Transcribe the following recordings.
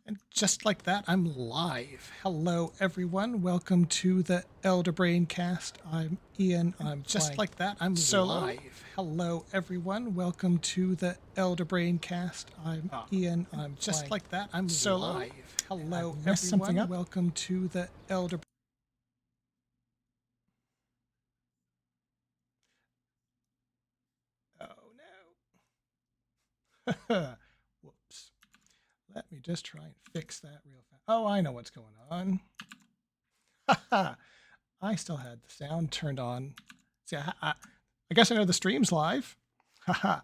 And just like that, I'm live. Hello, everyone. Welcome to the Elder Brain Cast. I'm Ian. I'm just like that. I'm Solo? live. Hello, everyone. Welcome to the Elder Brain Cast. I'm Ian. I'm just like that. I'm Solo? live. Hello, I messed something everyone. up? Welcome to the Elder. Oh no. Whoops. Let me just try and fix that real fast. Oh, I know what's going on. I still had the sound turned on. See, I guess I know the stream's live. Haha.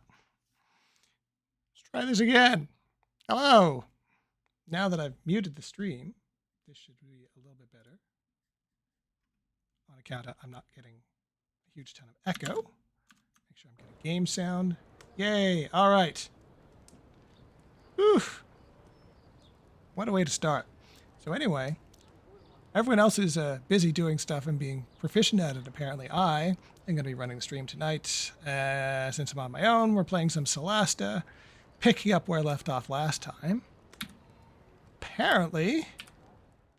Let's try this again. Hello. Now that I've muted the stream, this should be a little bit better. On account of I'm not getting a huge ton of echo. Make sure I'm getting game sound. Yay. All right. Whew. What a way to start. So anyway, everyone else is busy doing stuff and being proficient at it, apparently. I am going to be running the stream tonight. Since I'm on my own, we're playing some Solasta, picking up where I left off last time. Apparently, the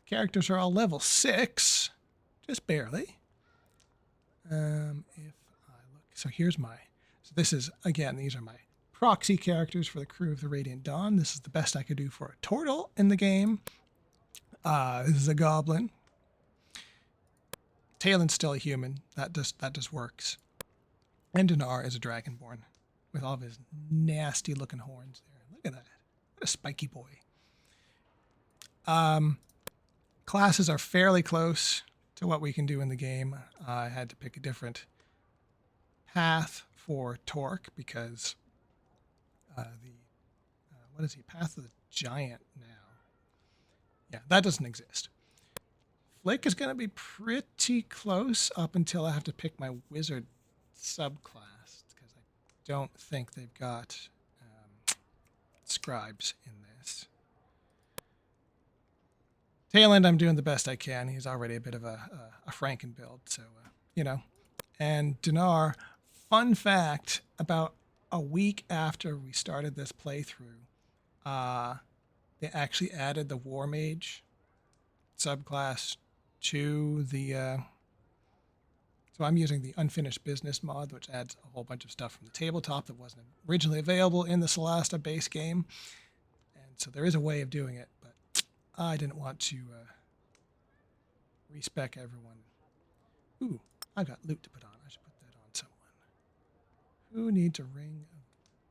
characters are all level 6, just barely. If I look, so here's my, so this is, again, these are my proxy characters for the crew of the Radiant Dawn. This is the best I could do for a turtle in the game. This is a goblin. Talen's still a human. That just works. And Dinar is a dragonborn with all of his nasty looking horns there. Look at that. What a spiky boy. Classes are fairly close to what we can do in the game. I had to pick a different path for Torque because what is he? Path of the Giant now. Yeah, that doesn't exist. Flick is going to be pretty close up until I have to pick my wizard subclass because I don't think they've got scribes in this. Tailend, I'm doing the best I can. He's already a bit of a Franken build, so, you know. And Dinar, fun fact, about a week after we started this playthrough, they actually added the War Mage subclass to the so I'm using the unfinished business mod, which adds a whole bunch of stuff from the tabletop that wasn't originally available in the Solasta base game, and so there is a way of doing it, but I didn't want to respec everyone. Ooh, I got loot to put on. I should put that on someone. Who needs a ring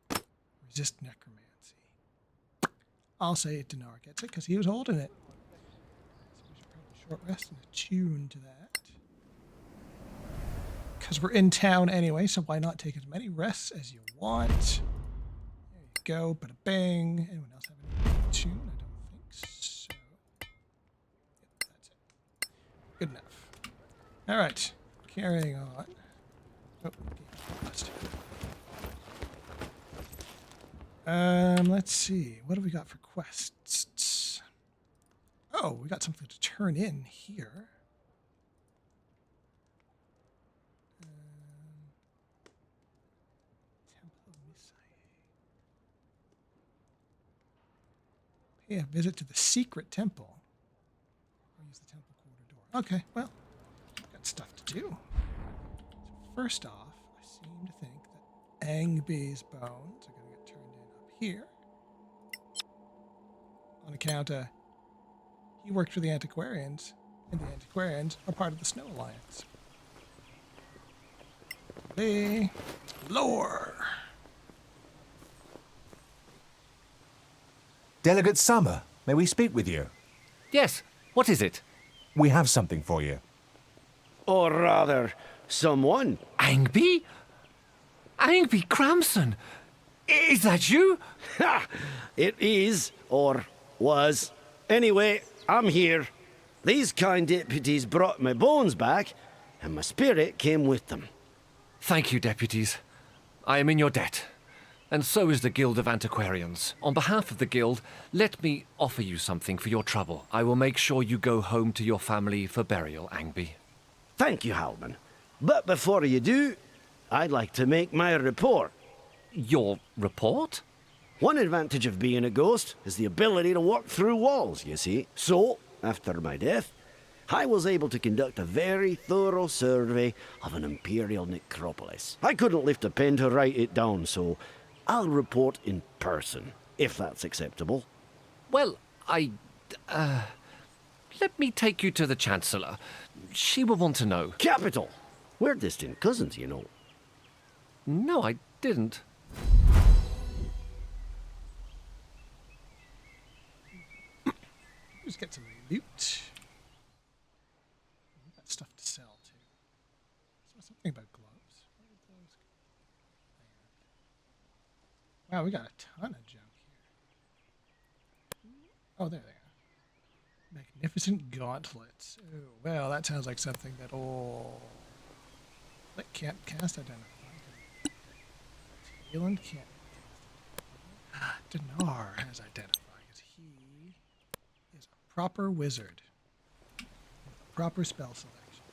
of resist necromancy? I'll say Dinar gets it because he was holding it. So we should probably short rest and attune to that. Because we're in town anyway, so why not take as many rests as you want? There you go, bada bang. Anyone else have any attune? I don't think so. Yep, that's it. Good enough. All right, carrying on. Oh, lost. Let's see. What do we got for quests? Oh, we got something to turn in here. Temple of Messiah. Pay a visit to the secret temple. Or use the temple corridor door. Okay, well, got stuff to do. So first off, I seem to think that Angby's bones are going to get turned in up here. On account of he worked for the Antiquarians, and the Antiquarians are part of the Snow Alliance. The lore. Delegate Summer, may we speak with you? Yes, what is it? We have something for you. Or rather, someone. Angby? Angby Cramson? Is that you? Ha! It is, or was. Anyway, I'm here. These kind deputies brought my bones back, and my spirit came with them. Thank you, deputies. I am in your debt. And so is the Guild of Antiquarians. On behalf of the Guild, let me offer you something for your trouble. I will make sure you go home to your family for burial, Angby. Thank you, Halman. But before you do, I'd like to make my report. Your report? One advantage of being a ghost is the ability to walk through walls, you see. So, after my death, I was able to conduct a very thorough survey of an imperial necropolis. I couldn't lift a pen to write it down, so I'll report in person, if that's acceptable. Well, let me take you to the Chancellor. She will want to know. Capital! We're distant cousins, you know. No, I didn't. Just get some loot. We've got stuff to sell too. Saw something about gloves. Where did those go? Wow, we got a ton of junk here. Oh, there they are. Magnificent gauntlets. Oh, well, that sounds like something that that can't cast identify. Taelan can't cast. Dinar has identify because he is a proper wizard. With a proper spell selection.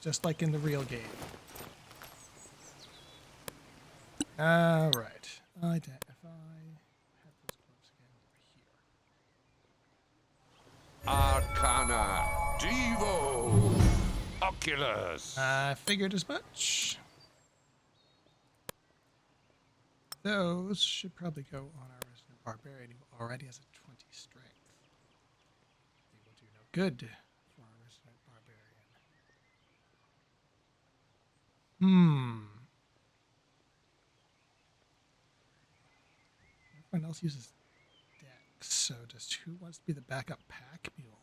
Just like in the real game. Alright. Identify. Have those gloves again over here. Arcana, Devo, Oculus. I figured as much. Those should probably go on our resident barbarian who already has a 20 strength. They will do no good for our resident barbarian. Everyone else uses Dex, so who wants to be the backup pack mule?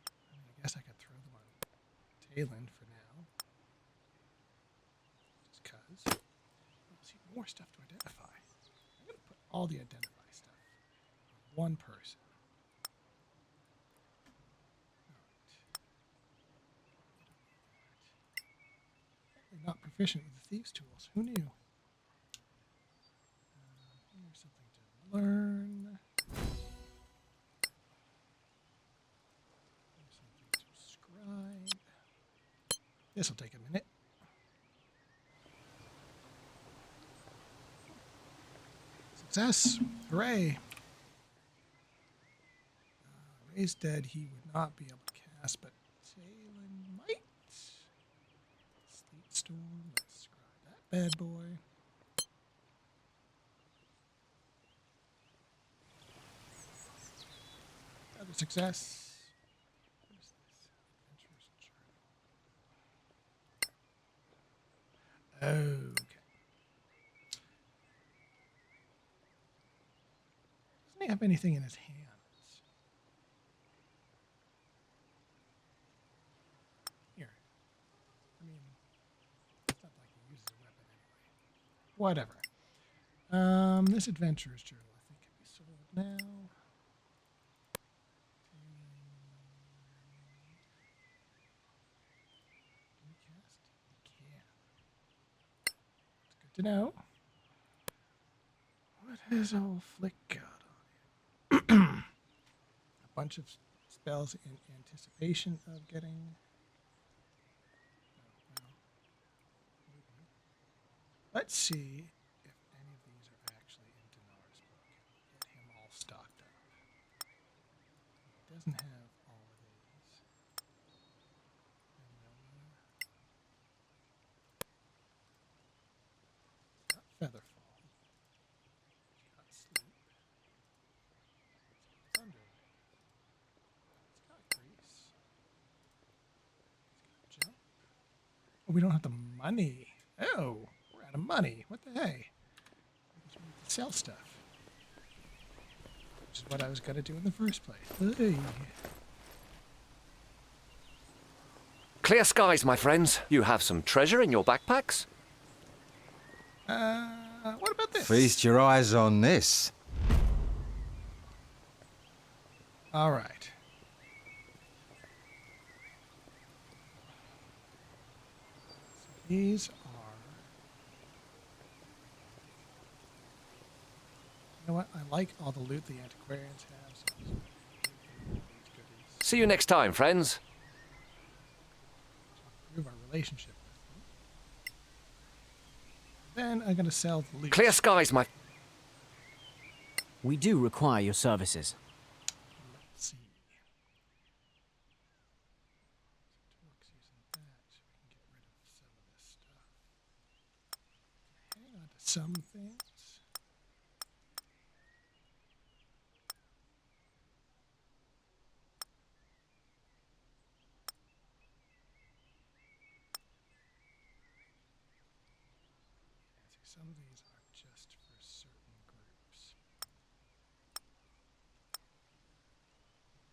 I mean, I guess I could throw them on Taelan for now. Just cause. See, more stuff to identify. I'm gonna put all the identify stuff on one person. Apparently not proficient with the thieves' tools. Who knew? Here's something to learn. Here's something to scribe. This will take a minute. Success! Hooray! Ray's dead. He would not be able to cast, but Taelan might. Sleet Storm. Let's scribe that bad boy. Another success. What is this? Adventurer's Journal. Okay. Doesn't he have anything in his hands? Here. I mean, it's not like he uses a weapon anyway. Whatever. This adventurer's journal I think can be sold now. Can we cast? We can. It's good to know. What has old Flick got on him? A bunch of spells in anticipation of getting. Let's see if any of these are actually in Dinar's book. Get him all stocked up. He doesn't have all of these. It's got Featherfall. It's got Sleep. It's got Thunder. It's got Grease. It's got Jump. Oh, we don't have the money. Oh, we're out of money. What the hey? We need to sell stuff. Which is what I was going to do in the first place. Hey. Clear skies, my friends. You have some treasure in your backpacks? What about this? Feast your eyes on this. All right. So these are. You know what? I like all the loot the antiquarians have. So these goodies. See you next time, friends. Improve our relationship with them. Then I'm going to sell the loot. Clear skies, my... We do require your services. Let's see. Torque's using that, so we can get rid of some of this stuff. Hang on to some things. Some of these are just for certain groups.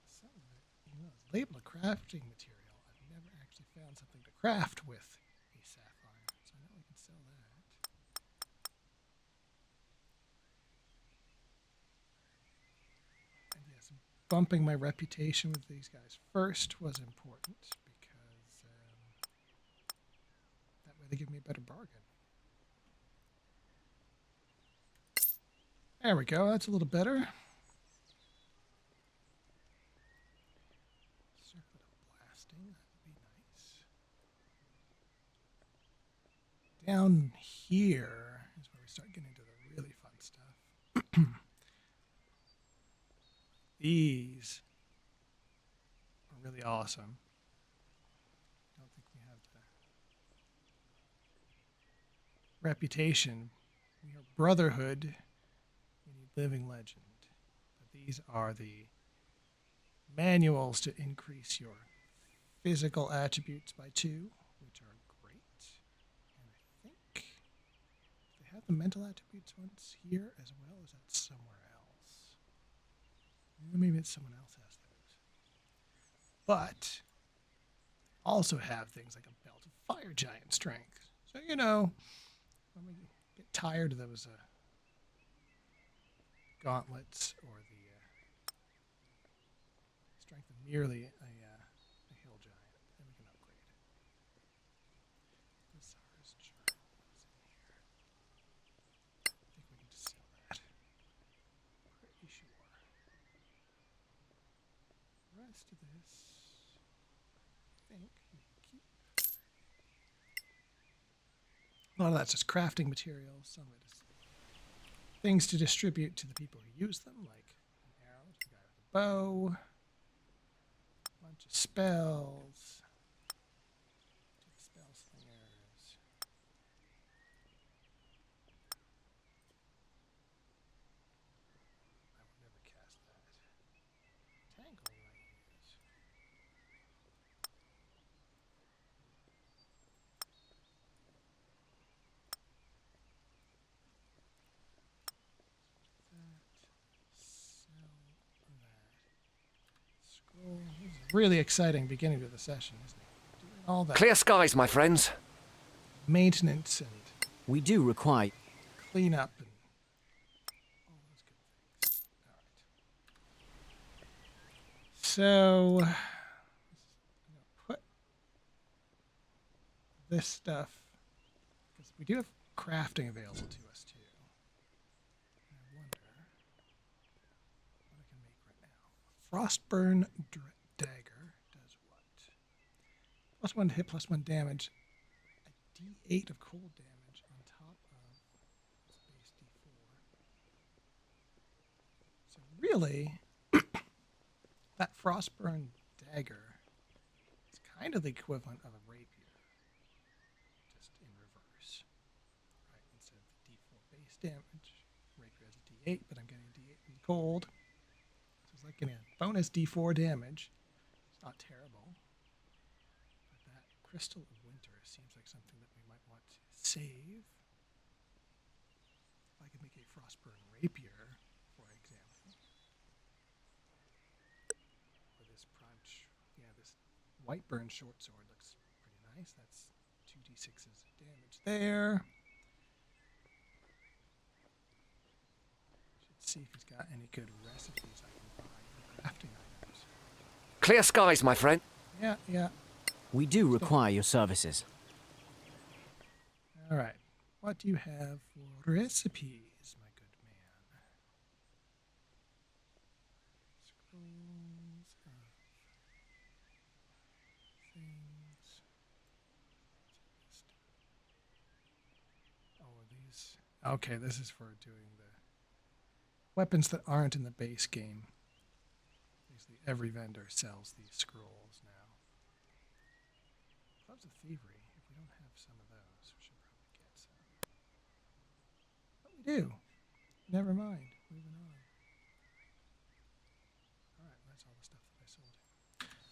Some of it, you know, it's labeled a crafting material. I've never actually found something to craft with a sapphire, so now we can sell that. And yes, bumping my reputation with these guys first was important because that way they give me a better bargain. There we go, that's a little better. Circlet of blasting, that would be nice. Down here is where we start getting into the really fun stuff. These are really awesome. I don't think we have the reputation. We are Brotherhood. We need Living Legend. But these are the manuals to increase your physical attributes by 2, which are great. And I think they have the mental attributes ones here as well as that somewhere else. Maybe it's someone else has those. But also have things like a belt of fire giant strength. So, you know, when we get tired of those gauntlets or the strength of merely a hill giant, then we can upgrade. Bazaar's journal is in here. I think we can just sell that. Pretty sure. The rest of this, I think you can keep. A lot of that's just crafting materials. Some of it is things to distribute to the people who use them, like an arrow to the guy with a bow, a bunch of spells to the spell slingers. I would never cast that. Tangling I use. Scroll. This is a really exciting beginning to the session, isn't it? Doing all that Clear skies, my friends. maintenance and We do require... cleanup and all those good things. All right. So, I'm going to put this stuff, because we do have crafting available to us too. And I wonder what I can make right now. Frostburn dagger does what? +1 hit, +1 damage. A D8 of cold damage on top of its base D4. So really, that Frostburn dagger is kind of the equivalent of a rapier, just in reverse. Right, instead of the D4 base damage, rapier has a D8, but I'm getting a D8 from cold. So it's like getting a bonus D4 damage. It's not terrible. But that Crystal of Winter seems like something that we might want to save. If I could make a Frostburn rapier, for example. Or this this Whiteburn short sword looks pretty nice. That's 2d6s of damage there. Should see if he's got any good recipes I can buy for crafting items. Clear skies, my friend. Yeah, yeah. We do require your services. All right. What do you have for recipes, my good man? Scrolls of things. Oh, are these? Okay, this is for doing weapons that aren't in the base game. Basically, every vendor sells these scrolls now. Clubs of Thievery. If we don't have some of those, we should probably get some. But we do. Never mind. Moving on. All right, that's all the stuff that I sold him.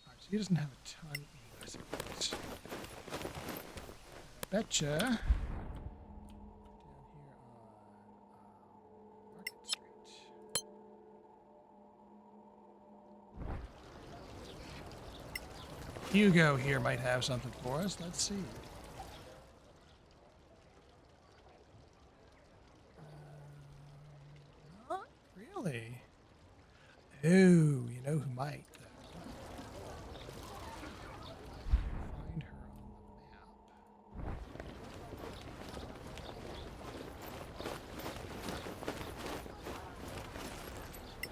All right, so he doesn't have a ton of recipes. I betcha down here on Market Street. Hugo here might have something for us. Let's see. Not really. Ooh, you know who might, though? Find her on the map.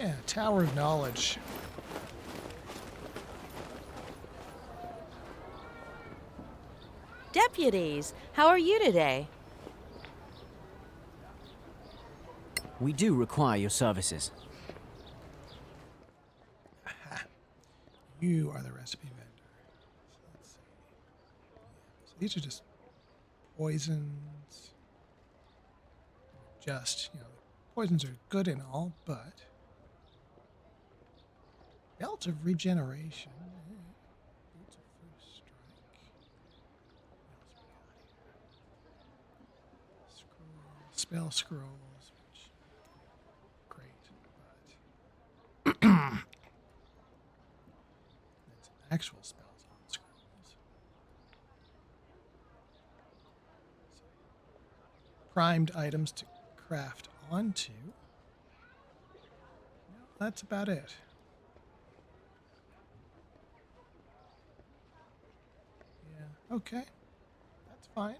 Yeah, Tower of Knowledge. Deputies, how are you today? We do require your services. You are the recipe vendor. So let's see. So these are just poisons. Just, poisons are good and all, but belt of regeneration. Boots of first strike. What else we got here? Spell scrolls, which great, but that's actual spells on scrolls. Primed items to craft onto. Well, that's about it. Yeah, okay. That's fine.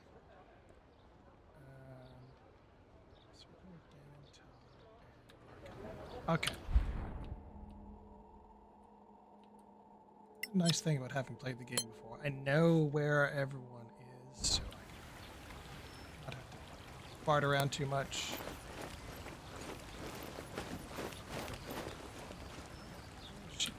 Okay. Nice thing about having played the game before, I know where everyone is, so I can not have to fart around too much. Where is she?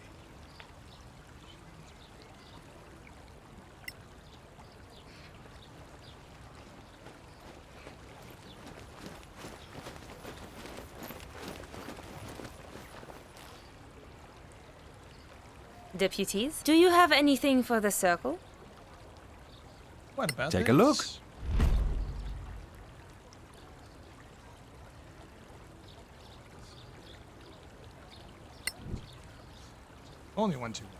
Deputies, do you have anything for the circle? What about Take this? a look. Only one too long.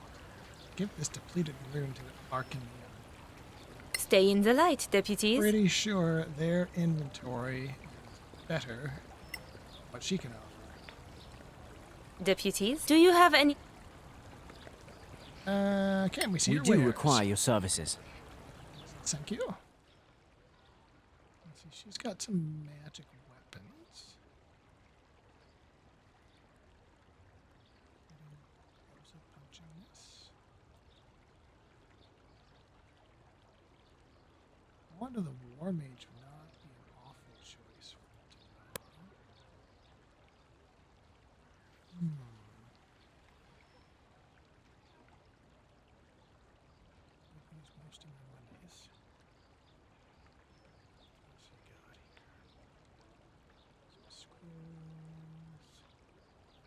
Give this depleted rune to the Arcanian. Stay in the light, deputies. Pretty sure their inventory is better than what she can offer. Deputies, do you have any... Can we see We your do wares? require your services. Thank you. Let's see, she's got some magic weapons. Also punching this. I wonder the War Mage would not be an awful choice for tomorrow. Use most of my monies. What's he got here? Some scrolls.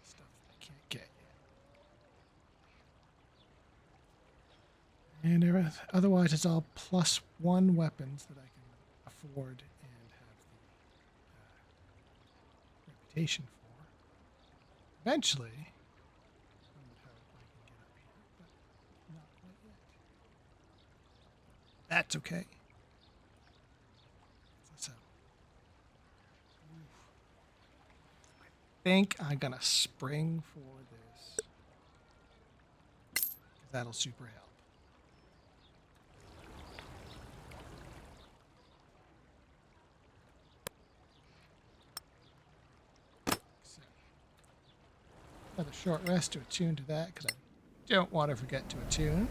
Stuff that I can't get yet. And otherwise, it's all +1 weapons that I can afford and have the reputation for. Eventually, I would hope I can get up here, but not quite yet. That's okay. So, I think I'm gonna spring for this, 'cause that'll super help. So, another short rest to attune to that, because I don't want to forget to attune.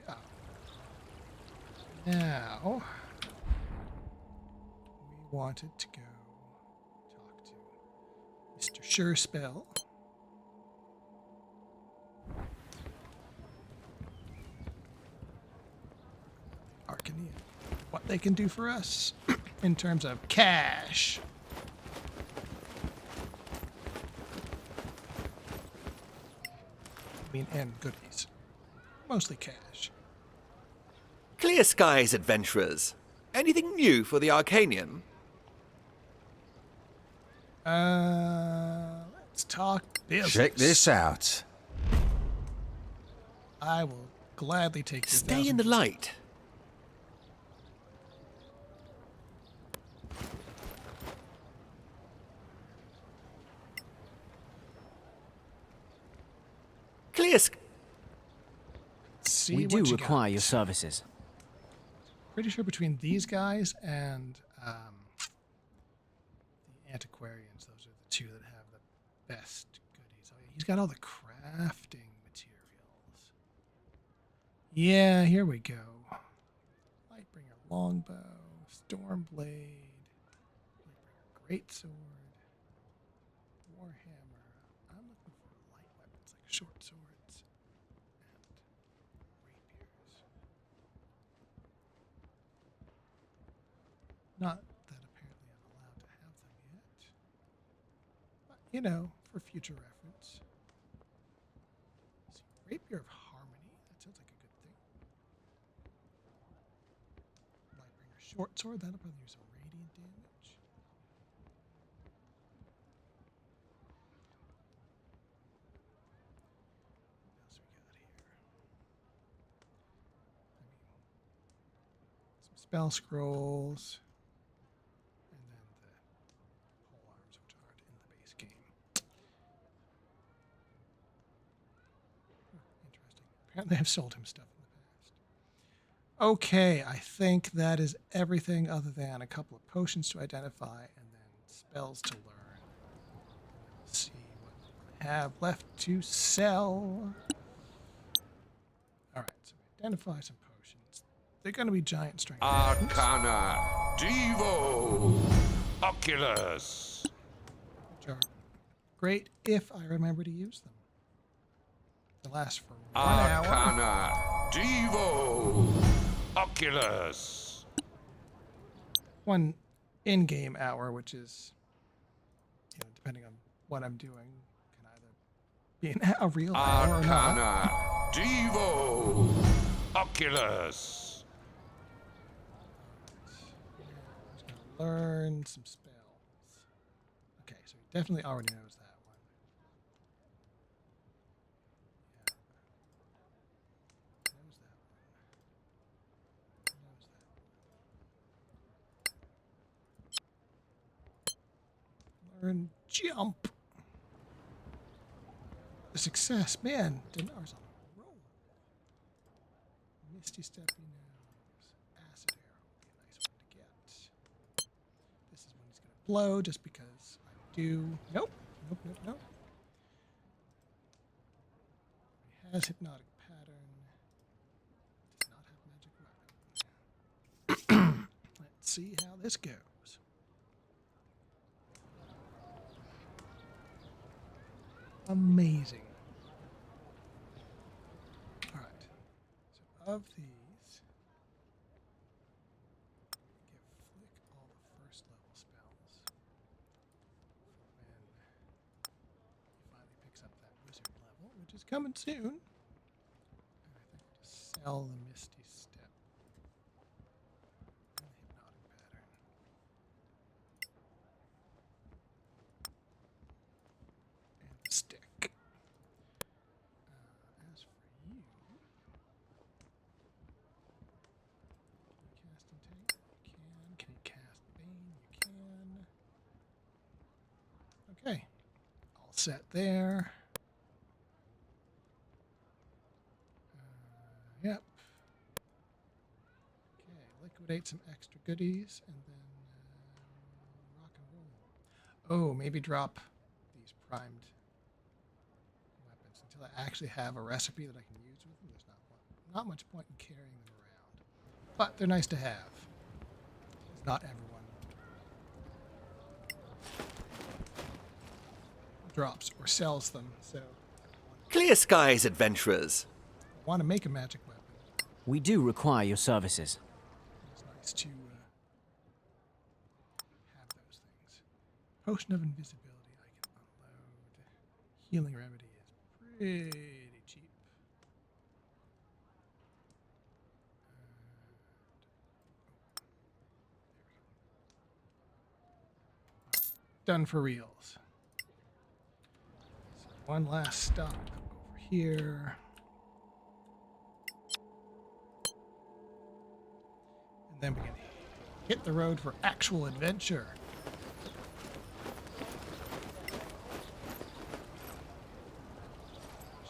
Yeah. Now, wanted to go talk to Mr. Surespell. Arcaneum. What they can do for us in terms of cash. I mean, and goodies. Mostly cash. Clear skies, adventurers. Anything new for the Arcanium? Let's talk business. Check this out. I will gladly take your Stay in the 1,000. light. Clear sk- See We what do you require got. your services. Pretty sure between these guys and the antiquarians, those are the two that have the best goodies. Oh, yeah, he's got all the crafting materials. Yeah, here we go. Lightbringer longbow, stormblade, Lightbringer greatsword, warhammer. I'm looking for light weapons like short swords and rapiers. Not that apparently I'm allowed to have them yet. But, you know, for future reference. Let's see, Rapier of Harmony. That sounds like a good thing. Lightbringer short sword. That'll probably do some radiant damage. What else we got here? Some spell scrolls. And then the pole arms, which aren't in the base game. Interesting. Apparently I've sold him stuff in the past. Okay, I think that is everything other than a couple of potions to identify and then spells to learn. Let's see what I have left to sell. Alright, so we identify some potions. They're going to be giant strength potions. Arcana. Devo. Oculus. Which are great if I remember to use them. They last for 1 hour. Arcana. Devo. Oculus. One in-game hour, which is, you know, depending on what I'm doing, can either be a real hour or not. Arcana. Devo. Oculus. I'm just gonna learn some spells. Okay, so he definitely already knows that one. Yeah. Knows that one. Knows that one. Learn jump. A success, man. Denar's on a roll. Misty Step he knows. Acid Arrow would be a nice one to get. This is when he's going to blow just because I do. Nope. Nope, nope, nope. He has Hypnotic Pattern. Does not have Magic Weapon. Let's see how this goes. Amazing. Alright. So of these, give Flick all the first level spells for when he finally picks up that wizard level, which is coming soon. And I think we'll just sell the Misty Step and the Hypnotic Pattern. And the stick. As for you, can you cast Entangle? You can. Can you cast Bane? You can. Okay. All set there. Yep. Okay, liquidate some extra goodies and then rock and roll. Oh, maybe drop these primed weapons until I actually have a recipe that I can use with them. There's not much point in carrying them around, but they're nice to have. Not everyone drops or sells them. So Clear skies, adventurers. I want to make a magic weapon. We do require your services. It's nice to have those things. Potion of invisibility I can unload. Healing remedy is pretty cheap. Done for reals. So one last stop over here. And then we can hit the road for actual adventure.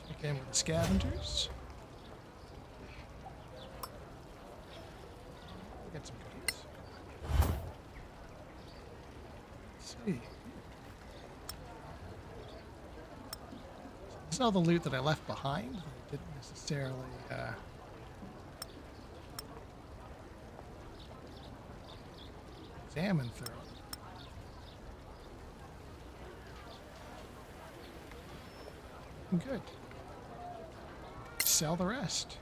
Check in with the scavengers. Get some goodies. Let's see. This is all the loot that I left behind. I didn't necessarily examine through it. Good. Sell the rest.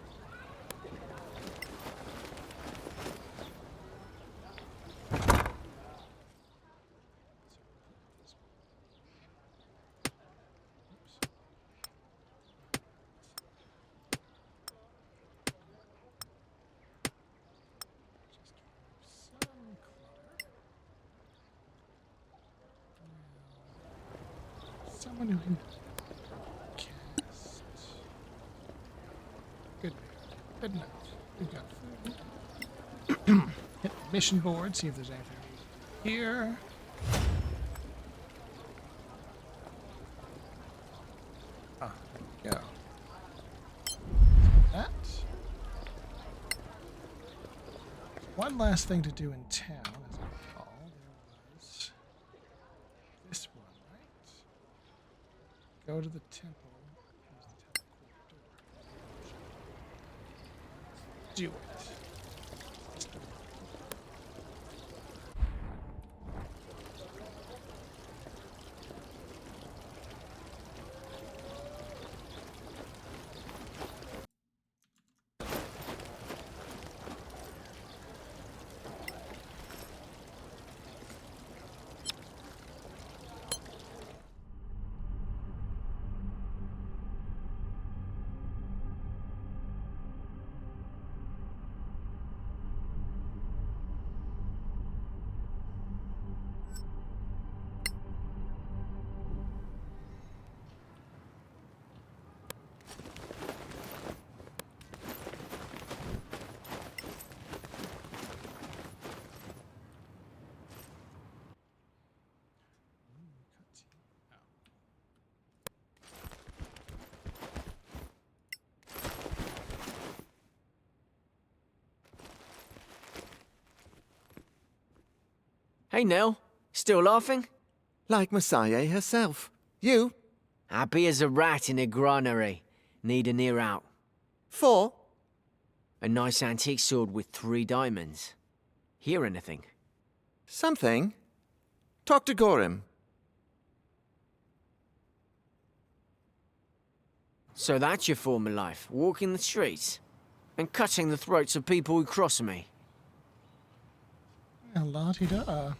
Someone who can cast. Good. Good enough. We've got food. Hit the mission board, see if there's anything here. Ah, there we go. That. One last thing to do in town, as I recall. There was this one, right? Go to the temple. Here's the temple corridor. Do it. Hey, Nell. Still laughing? Like Messiah herself. You? Happy as a rat in a granary. Need an ear out. 4? A nice antique sword with 3 diamonds. Hear anything? Something. Talk to Gorim. So that's your former life, walking the streets and cutting the throats of people who cross me. La-di-da.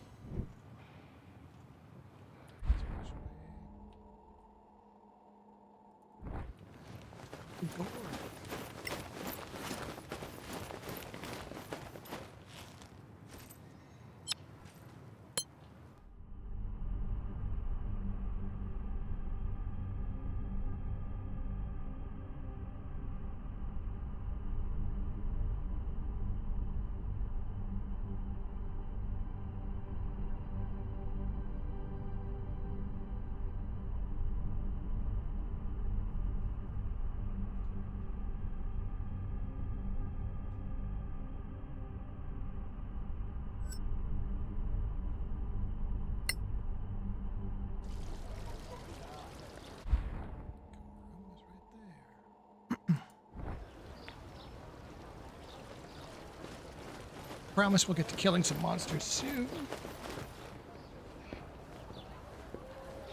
Promise we'll get to killing some monsters soon.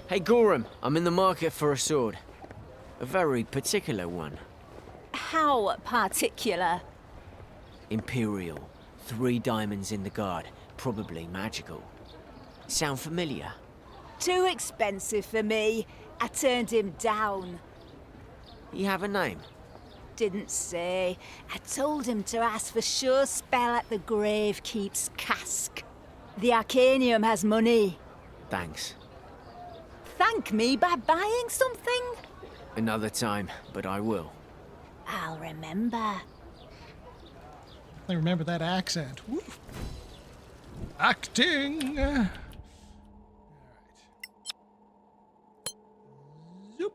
Hey, Gorham, I'm in the market for a sword. A very particular one. How particular? Imperial. 3 diamonds in the guard. Probably magical. Sound familiar? Too expensive for me. I turned him down. You have a name? Didn't say. I told him to ask for sure spell at the Gravekeep's cask. The Arcanium has money. Thanks. Thank me by buying something? Another time, but I will. I'll remember. I remember that accent. Woo. Acting. All right. Zoop.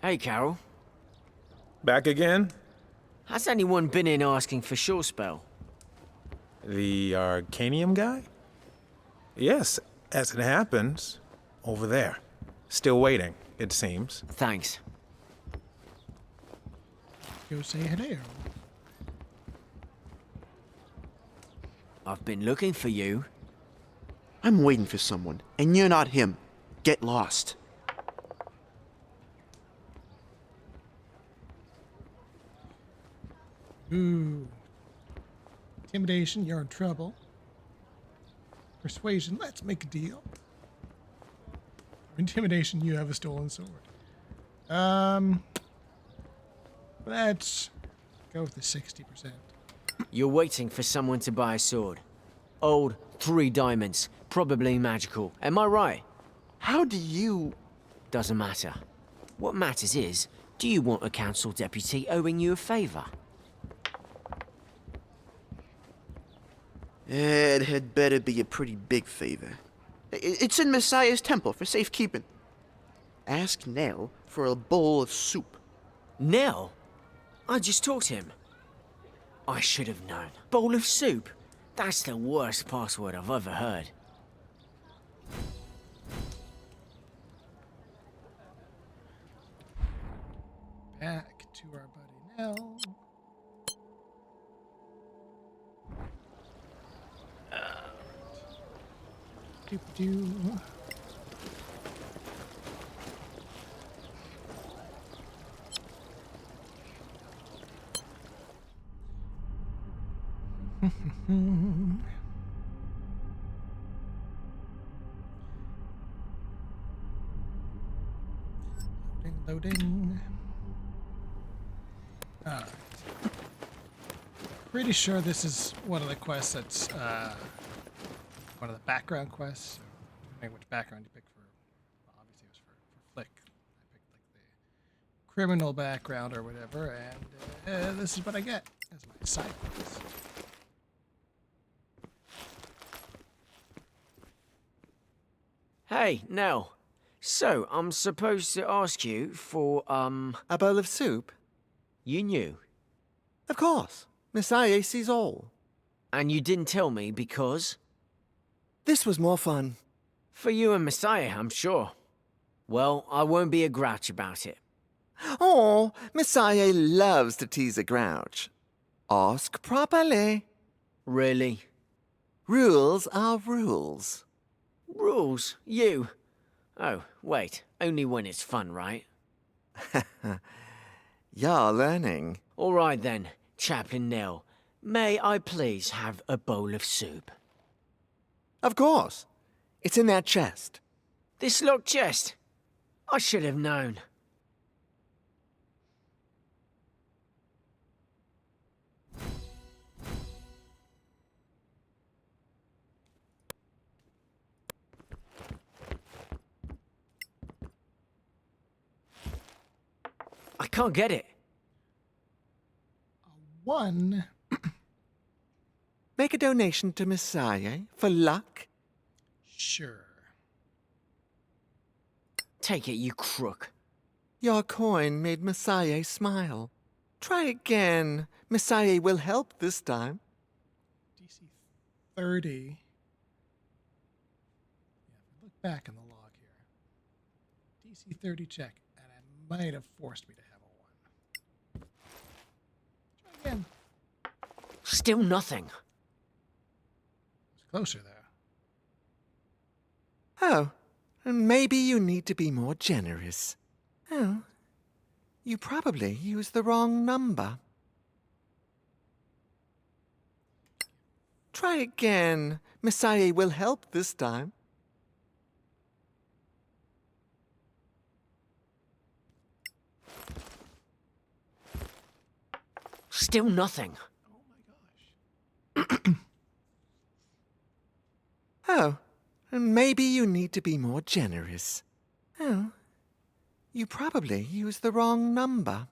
Hey, Carol. Back again? Has anyone been in asking for sure spell? The Arcanium guy? Yes, as it happens. Over there. Still waiting, it seems. Thanks. Go say hello. I've been looking for you. I'm waiting for someone, and you're not him. Get lost. Ooh. Intimidation, you're in trouble. Persuasion, let's make a deal. Intimidation, you have a stolen sword. Let's go with the 60%. You're waiting for someone to buy a sword. Old, 3 diamonds, probably magical. Am I right? How do you... Doesn't matter. What matters is, do you want a council deputy owing you a favor? It had better be a pretty big favor. It's in Messiah's temple for safekeeping. Ask Nell for a bowl of soup. Nell? I just talked to him. I should have known. Bowl of soup? That's the worst password I've ever heard. Back to our buddy Nell. Doop-doo. Loading. All right. Pretty sure this is one of the quests that's one of the background quests. So depending which background you pick for, well, obviously it was for Flick. I picked like the criminal background or whatever, and this is what I get as my side quest. Hey, Nell. So, I'm supposed to ask you for, A bowl of soup? You knew. Of course. Messiah sees all. And you didn't tell me because? This was more fun. For you and Messiah, I'm sure. Well, I won't be a grouch about it. Oh, Messiah loves to tease a grouch. Ask properly. Really? Rules are rules. Rules? You? Oh, wait. Only when it's fun, right? You're learning. All right then, Chaplain Nell. May I please have a bowl of soup? Of course. It's in that chest. This locked chest? I should have known. I can't get it. One. Make a donation to Messiah for luck. Sure. Take it, you crook. Your coin made Messiah smile. Try again. Messiah will help this time. DC 30. Yeah, if I look back in the log here. DC 30 check, and it might have forced me to have a 1. Again. Still nothing. It's closer there. Oh, maybe you need to be more generous. Oh, you probably used the wrong number. Try again. Messiah will help this time. Still nothing. Oh, maybe you need to be more generous. Oh, you probably used the wrong number.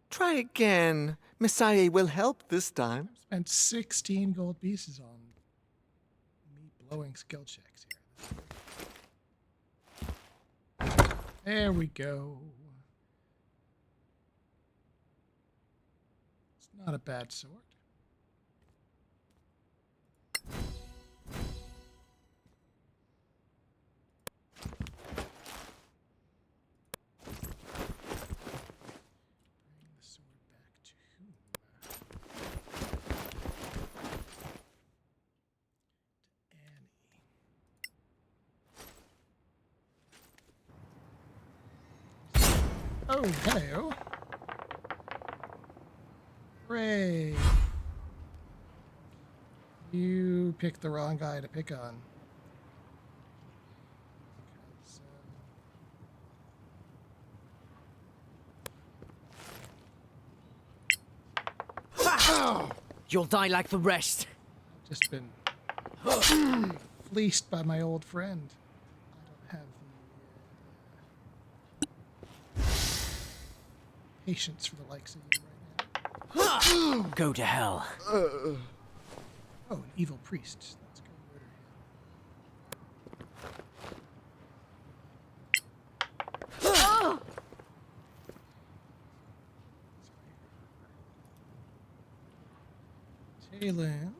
Try again. Messiah will help this time. Spent 16 gold pieces on me blowing skill checks here. There we go. It's not a bad sword. Bring the sword back to whom? To Annie. Oh, hello. Hooray. You picked the wrong guy to pick on. You'll die like the rest. I've just been fleeced by my old friend. I don't have the patience for the likes of you right now. Go to hell. Oh, an evil priest. Let's go murder him. Tayland.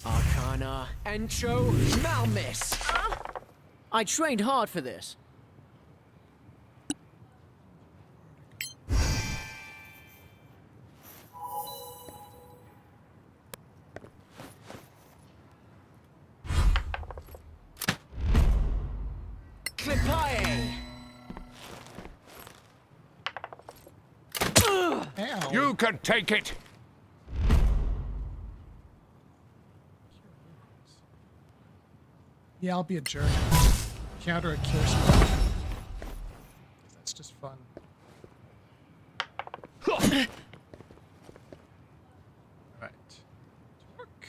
Arcana. Entro. Malmis. I trained hard for this. Clipae. Ow. You can take it! Yeah, I'll be a jerk. Counter a kill spell. That's just fun. Right. Torque.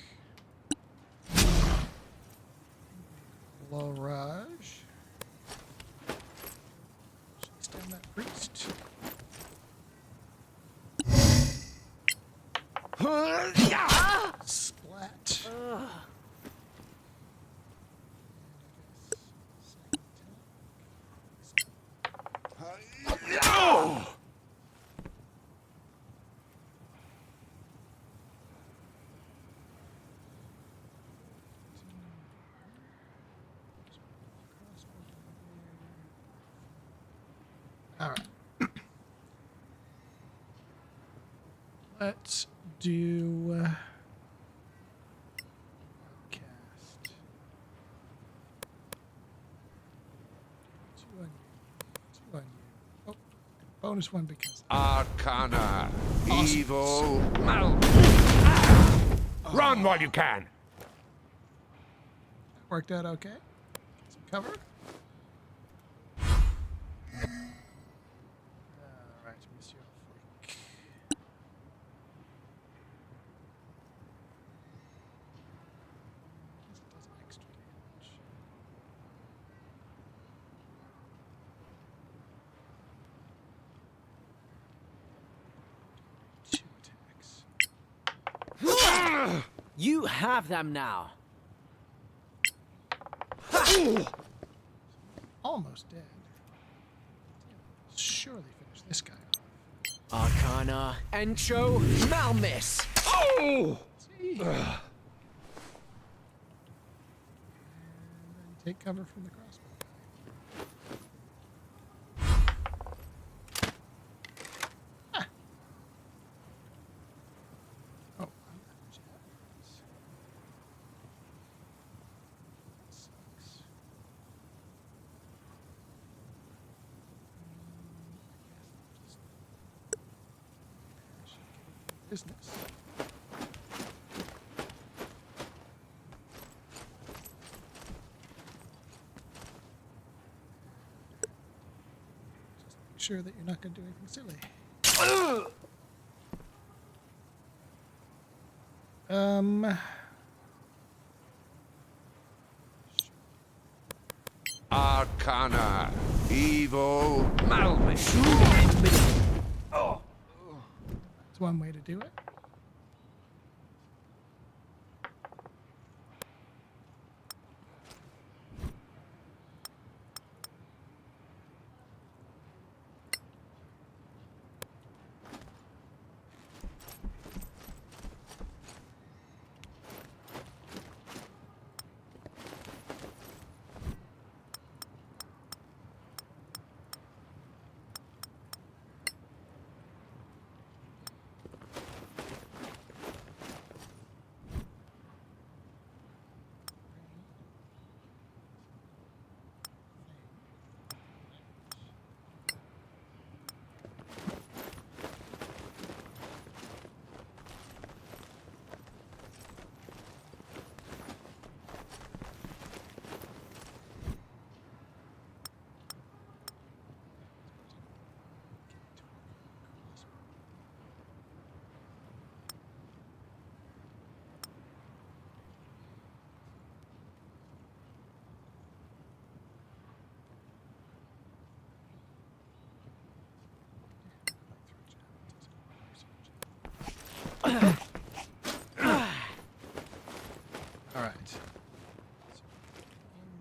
Low Raj. Chase down that priest. Splat. All right. Let's do cast. 2 on you. 2 on you. Oh, bonus 1 because Arcana. Awesome. Evil. Mal. Run while you can. that worked out okay. Get some cover. All right, Monsieur Flick. It does extra damage. Two attacks. You have them now. Almost dead. Surely finish this guy off. Arcana. Entro. Malmis. Oh! See? And then take cover from the crossbow guy. business. Just make sure that you're not going to do anything silly. Arcana. Evil. Malmich. That's one way to do it. All right. So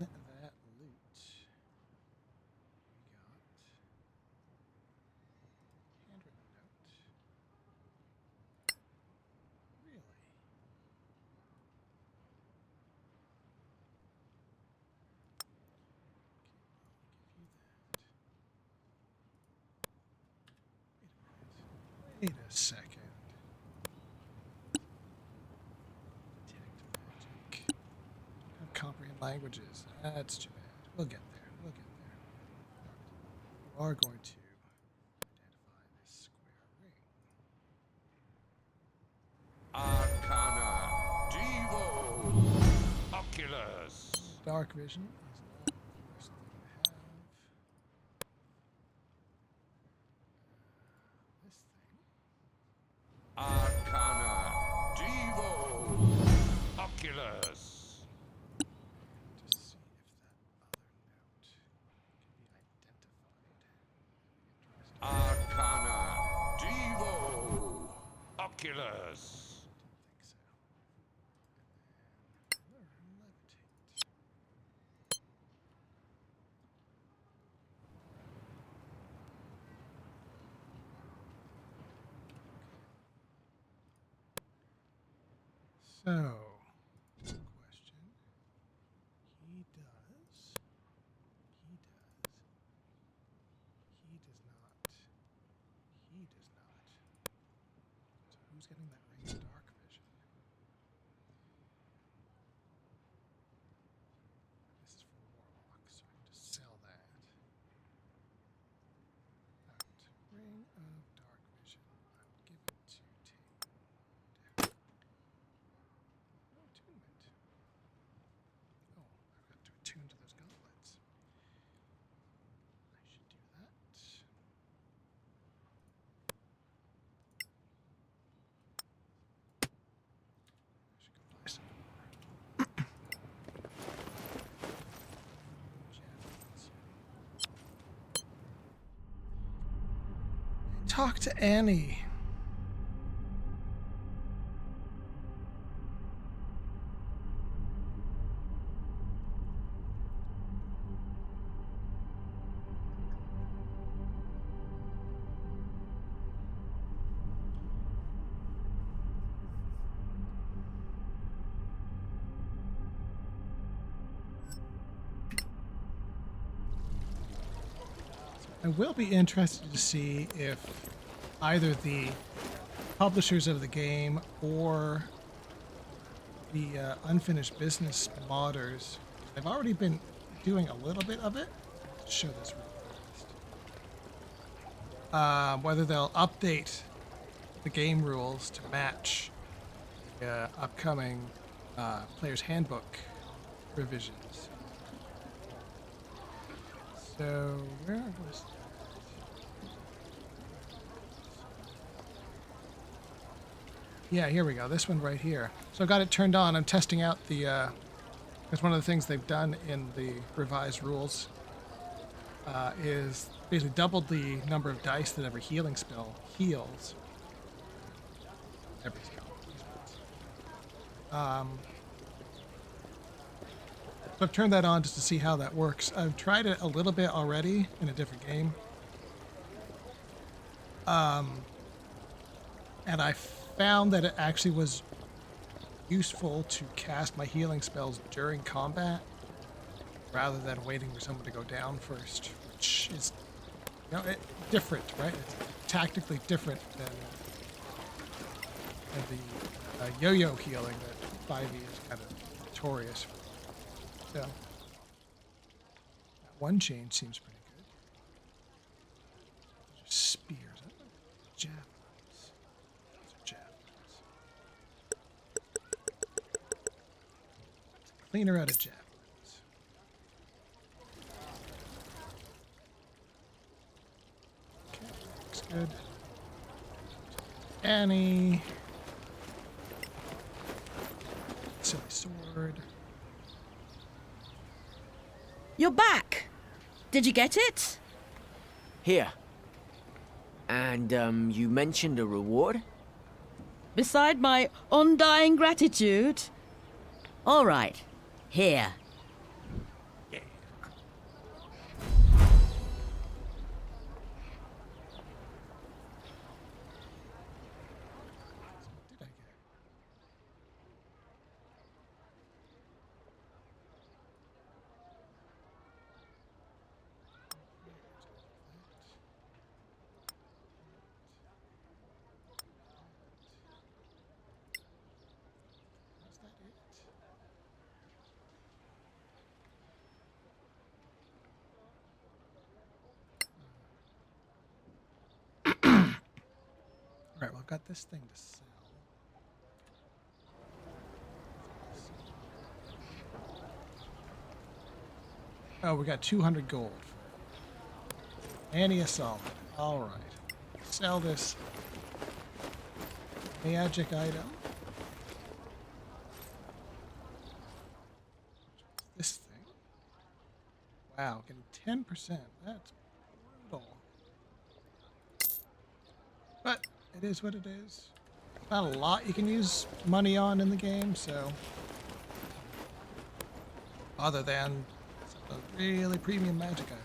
in that loot, we got handwritten note. Really? Wait a second. Detect magic. Don't comprehend languages. That's too bad. We'll get there. We'll get there. You are going to identify this square ring. Arcana. Devo. Oculus. Dark vision is not the worst thing to have. This thing. Arcana. Devo. Oculus. To see if that other note can be identified. Interesting. Arcana. Devo. Oculus. Didn't think so. Learn levitate. So, question. He does. He does. He does not. He does not. So who's getting that ring of dark vision? This is for Warlock, so I can just sell that. Out. Ring of dark vision. I'll give it to Tame. No attunement. Oh, I've got to attune to those gauntlets. I should do that. I should go buy some more. Javelins. Talk to Annie. I will be interested to see if either the publishers of the game or the unfinished business modders, they've already been doing a little bit of it. Let's show this real fast. Whether they'll update the game rules to match the upcoming Player's Handbook revisions. So, where was that? Yeah, here we go. This one right here. So I got it turned on. I'm testing out the... Because one of the things they've done in the revised rules is basically doubled the number of dice that every healing spell heals. Every spell. So I've turned that on just to see how that works. I've tried it a little bit already in a different game. And I found that it actually was useful to cast my healing spells during combat rather than waiting for someone to go down first, which is, different, right? It's tactically different than the yo-yo healing that 5e is kind of notorious for. So, that one change seems pretty good. Those are spears. I don't know. Javelins. Those are javelins. Cleaner out of javelins. Okay, looks good. Annie. Silly sword. You're back. Did you get it? Here. And, you mentioned a reward? Beside my undying gratitude? All right. Here. Alright, well, I've got this thing to sell. Oh, we got 200 gold. Annie Assault. Alright. Sell this magic item. This thing. Wow, getting 10%. That's brutal. But it is what it is. Not a lot you can use money on in the game, so... Other than some of the really premium magic items.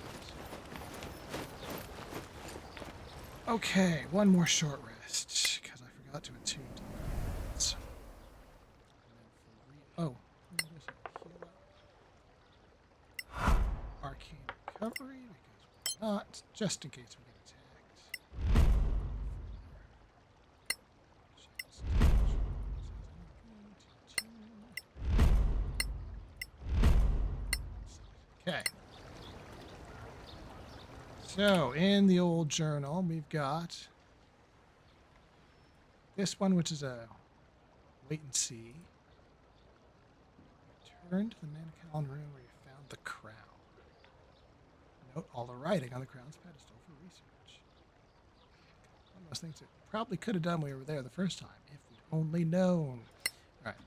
Okay, one more short rest, because I forgot to attune to the oh. Arcane recovery, because we're not, just in case we get attacked. Okay. So, in the old journal, we've got this one, which is a wait and see. Return to the Manacalon room where you found the crown. Note all the writing on the crown's pedestal for research. One of those things that probably could have done when we were there the first time, if we'd only known. Alright.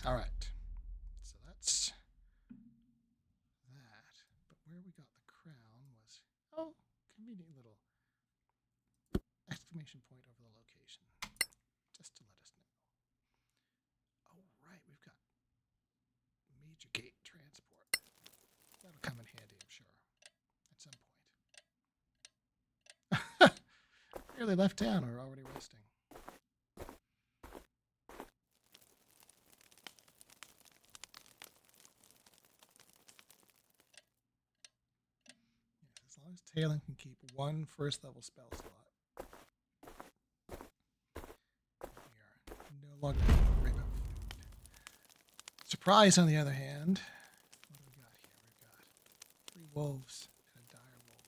All right, so that's that. But where we got the crown was, oh, convenient little exclamation point over the location, just to let us know. Oh, right, we've got major gate transport. That'll come in handy, I'm sure, at some point. Barely left town, we're already resting. As long as Talon can keep one first level spell slot. Surprise, on the other hand. What do we got here? We've got 3 wolves and a dire wolf.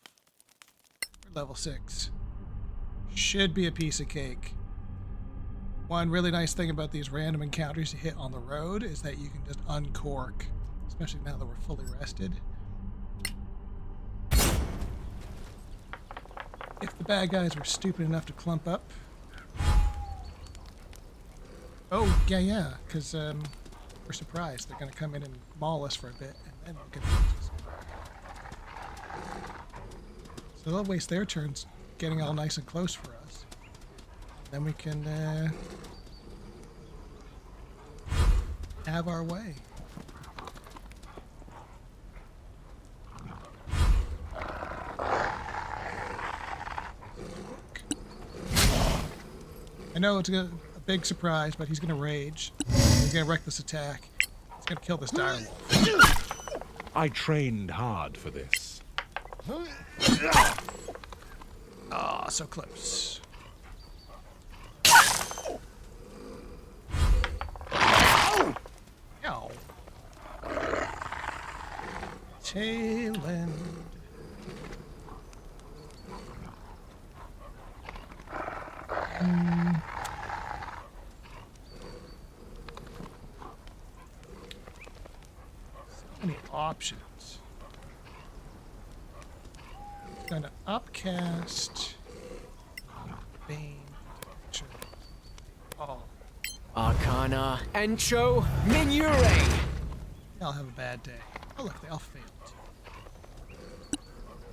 We're level 6. Should be a piece of cake. One really nice thing about these random encounters you hit on the road is that you can just uncork, especially now that we're fully rested. If the bad guys were stupid enough to clump up. Oh, yeah, because we're surprised. They're going to come in and maul us for a bit, and then we're going to... So they'll waste their turns getting all nice and close for us. Then we can have our way. I know it's a big surprise, but he's going to rage. He's going to reckless attack. He's going to kill this dire wolf. I trained hard for this. Ah, so close. Ow. Tail end. So many options. Gonna upcast. Bane. Oh. Arcana. Entro. Minure. I'll have a bad day. Oh look, they all failed.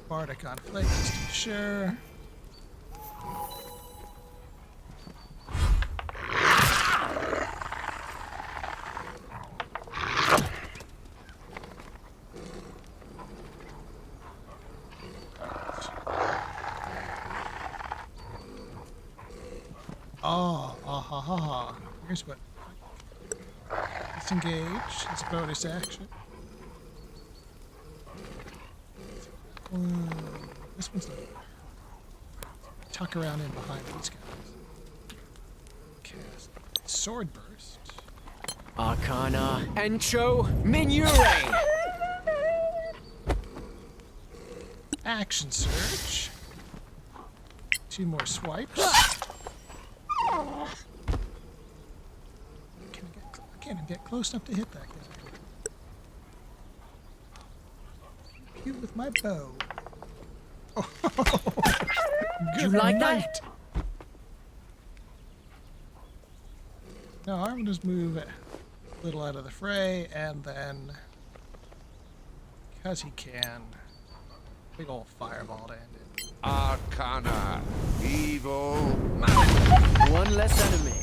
Bardic on Flake, just to be sure. Oh, ha ha ha. Here's what. Disengage. It's a bonus action. This one's not. Tuck around in behind these guys. Cast Sword Burst. Arcana. Entro. Minure. Action Surge. 2 more swipes. Can't even get close enough to hit that guy. Pew with my bow. Oh, Do you like that? No, I'm gonna just move a little out of the fray, and then, because he can, big old fireball to end it. Arcana. Evil. One less enemy.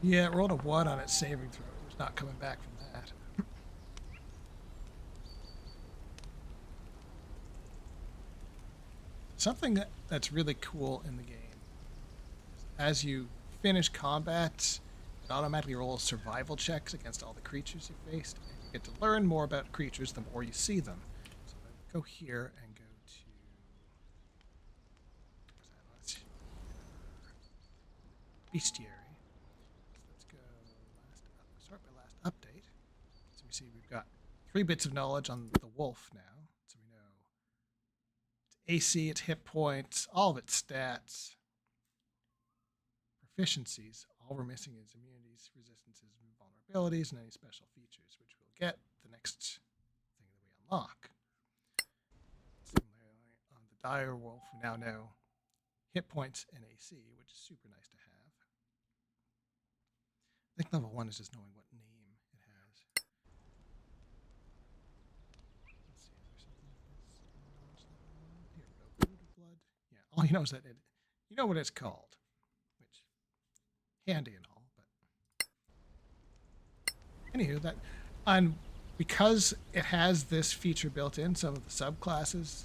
Yeah, it rolled a 1 on its saving throw. It was not coming back from that. Something that's really cool in the game, as you finish combat, it automatically rolls survival checks against all the creatures you faced, and you get to learn more about creatures the more you see them. So go here and go to Bestiary. So let's go start by last update. So we see we've got 3 bits of knowledge on the wolf now. So we know its AC, its hit points, all of its stats, proficiencies. All we're missing is immunities, resistances, and vulnerabilities, and any special features, which we'll get the next thing that we unlock. Similarly, on the dire wolf, we now know hit points and AC, which is super nice to have. I think level 1 is just knowing what name it has. Let's see, is there something like this? Knowledge level 1? Here we go. Brood of Blood. Yeah, all you know is that you know what it's called, which handy and all, but anywho, because it has this feature built in, some of the subclasses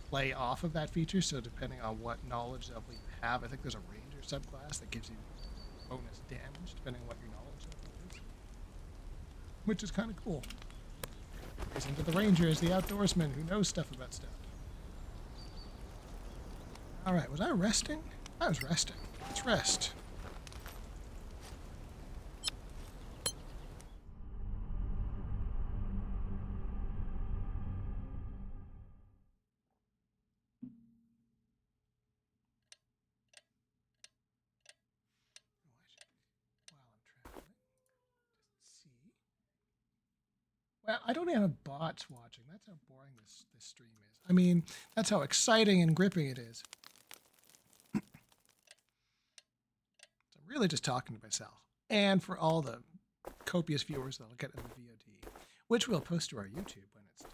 play off of that feature. So depending on what knowledge level you have, I think there's a ranger subclass that gives you bonus damage depending on what your knowledge level is, which is kind of cool. Goes into the ranger as the outdoorsman who knows stuff about stuff. All right, was I resting? I was resting. Let's rest. Well, I don't have bots watching. That's how boring this stream is. I mean, that's how exciting and gripping it is. So I'm really just talking to myself. And for all the copious viewers that I'll get in the VOD, which we'll post to our YouTube when it's done.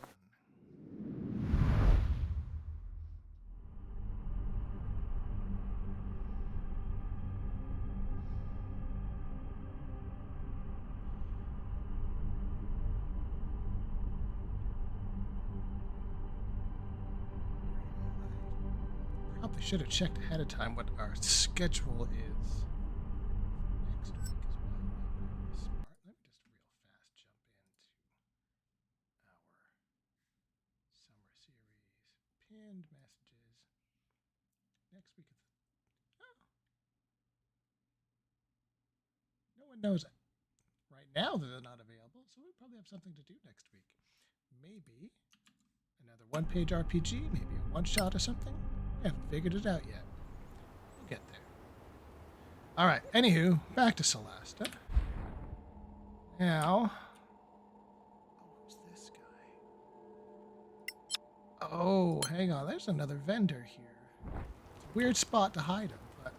Probably should have checked ahead of time what our schedule is next week as well. Smart. Let me just real fast jump into our summer series. Pinned messages. Next week. No one knows right now that they're not available, so we probably have something to do next week. Maybe another one-page RPG, maybe a one-shot or something. We haven't figured it out yet. We'll get there. All right, anywho, back to Solasta. Now, who's this guy? Oh, hang on, there's another vendor here. It's a weird spot to hide him, but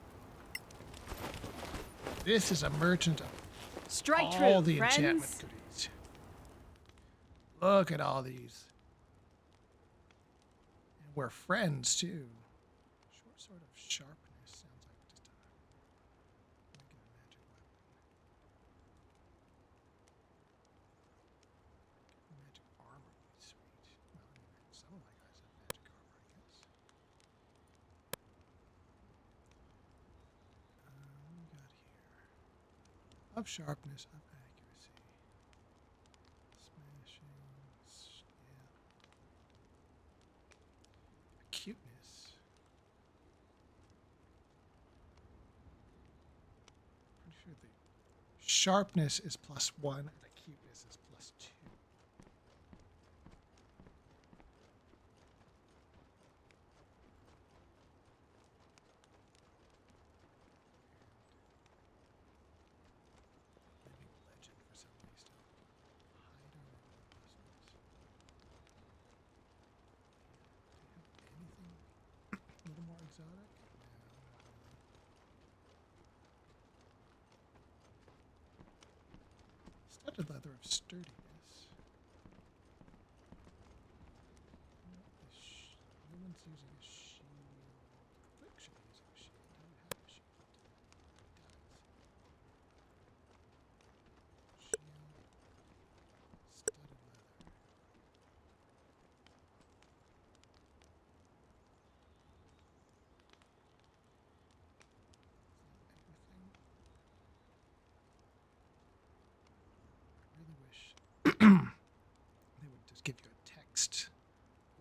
this is a merchant of Strike all true, the friends. enchantment goodies. Look at all these. And we're friends too. Short sword of sharpness sounds like just a regular magic weapon. Magic armor would be sweet. Well, I mean, some of my guys have magic armor, I guess. What do we got here? Up sharpness, up accuracy. Smashing, yeah. Cuteness. Pretty sure the sharpness is +1 and the cuteness is +2. Living legend for some reason. Hide our robustness. Do you have anything a little more exotic? No, not really. Studded leather of sturdiness. No one's using a shield. Quick should be using a shield. I don't have a shield. It does. Shield. Studded leather. Everything. I really wish they would just give you a text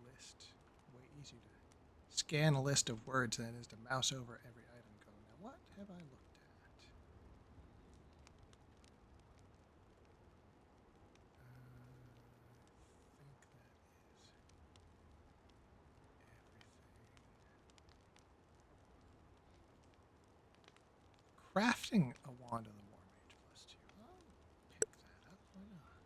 list. Way easier to scan a list of words than it is to mouse over every item and go, now what have I looked at? I think that is everything. Crafting a wand of the War Mage +2. I'll pick that up. Why not?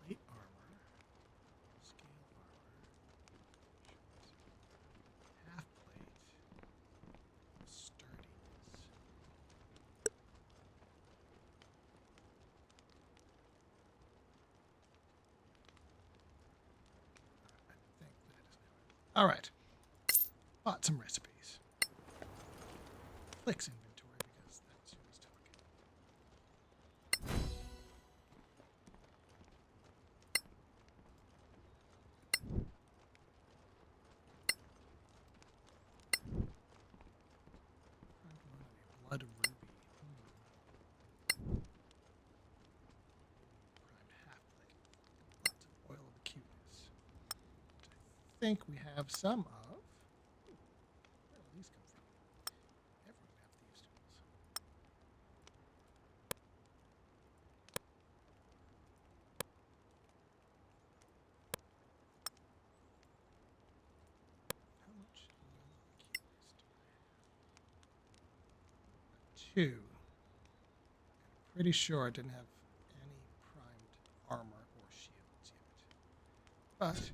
Plate armor. Scale armor. Half plate. Sturdiness. I think that is now. All right. Bought some recipes. Flicks inventory because that's who was talking. Blood ruby. Primed half plate. Lots of oil of acuteness. Which I think we have some of. Where do these come from? Everyone have these tools. How much 2. Pretty sure I didn't have any primed armor or shields yet. But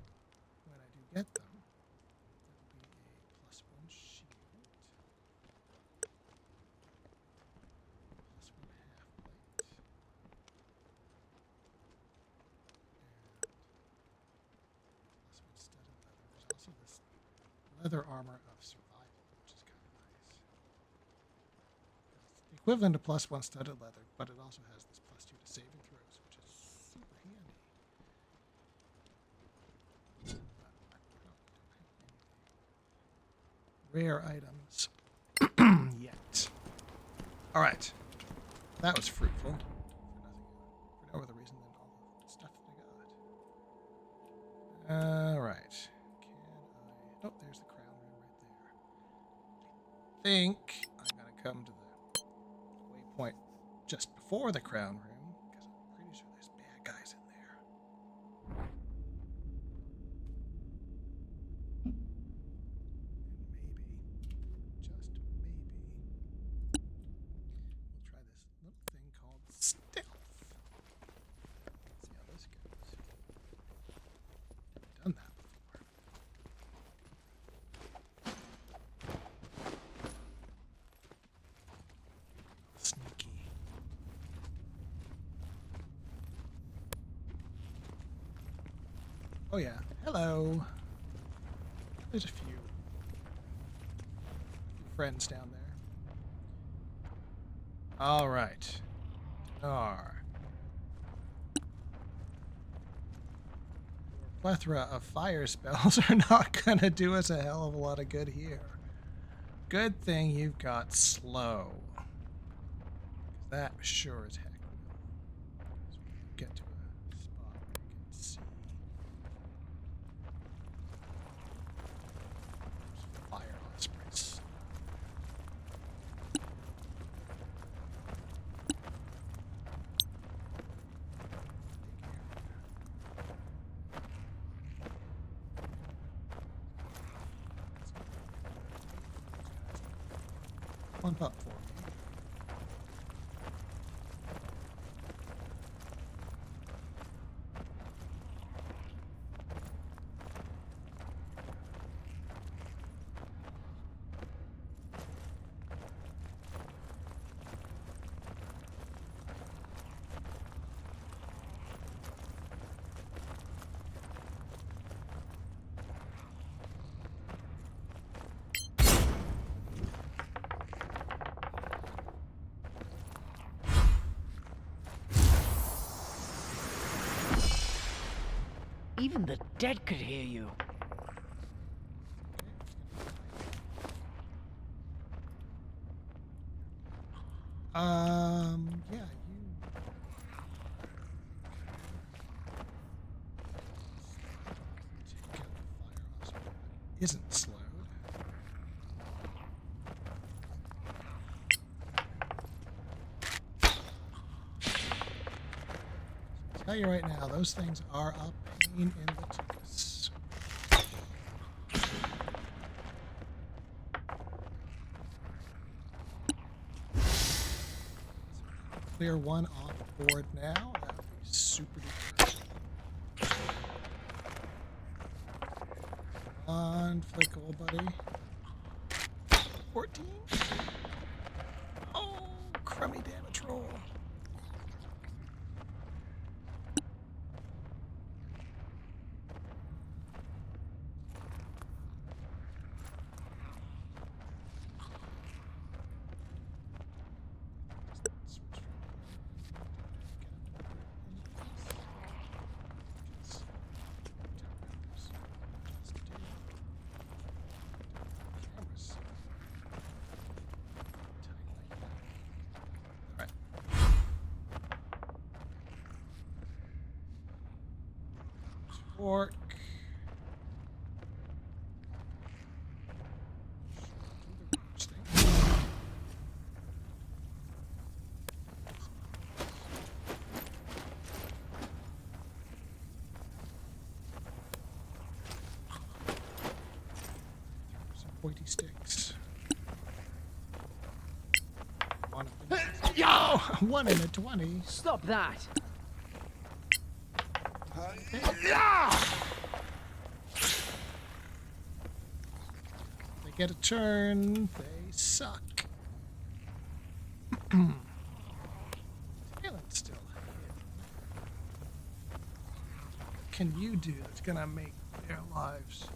when I do get them, that'll be a +1 shield. +1 half plate. And +1 studded leather. There's also this leather armor of survival, which is kind of nice. It's the equivalent to +1 studded leather, but it also has this +2 to saving throws, which is super handy. Rare items yet. All right, that was fruitful for no other reason than all the stuff that I got. All right, can I? Oh, there's the crown room right there. I think I'm gonna come to the waypoint just before the crown room because I'm pretty sure there's bad guys in there. And maybe, just maybe, we'll try this little thing called stealth. See how this goes. Never done that before. Sneaky. Oh yeah, hello. There's a few friends down there. All right. Dinar. Your plethora of fire spells are not gonna do us a hell of a lot of good here. Good thing you've got slow. 'Cause that sure as heck will. So we can get to a spot where you can see. There's fire ospreys. One pup for me. Even the dead could hear you. Yeah, you. Take out the fire osprey, but it isn't slowed. I'll tell you right now, those things are a pain in the tuchus. Clear one off board now. That would be super duper. Come on, flickable buddy. 14. Oh, crummy damage roll. Fork. Some pointy sticks. On a Oh, 1 in a 20. Stop that! They get a turn. They suck. Talen's still hidden. What can you do that's gonna make their lives?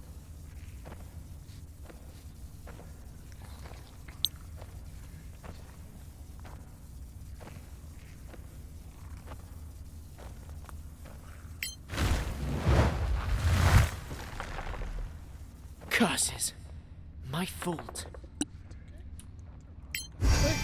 Curses. My fault. Click.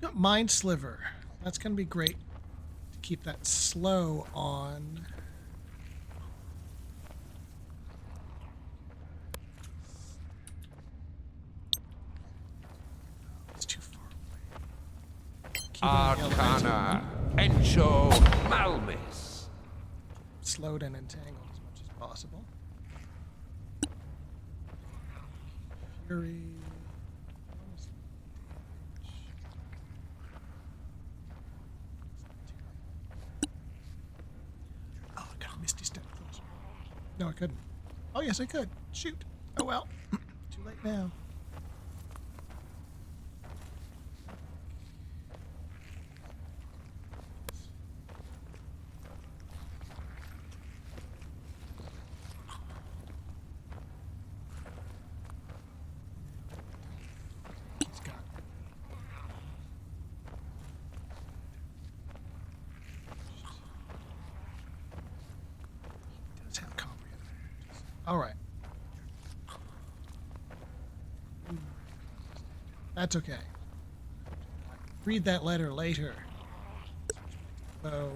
You've got Mind Sliver. That's going to be great to keep that slow on. It's too far away. Keep it on the Arcana, Encho, Malmis. slowed and entangled as much as possible. Fury. Oh, I got a Misty Step closer. No, I couldn't. Oh, yes, I could. Shoot. Oh, well. Too late now. He's got He does have comprehend. All right. That's okay. Read that letter later. So,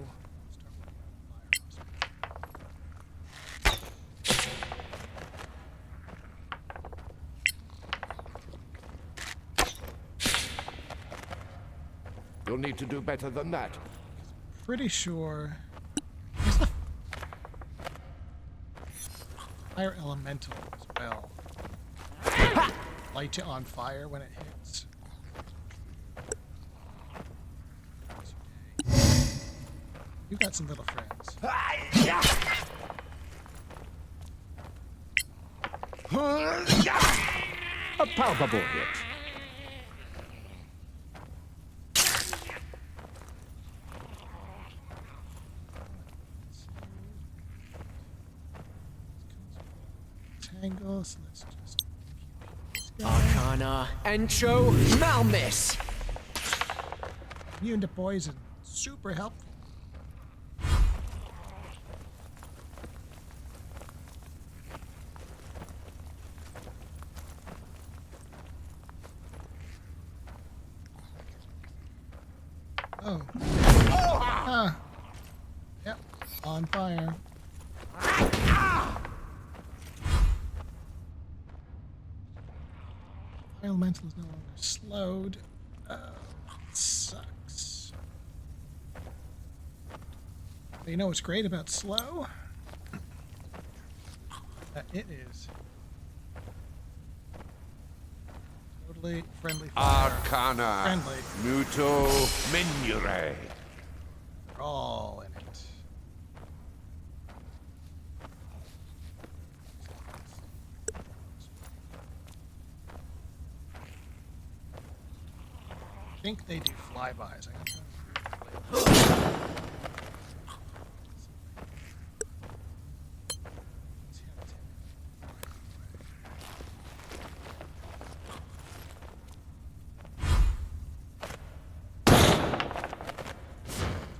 You'll need to do better than that. pretty sure. Where's the fire elemental as well? Light you on fire when it hits. You've got some little friends. A palpable hit. Tangle, so let's just keep this guy. Arcana, Encho, Malmis. Immune to poison. Super helpful. Oh. Ah. Yep. On fire. Elemental is no longer slowed. Oh, it sucks. But you know what's great about slow? That it is totally friendly fire. Arcana, Friendly. Muto, Menure. We're all in it. I think they do flybys.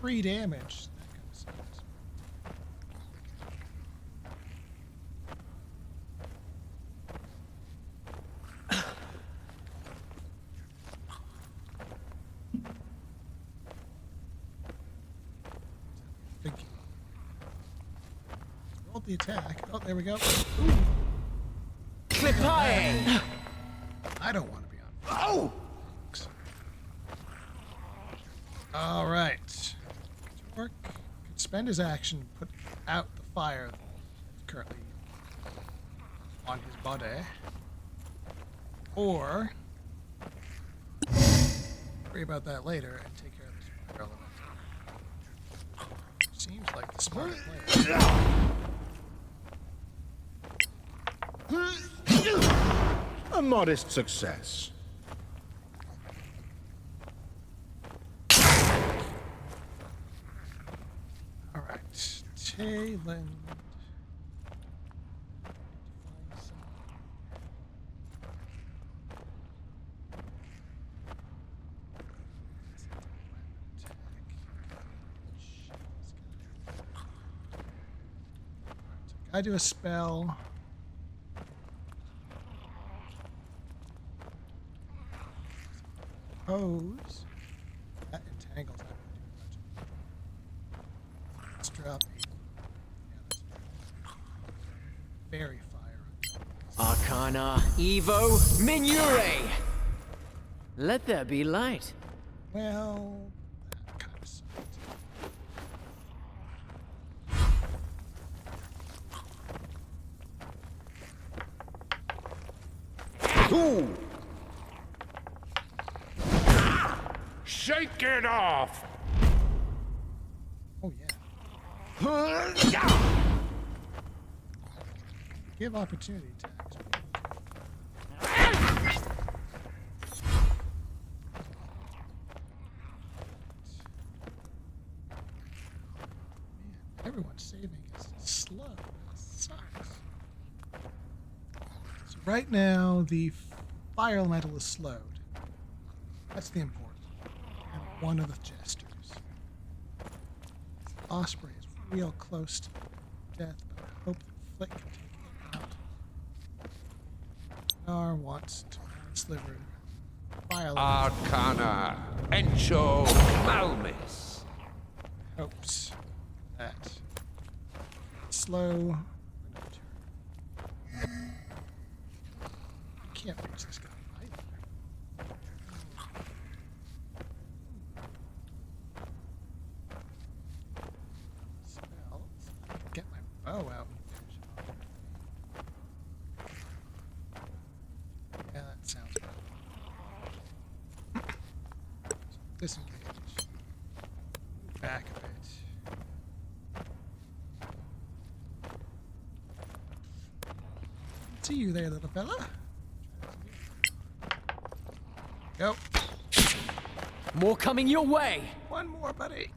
Three damage. That kind of sucks. Thinking. Roll the attack. Oh, there we go. Ooh. Clip Pie! I don't want to be on fire. Oh! All right. Jork could spend his action to put out the fire that's currently on his body. Or worry about that later and take care of this fire element. Seems like the smart player. A modest success. All right, Tayland. I do a spell. Pose. That entangles. Let's drop a fairy fire. Arcana, Evo, Minure! Let there be light. Well, that kind of sucked. Ooh. Shake it off! Oh, yeah. Give opportunity attacks. Man, everyone's saving is slow. It sucks. So right now, the fire elemental is slowed. That's the important. And one of the jesters. Osprey is real close to death, but I hope that Flick can take him out. Nar wants to sliver fire elemental. Arcana, Encho, Malmis. Hopes that slow. Can't reach this guy either. Spells. I can get my bow out and finish it off. Yeah, that sounds good. Disengage. Move back a bit. See you there, little fella. Go. More coming your way. One more, buddy.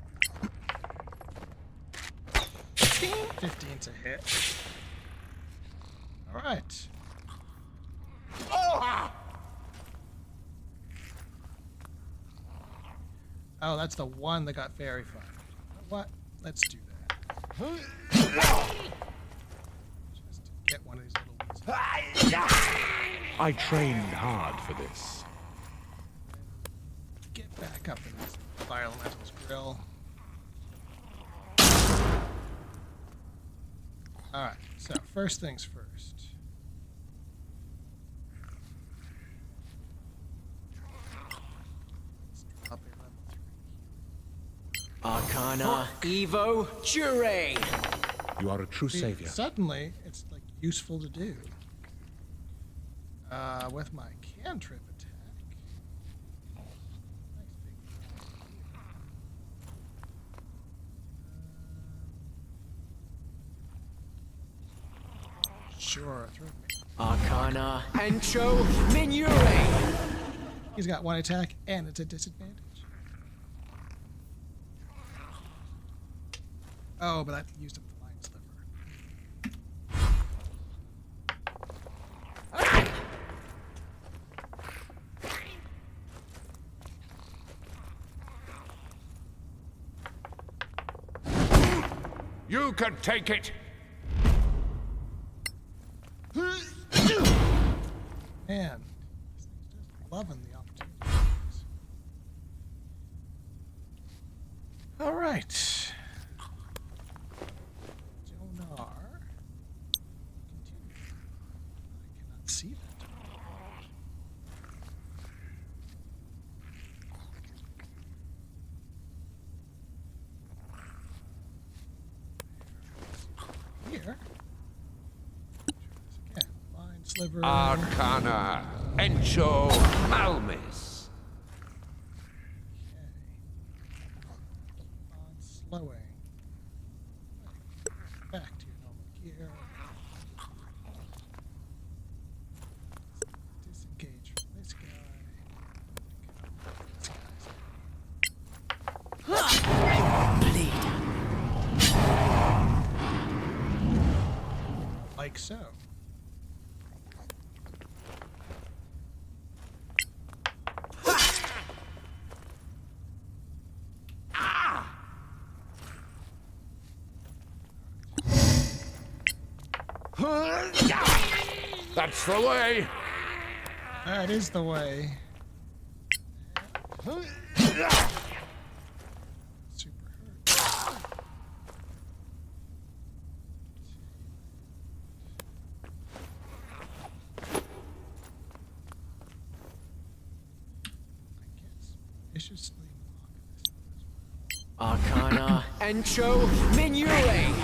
15's a hit. All right. Oh, that's the one that got fairy fire. What? Let's do that. Just to get one of these little ones. I trained hard for this. Get back up in this fire elemental's grill. Alright, so first things first. Let's drop a level 3. Arcana, Evo, Jure! You are a true savior. Suddenly, it's like useful to do. With my cantrip attack. Nice big. Sure, throw me. Arcana, Encho, Minure! He's got one attack and it's a disadvantage. Oh, but I used up the mind sliver. You can take it! Man, just loving the opportunities. All right. Jonar. Continue. I cannot see that. sliver. Arcana. Encho Malmis. On slowing. Back to your normal gear. Disengage from this guy. Bleed. Like so. That's the way. That is the way. Super hurt. I guess viciously block this one as well. Arcana. Encho Minure.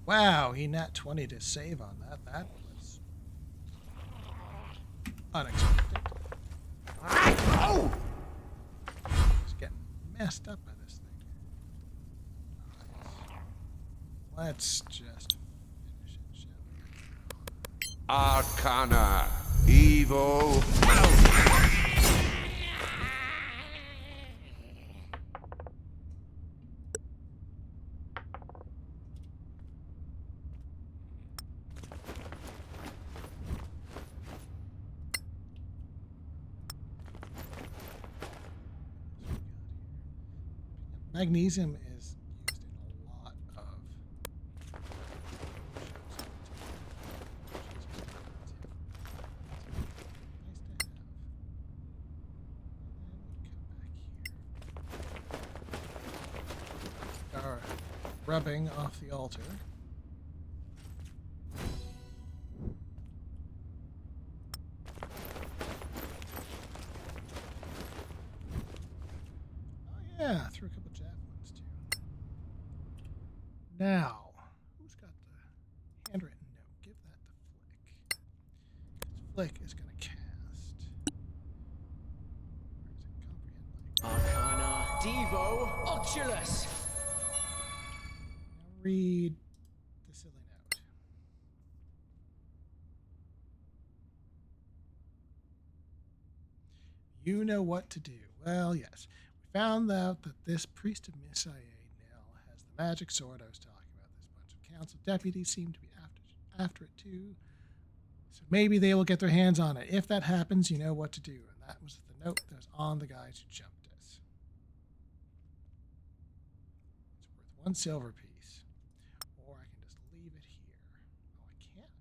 Wow, he nat 20 to save on that. That was unexpected. Oh! He's getting messed up by this thing. Alright. Let's just finish it, shall we? Arcana. Evo Malmis. Magnesium is used in a lot of rubbing off the altar. Oh yeah, threw a couple javelins too. Now, who's got the handwritten note? Give that to Flick. 'Cause Flick is going to cast. Where is it? Comprehend Arcana. Devo Oculus. Now read the silly note. You know what to do. Well, yes. We found out that this priest of Messiah now has the magic sword I was talking about. This bunch of council deputies seem to be after it too. So maybe they will get their hands on it. If that happens, you know what to do. And that was the note that was on the guys who jumped us. It's worth 1 silver piece. Or I can just leave it here. Oh, I can't.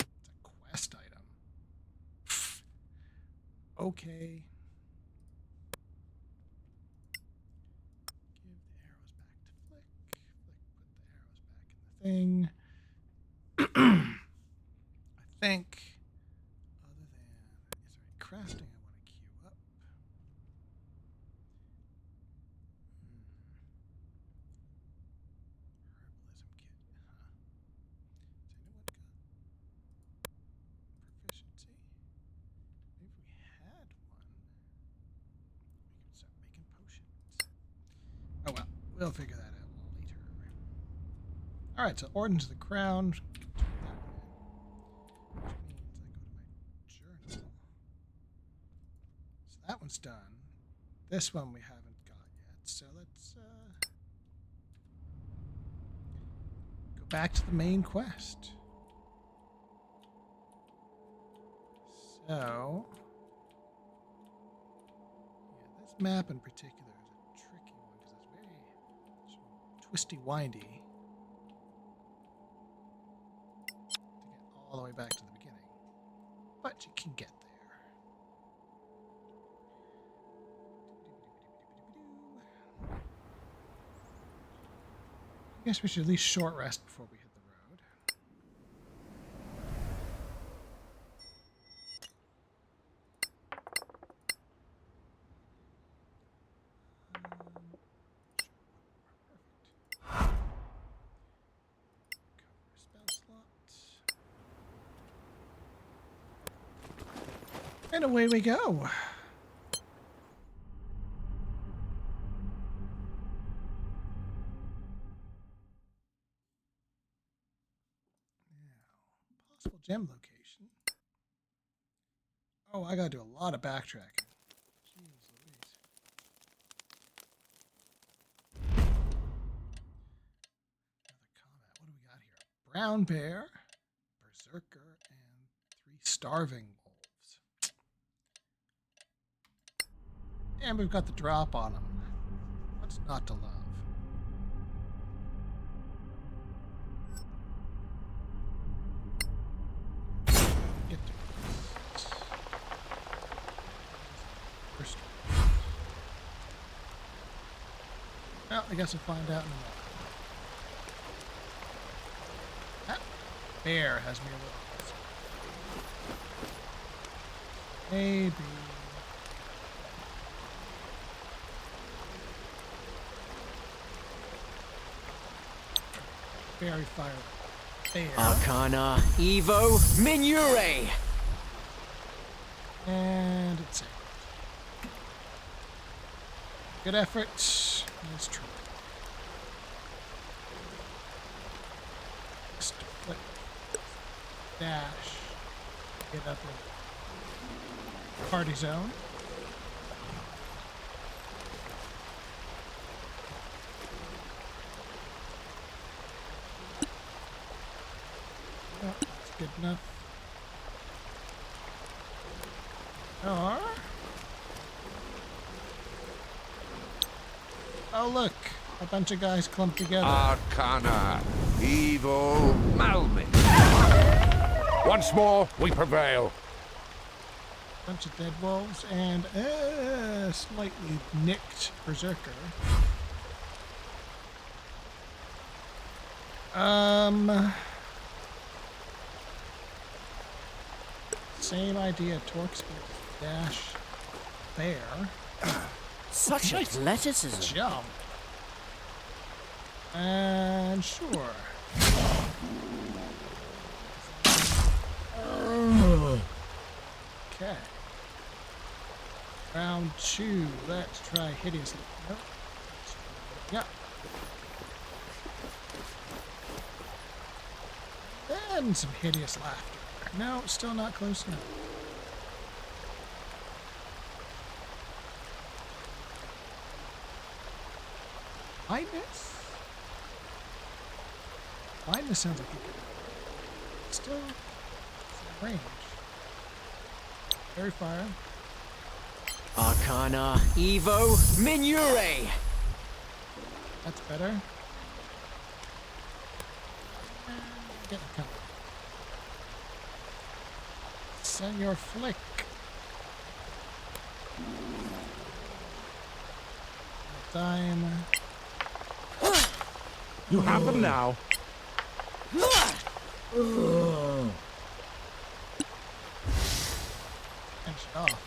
It's a quest item. Okay. Give the arrows back to Flick. Flick put the arrows back in the thing. I think, other than, is there any crafting I want to queue up? Herbalism kit, huh? Does anyone got proficiency? Maybe if we had one, we could start making potions. Oh well, we'll figure that out later. Alright, so Ordinance of the Crown. Which means I go to my journal. So that one's done. This one we haven't got yet. So let's go back to the main quest. So, yeah, this map in particular is a tricky one because it's very sort of twisty, windy. To get all the way back to the beginning. But you can get there. I guess we should at least short rest before we hit the road. Cover spell slot. And away we go. Possible gem location. Oh, I gotta do a lot of backtracking. Jeez Louise. Another combat. What do we got here? Brown bear, berserker, and 3 starving wolves. And we've got the drop on them. What's not to love? Get to first. Well, I guess we'll find out in a moment. That bear has me a little concerned. Maybe. Fairy fire. There. Arcana, Evo, Minure! And it's saved. Good effort. Nice try. Just flip. Dash. Get up in party zone. Oh, that's good enough. Or... oh, look. A bunch of guys clumped together. Arcana, Evo, Malmis. Once more, we prevail. Bunch of dead wolves and a slightly nicked berserker. Same idea. Torque speed dash bear. Such athleticism. Jump. And sure. Okay. Round 2. Let's try hideously. Nope. Yeah. And some hideous laughter. No, still not close enough. Blindness? Blindness sounds like you could still some range. Fairy fire. Arcana, Evo, Minure! That's better. Get the cover. Send your flick. Time. You have them now. Finish it off.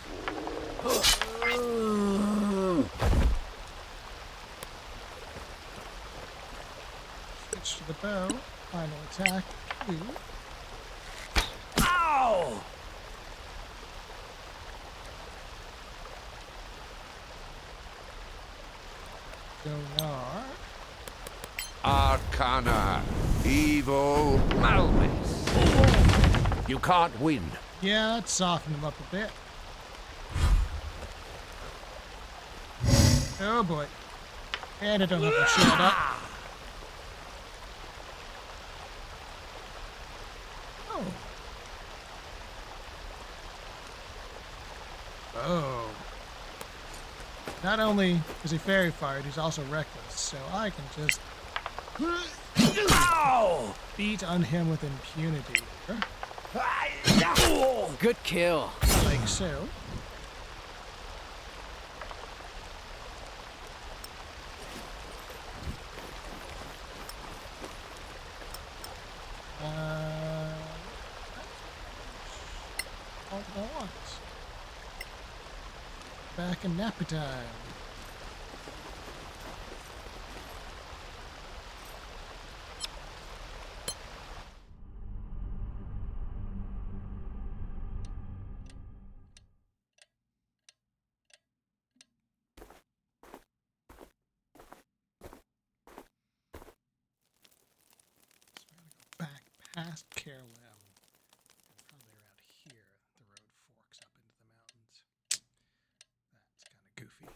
Switch to the bow. Final attack. Ooh. Ow! Donar. Arcana, Evo, Malmis. You can't win. Yeah, that softened him up a bit. Oh boy. And I don't have the shield up. Oh. Oh. Not only is he fairy fired, he's also reckless, so I can just beat on him with impunity. Good kill. Like so. All I want. Back in nappy time. past Carolem. And probably around here, the road forks up into the mountains. That's kind of goofy.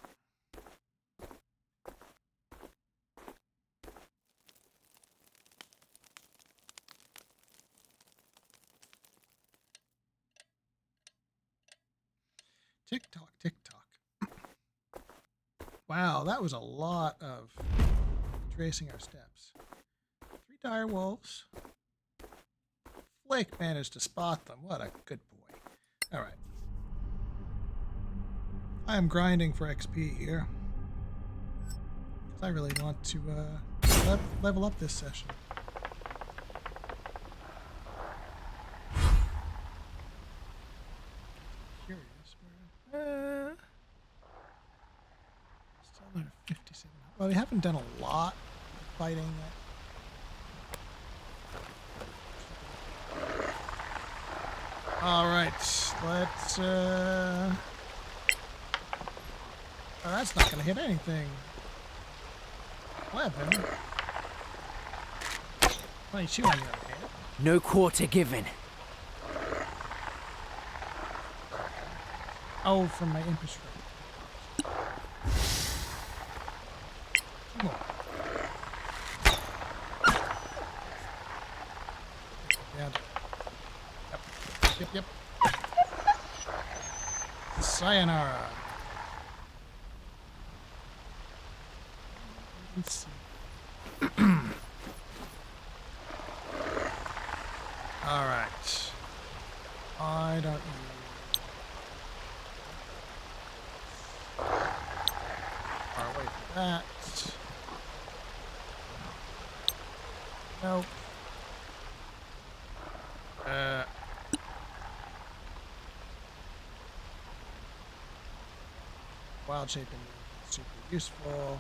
Tick tock, tick tock. Wow, that was a lot of tracing our steps. 3 dire wolves. Flake managed to spot them. What a good boy. All right. I am grinding for XP here. Because I really want to level up this session. Curious. Where, still under 57. Well, we haven't done a lot of fighting yet. All right, let's. Oh, that's not going to hit anything. 11. 22 on the other hand. No quarter given. Oh, from my infrastructure. Come on. Yeah. Yep. Sayonara. Let's see. All right. I don't need. Far away from that. Nope. Wild shaping is super useful.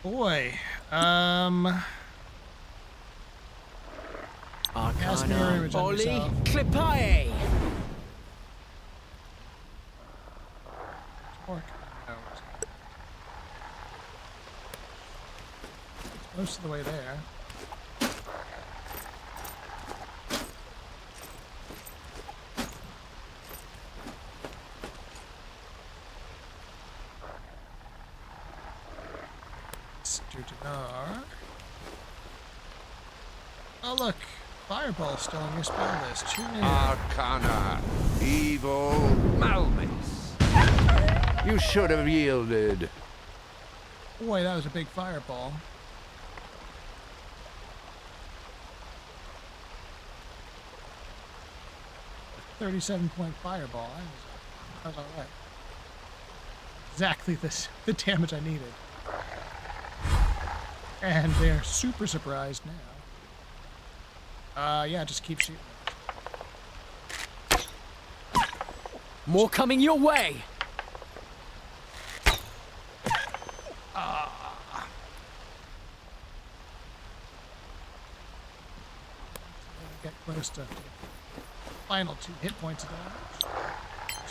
Boy, Arcana, Oli, Clipae. Most of the way there. Oh look, Fireball's still on your spell list. Tune in. Arcana, evil, Malmis. You should have yielded. Boy, that was a big fireball. .37 fireball. That was all right. Exactly the damage I needed. And they're super surprised now. Yeah, just keep shooting. More coming your way. Get close to final 2 hit points of damage.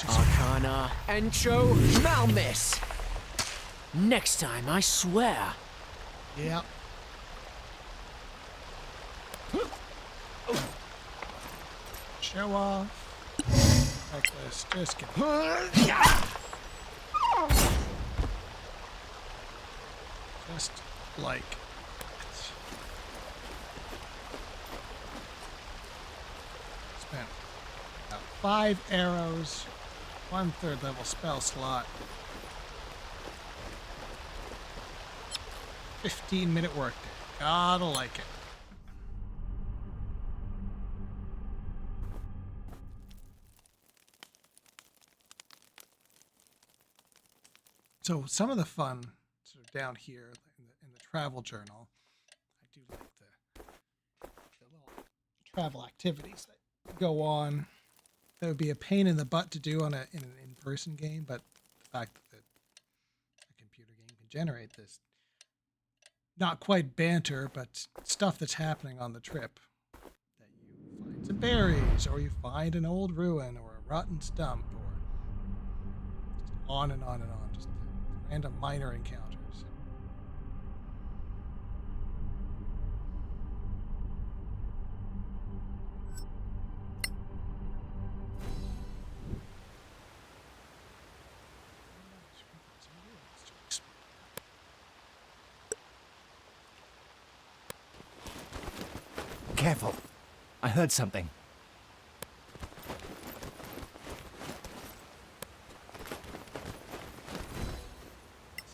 Arcana, Entro, Malmis. Next time, I swear. Yep. Show off. Checklist. Just kidding. Just like it. Spent about 5 arrows, 1/3 level spell slot. 15-minute workday. Gotta like it. So some of the fun sort of down here in the travel journal, I do like the little travel activities that go on. That would be a pain in the butt to do in an in-person game, but the fact that a computer game can generate this, not quite banter, but stuff that's happening on the trip. That you find some berries, or you find an old ruin, or a rotten stump, or just on and on and on. Just random minor encounters. careful. I heard something.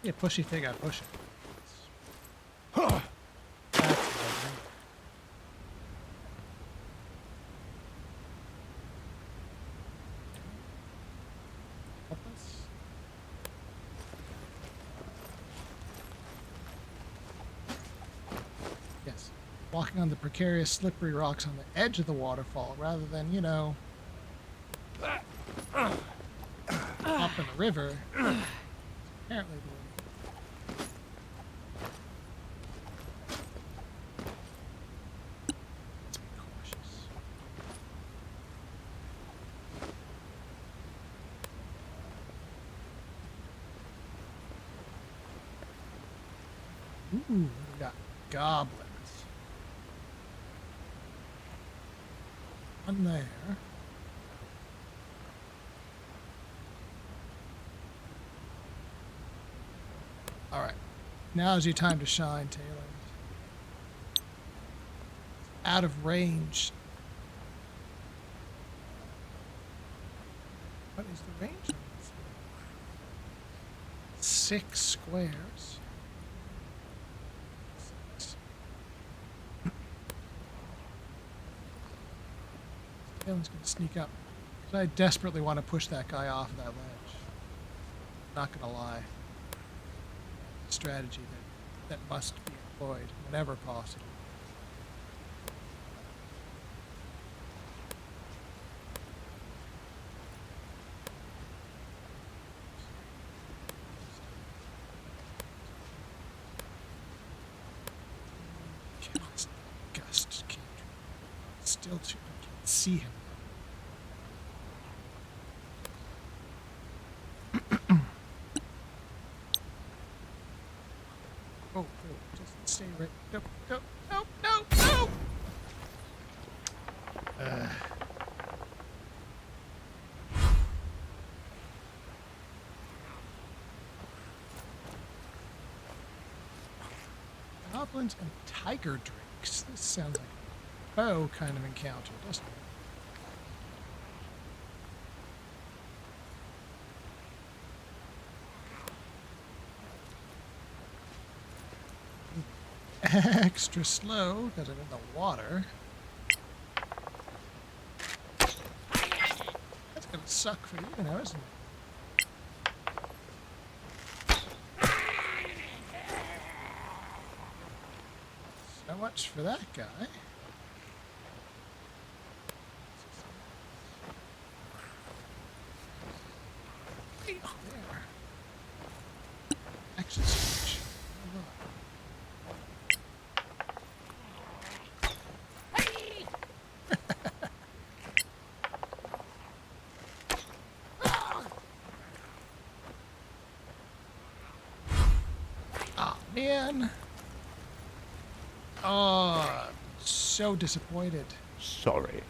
See a pushy thing, I push it. Yes. Walking on the precarious, slippery rocks on the edge of the waterfall rather than, you know, up in the river. Apparently the way. Let's be cautious. Ooh, we got goblins. One there. Alright. Now's your time to shine, Taylor. Out of range. What is the range on this? 6 squares. 6. Taylor's gonna sneak up. Because I desperately want to push that guy off of that ledge. Not gonna lie. Strategy that must be employed whenever possible. Gust can't. Still too. I can't see him. Oh, just stay right. No, no, no, no, no! Goblins and tiger drakes. This sounds like a bow kind of encounter, doesn't it? Extra slow because I'm in the water. That's gonna suck for you now, isn't it? So much for that guy. Oh, there. Extra switch. Man. Oh, so disappointed. Sorry.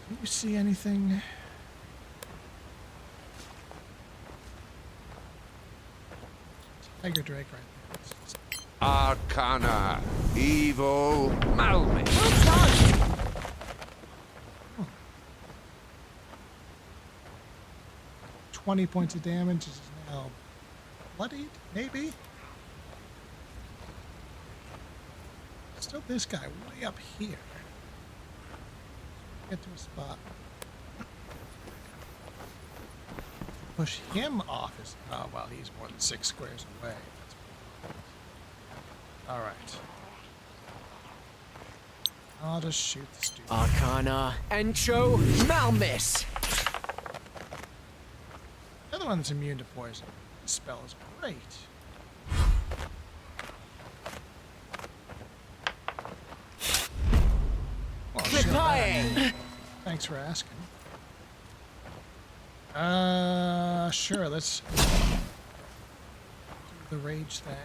Can you see anything? Tiger Drake right there. Arcana. Evil. Malmix. 20 points of damage is now bloodied, maybe? Still this guy way up here. Get to a spot. Push him off his... Oh, well, he's more than 6 squares away. Alright. I'll just shoot the stupid. Arcana. Entro. Malmis. The other one that's immune to poison. This spell is great. Well, thanks for asking. Sure, let's do the rage thing.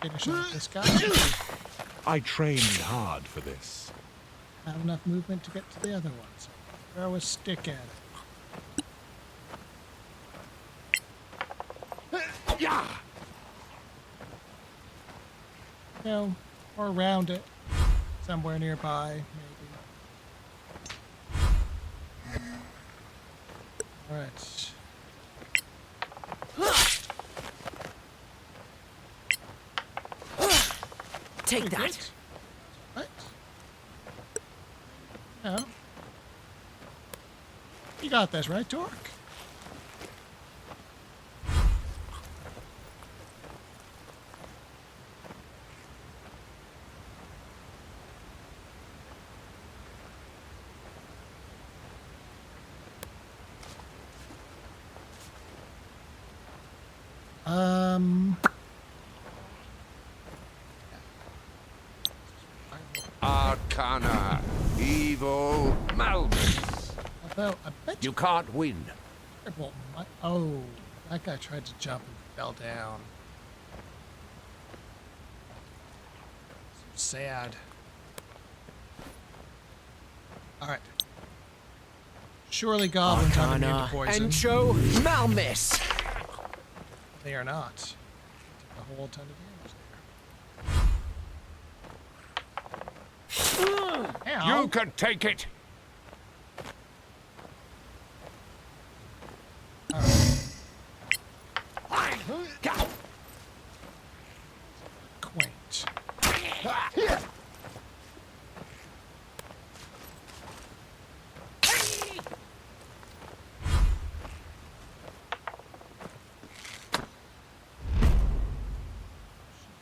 Finish off this guy. I trained hard for this. Have enough movement to get to the other one, so throw a stick at it. Yeah. No, or around it. Somewhere nearby, maybe. Alright. Take that. What? No. You got this, right, Torque? Arcana. Evil. Malmus. Although, I bet You can't win. Oh, that guy tried to jump and fell down. So sad. Alright. Surely goblins aren't immune to poison. Encho Malmis. They are not. Took a whole ton of damage there. Ow. You can take it. Quaint.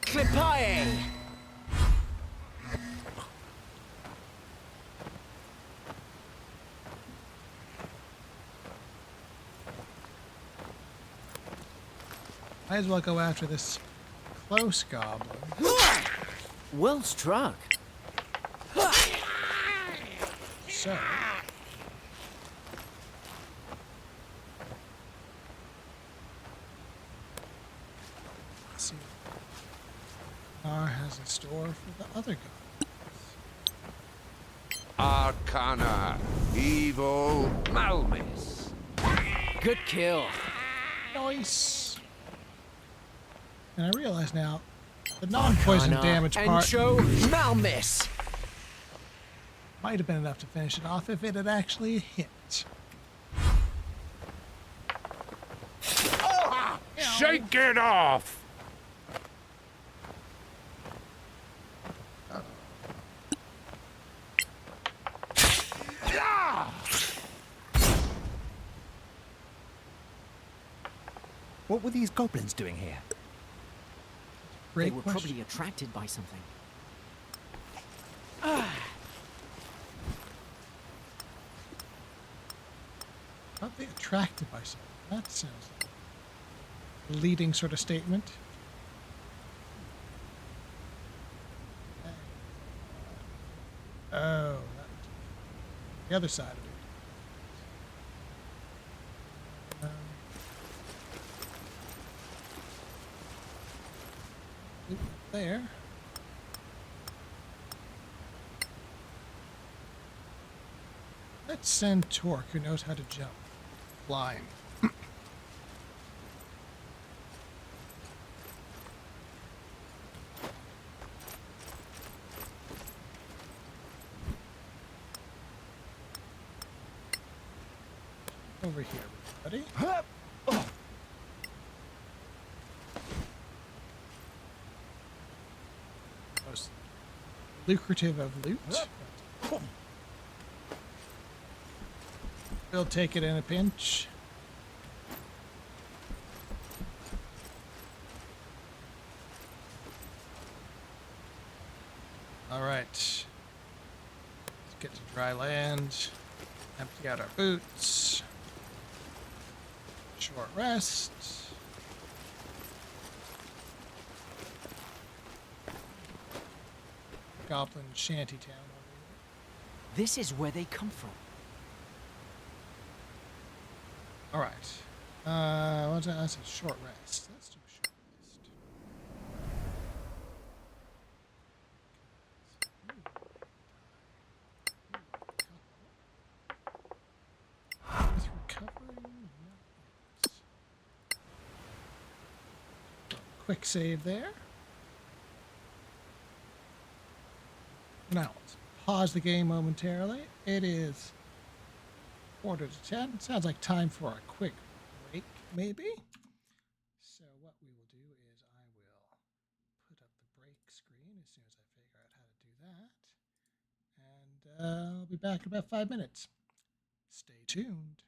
Clipae. Might as well go after this close goblin. Well struck. So. Let's see what Nar has in store for the other goblins. Arcana. Evil. Malmis. Good kill. Nice. And I realize now, the non-poison damage part Encho Malmis. might have been enough to finish it off if it had actually hit. Shake it off. What were these goblins doing here? Great They were question. probably attracted by something. Probably attracted by something. That sounds like a leading sort of statement. Oh, the other side of it. There. Let's send Torque, who knows how to jump. Flying. Over here, everybody. Most lucrative of loot. We'll take it in a pinch. All right. Let's get to dry land. Empty out our boots. Short rest. Goblin shantytown. This is where they come from. All right. What's that? That's a short rest. Let's do a short rest. quick save there. Now, let's pause the game momentarily. It is 9:45. Sounds like time for a quick break, maybe. So what we will do is I will put up the break screen as soon as I figure out how to do that. And I'll be back in about 5 minutes. Stay tuned.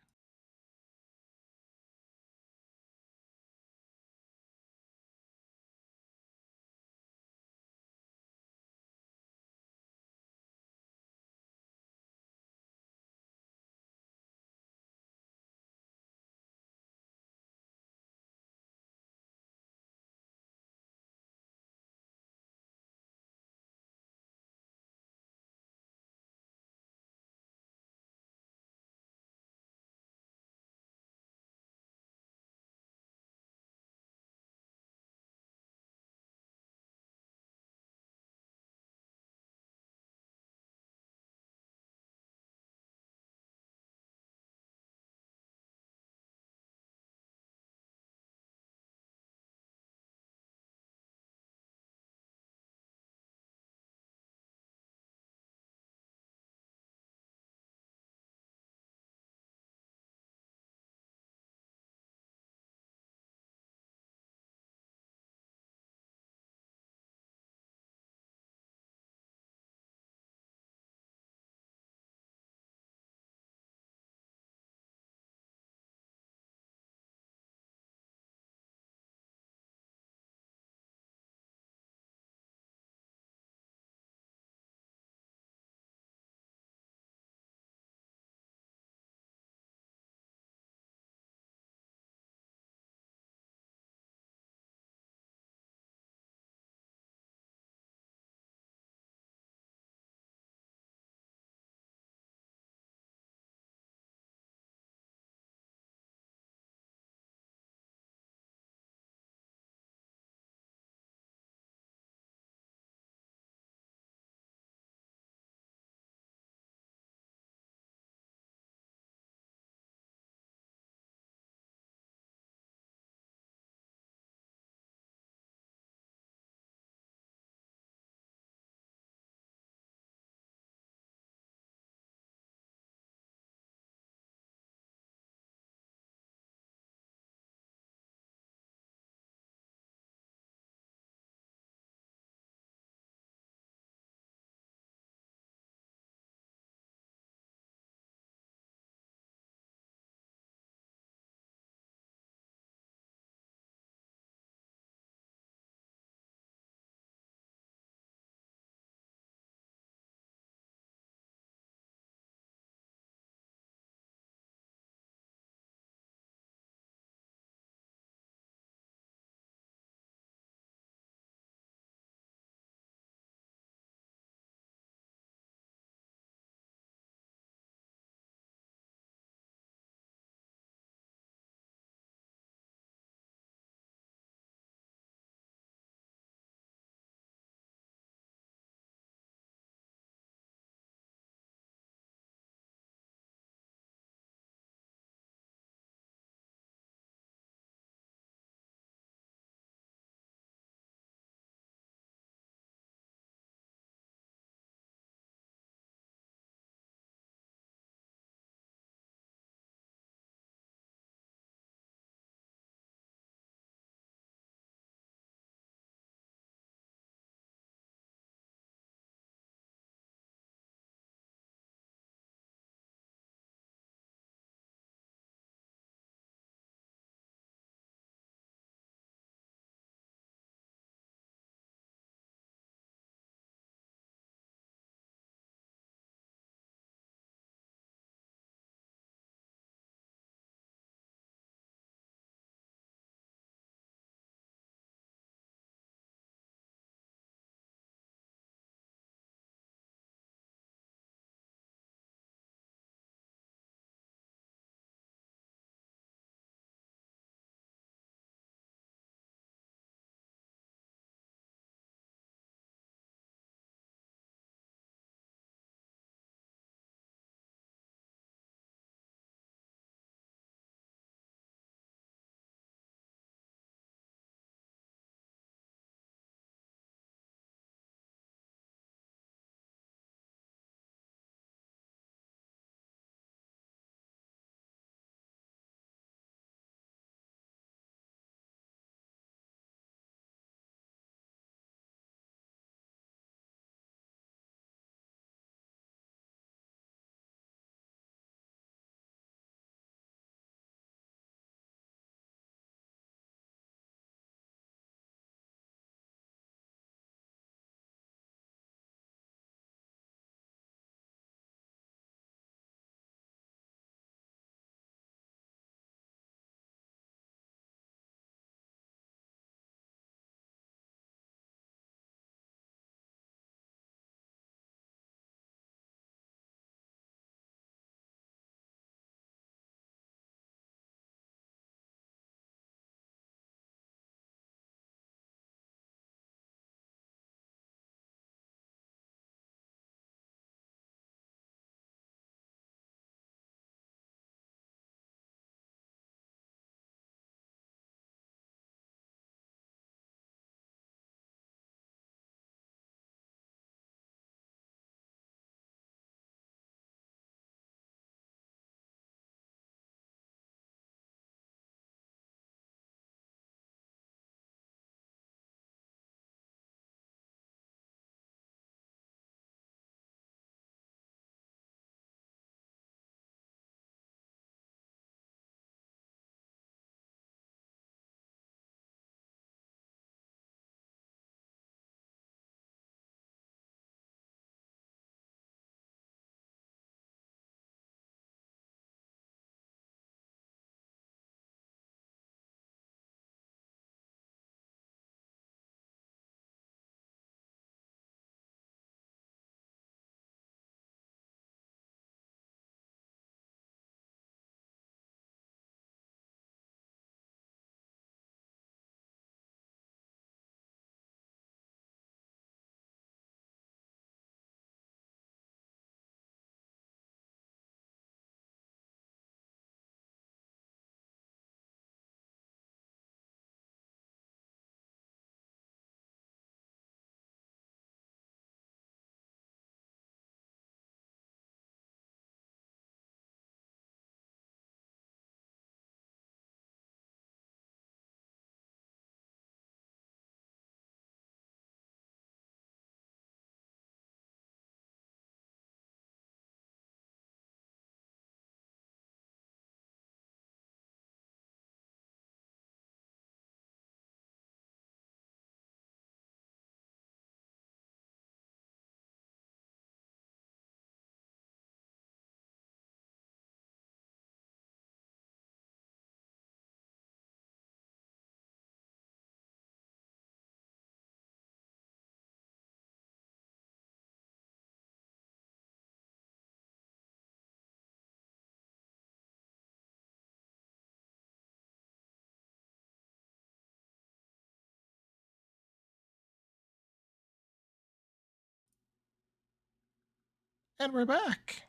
And we're back.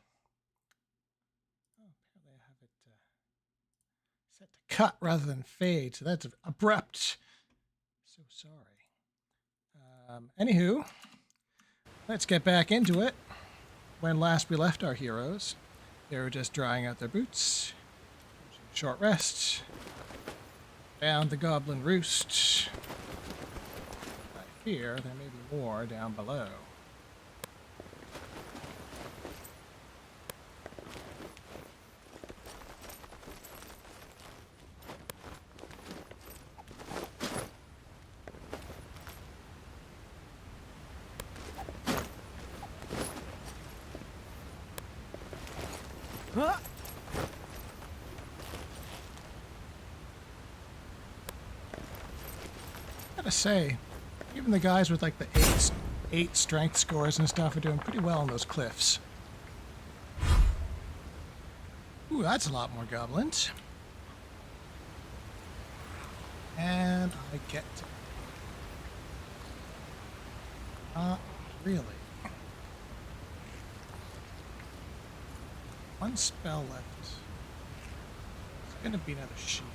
Oh, apparently I have it set to cut rather than fade, so that's abrupt. So sorry. Anywho, let's get back into it. When last we left our heroes, they were just drying out their boots, short rest, found the goblin roost. Right here, there may be more down below. Gotta say, even the guys with like the eight strength scores and stuff are doing pretty well on those cliffs. Ooh, that's a lot more goblins. And I get to... Not really. One spell left. It's gonna be another shield.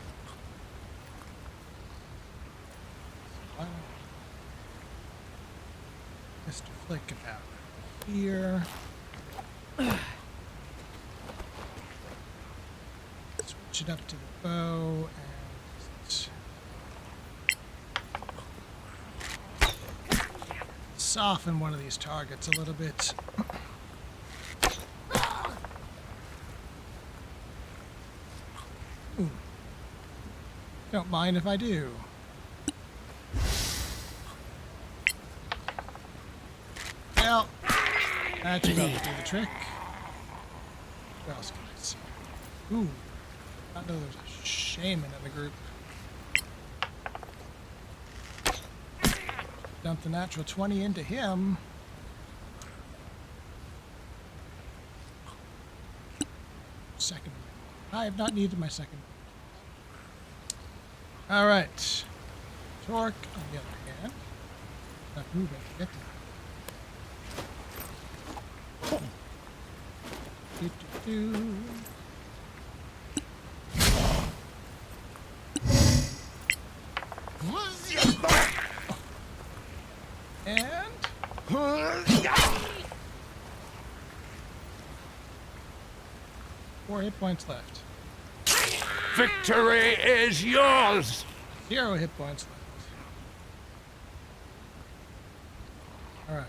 Mr. Flick about here. Switch it up to the bow and soften one of these targets a little bit. Ooh. Don't mind if I do. Well, that's about to do the trick. What else can I see? Ooh, I know there's a shaman in the group. Dump the natural 20 into him. Second. I have not needed my second. All right. Torque, on the other hand. Not moving. Get to And 4 hit points left. Victory is yours! 0 hit points left. Alright.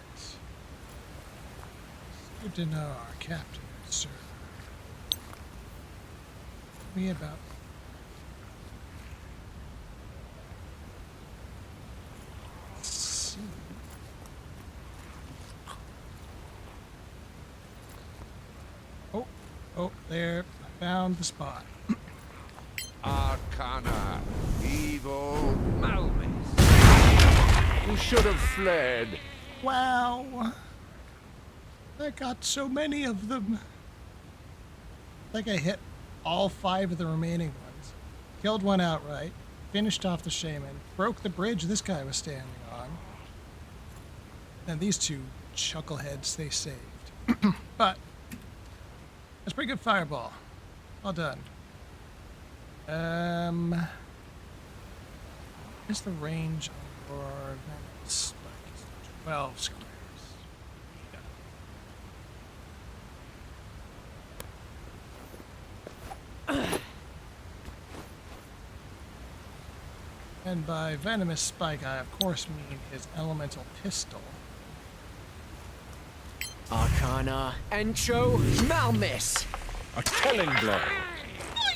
Good to know our captain, sir. Tell me about... Let's see. Oh, there. I found the spot. Arcana, evil Malmis. You should have fled. Wow. I got so many of them. I think I hit all 5 of the remaining ones. Killed one outright. Finished off the shaman. Broke the bridge this guy was standing on. And these 2 chuckleheads they saved. But that's pretty good fireball. Well done. What's the range on your venomous spike? 12 squares. And by venomous spike, I of course mean his elemental pistol. Arcana, Entro, Malmis. A telling blow.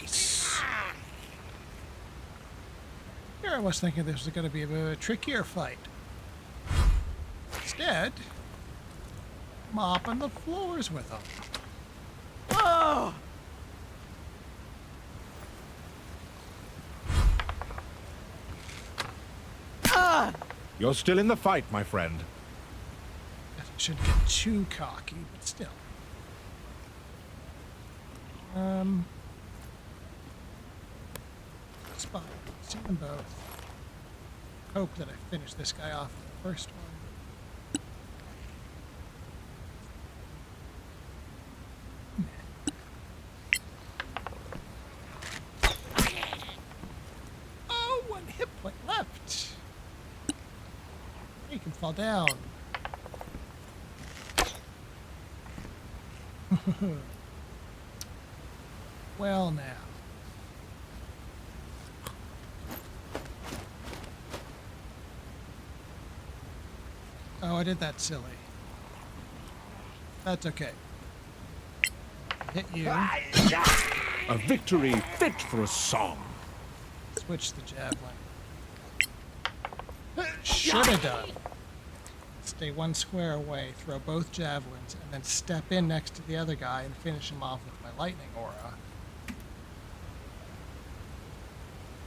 Nice! Here I was thinking this was going to be a bit of a trickier fight. Instead, mopping the floors with them. Oh! You're still in the fight, my friend. I shouldn't get too cocky, but still. Spot. See them both. Hope that I finish this guy off in the first one. hit point left. You can fall down. Well, now. Oh, I did that silly. That's okay. Hit you. A victory fit for a song. Switch the javelin. Should have done. Stay one square away, throw both javelins, and then step in next to the other guy and finish him off with my lightning aura.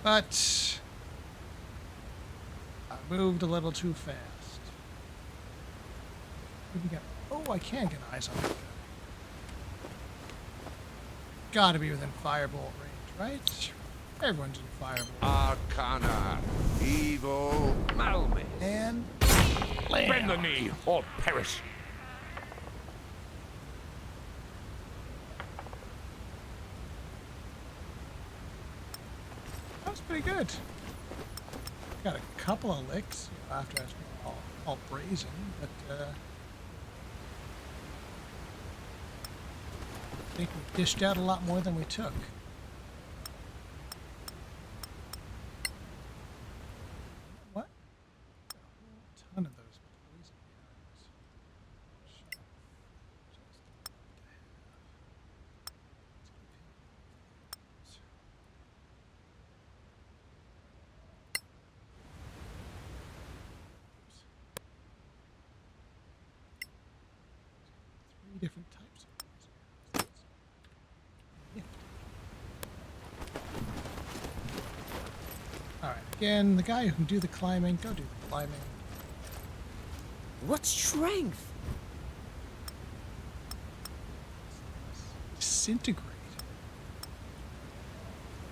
But I moved a little too fast. Oh, I can get eyes on that guy. Gotta be within firebolt range, right? Everyone's in firebolt. Arcana. Evil. Malmis. And Bend the knee or perish. That was pretty good. Got a couple of licks after I was all brazen, but I think we dished out a lot more than we took. What? A whole ton of those poison arrows. Sure. Three different types of poison arrows. Alright, again, the guy who can do the climbing, go do the climbing. What strength? Disintegrate.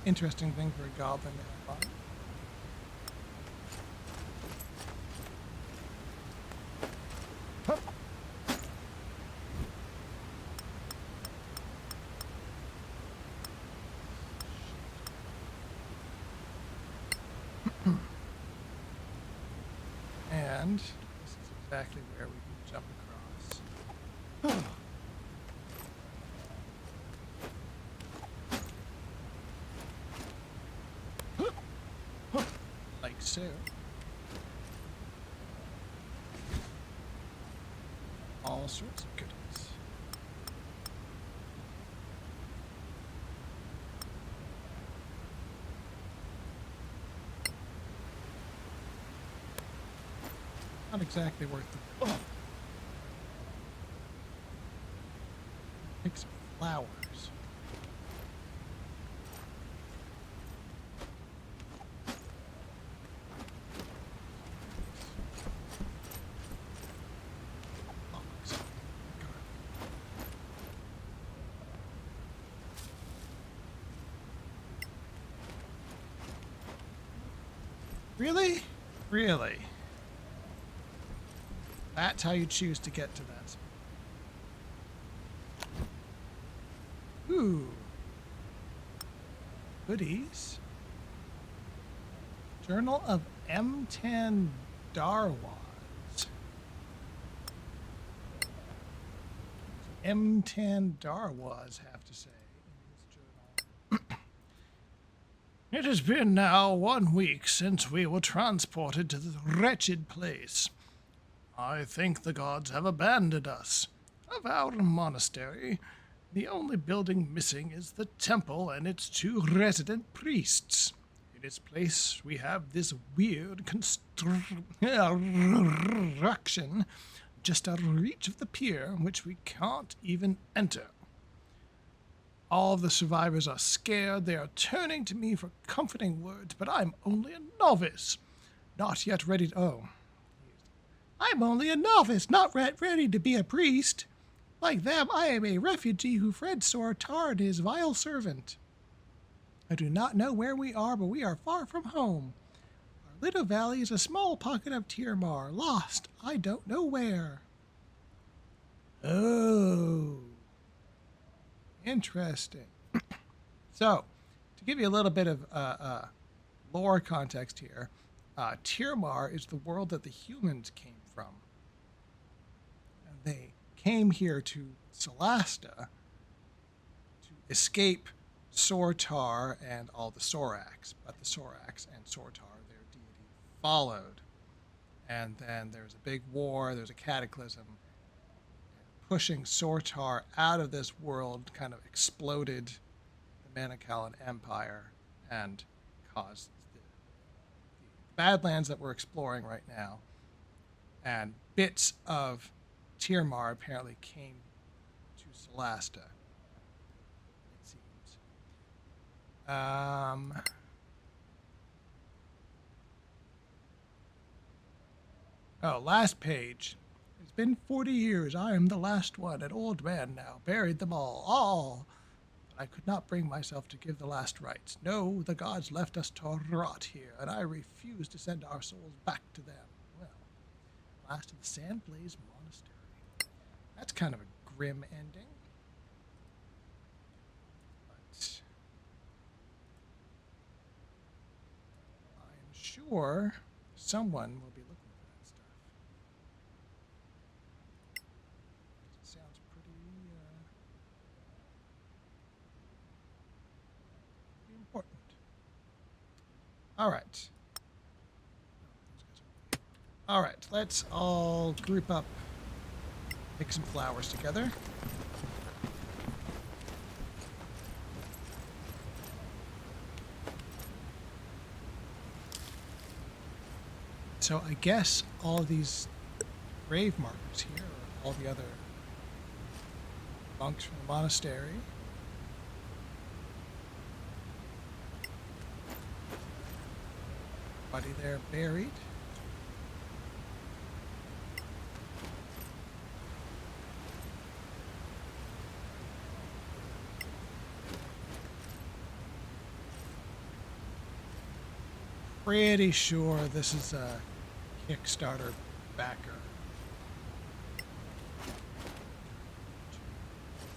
Interesting thing for a goblin to have on. And this is exactly where we can jump across. Like so. All sorts of goodies. Not exactly worth the risk. Pick some flowers. Really? Really? That's how you choose to get to that spot. Ooh. Goodies. Journal of M10 Darwaz. M10 Darwaz have to say in his journal. It has been now 1 week since we were transported to this wretched place. I think the gods have abandoned us. Of our monastery, the only building missing is the temple and its 2 resident priests. In its place, we have this weird construction just out of reach of the pier, which we can't even enter. All of the survivors are scared. They are turning to me for comforting words, but I'm only a novice, not yet ready to... Oh. I'm only a novice, not ready to be a priest. Like them, I am a refugee who fled Sortar and his vile servant. I do not know where we are, but we are far from home. Our little valley is a small pocket of Tirmar, lost, I don't know where. Oh. Interesting. So, to give you a little bit of lore context here, Tirmar is the world that the humans came from. And they came here to Solasta to escape Sortar and all the Sorax, but the Sorax and Sortar, their deity, followed. And then there's a big war, there's a cataclysm, and pushing Sortar out of this world kind of exploded the Manichalan Empire and caused the Badlands that we're exploring right now. And bits of Tirmar apparently came to Solasta, it seems. Oh, last page. It's been 40 years. I am the last one, an old man now. Buried them all. But I could not bring myself to give the last rites. No, the gods left us to rot here, and I refuse to send our souls back to them. Well, last of the Sandblaze Monastery. That's kind of a grim ending. But I am sure someone will be looking for that stuff. It sounds pretty important. All right. All right, let's all group up, pick some flowers together. So I guess all of these grave markers here are all the other monks from the monastery. Everybody there buried. Pretty sure this is a Kickstarter backer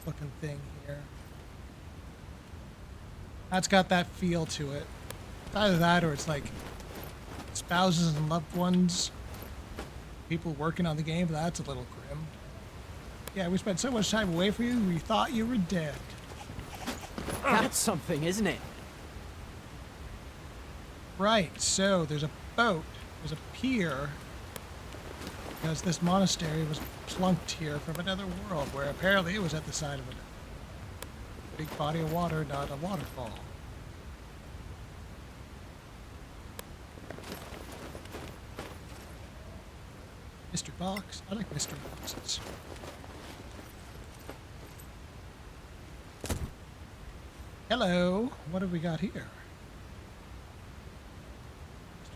looking thing here. That's got that feel to it. It's either that or it's like spouses and loved ones, people working on the game. That's a little grim. Yeah, we spent so much time away from you, we thought you were dead. That's something, isn't it? Right, so there's a boat, there's a pier, because this monastery was plunked here from another world, where apparently it was at the side of a big body of water, not a waterfall. Mr. Box? I like mystery boxes. Hello, what have we got here?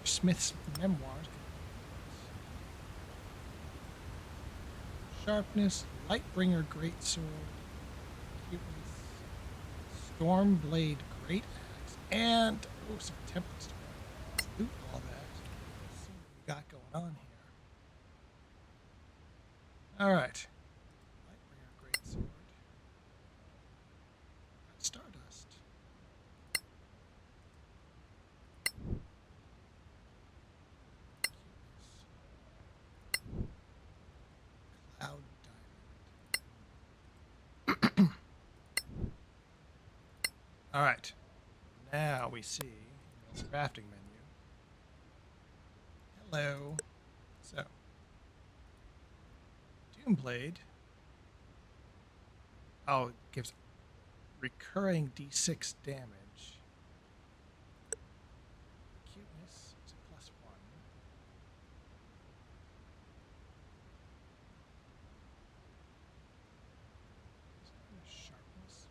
Mr. Smith's memoirs. Sharpness, Lightbringer Greatsword, Cuteness, Stormblade Great Axe, and some Tempest. Loot all that. Let's see what we got going on here. Alright. Lightbringer Greatsword. Stardust. Cloud Diamond. Alright. Now we see the crafting menu. Hello. So. Doomblade. Oh, it gives recurring d6 damage. Cuteness is a +1. Sharpness.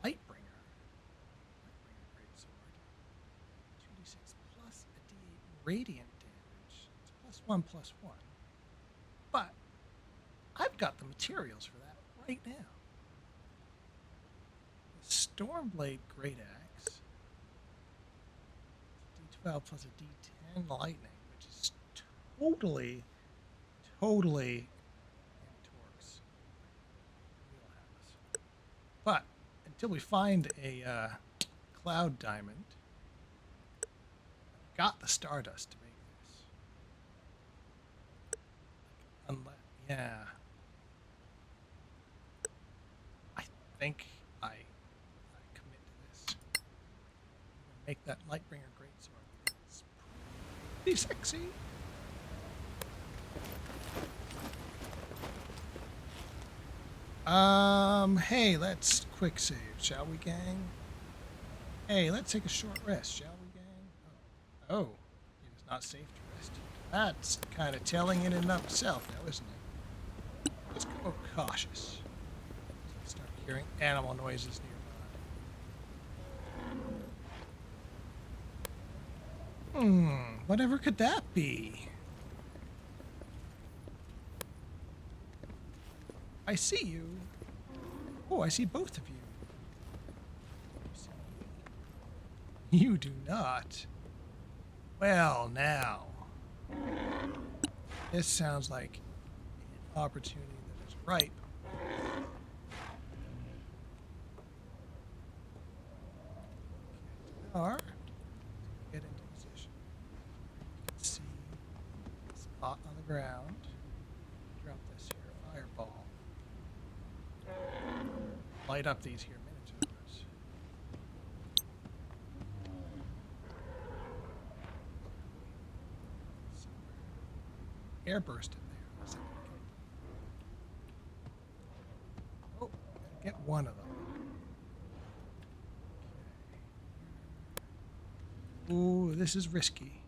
Lightbringer. Lightbringer Greatsword. 2d6 plus a d8 radiant damage. It's +1 +1. But I've got the materials for that right now. The Stormblade Great Axe. D12 plus a D10 lightning, which is totally in Torque's wheelhouse. But until we find a Cloud Diamond, got the stardust to make this. Yeah. I think I commit to this. Make that Lightbringer greatsword. It's pretty sexy. Hey, let's quick save, shall we, gang? Hey, let's take a short rest, shall we, gang? Oh, it is not safe to rest. That's kind of telling in and of itself now, isn't it? Let's go cautious. Let's start hearing animal noises nearby. Whatever could that be? I see you. Oh, I see both of you. You do not. Well, now. This sounds like an opportunity that is ripe. Or get into position. You can see the spot on the ground. Drop this here fireball. Light up these here minotaurs. Air burst in there. Oh, get one of them. Okay. Ooh, this is risky.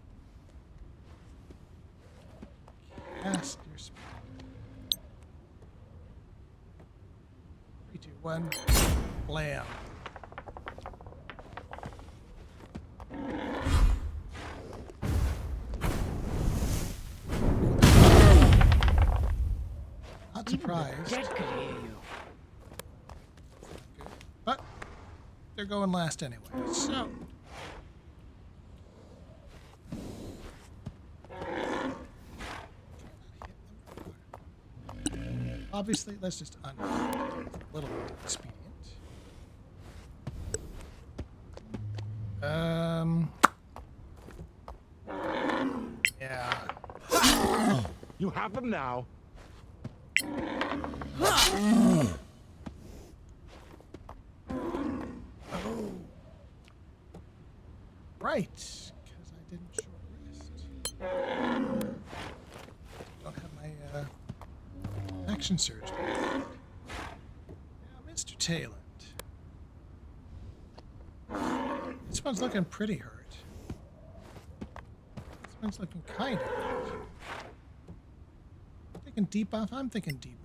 Cast your spell. 3, 2, 1. Blam. Not surprised. Dead could hear you. But they're going last anyway, so. Obviously, let's just it's a little more expedient. Yeah. You have them now. Oh. Right, because I didn't short rest. Don't have my action surge. Now, Mr. Tayland. This one's looking pretty hurt. This one's looking kind of hurt. Thinking debuff? I'm thinking debuff.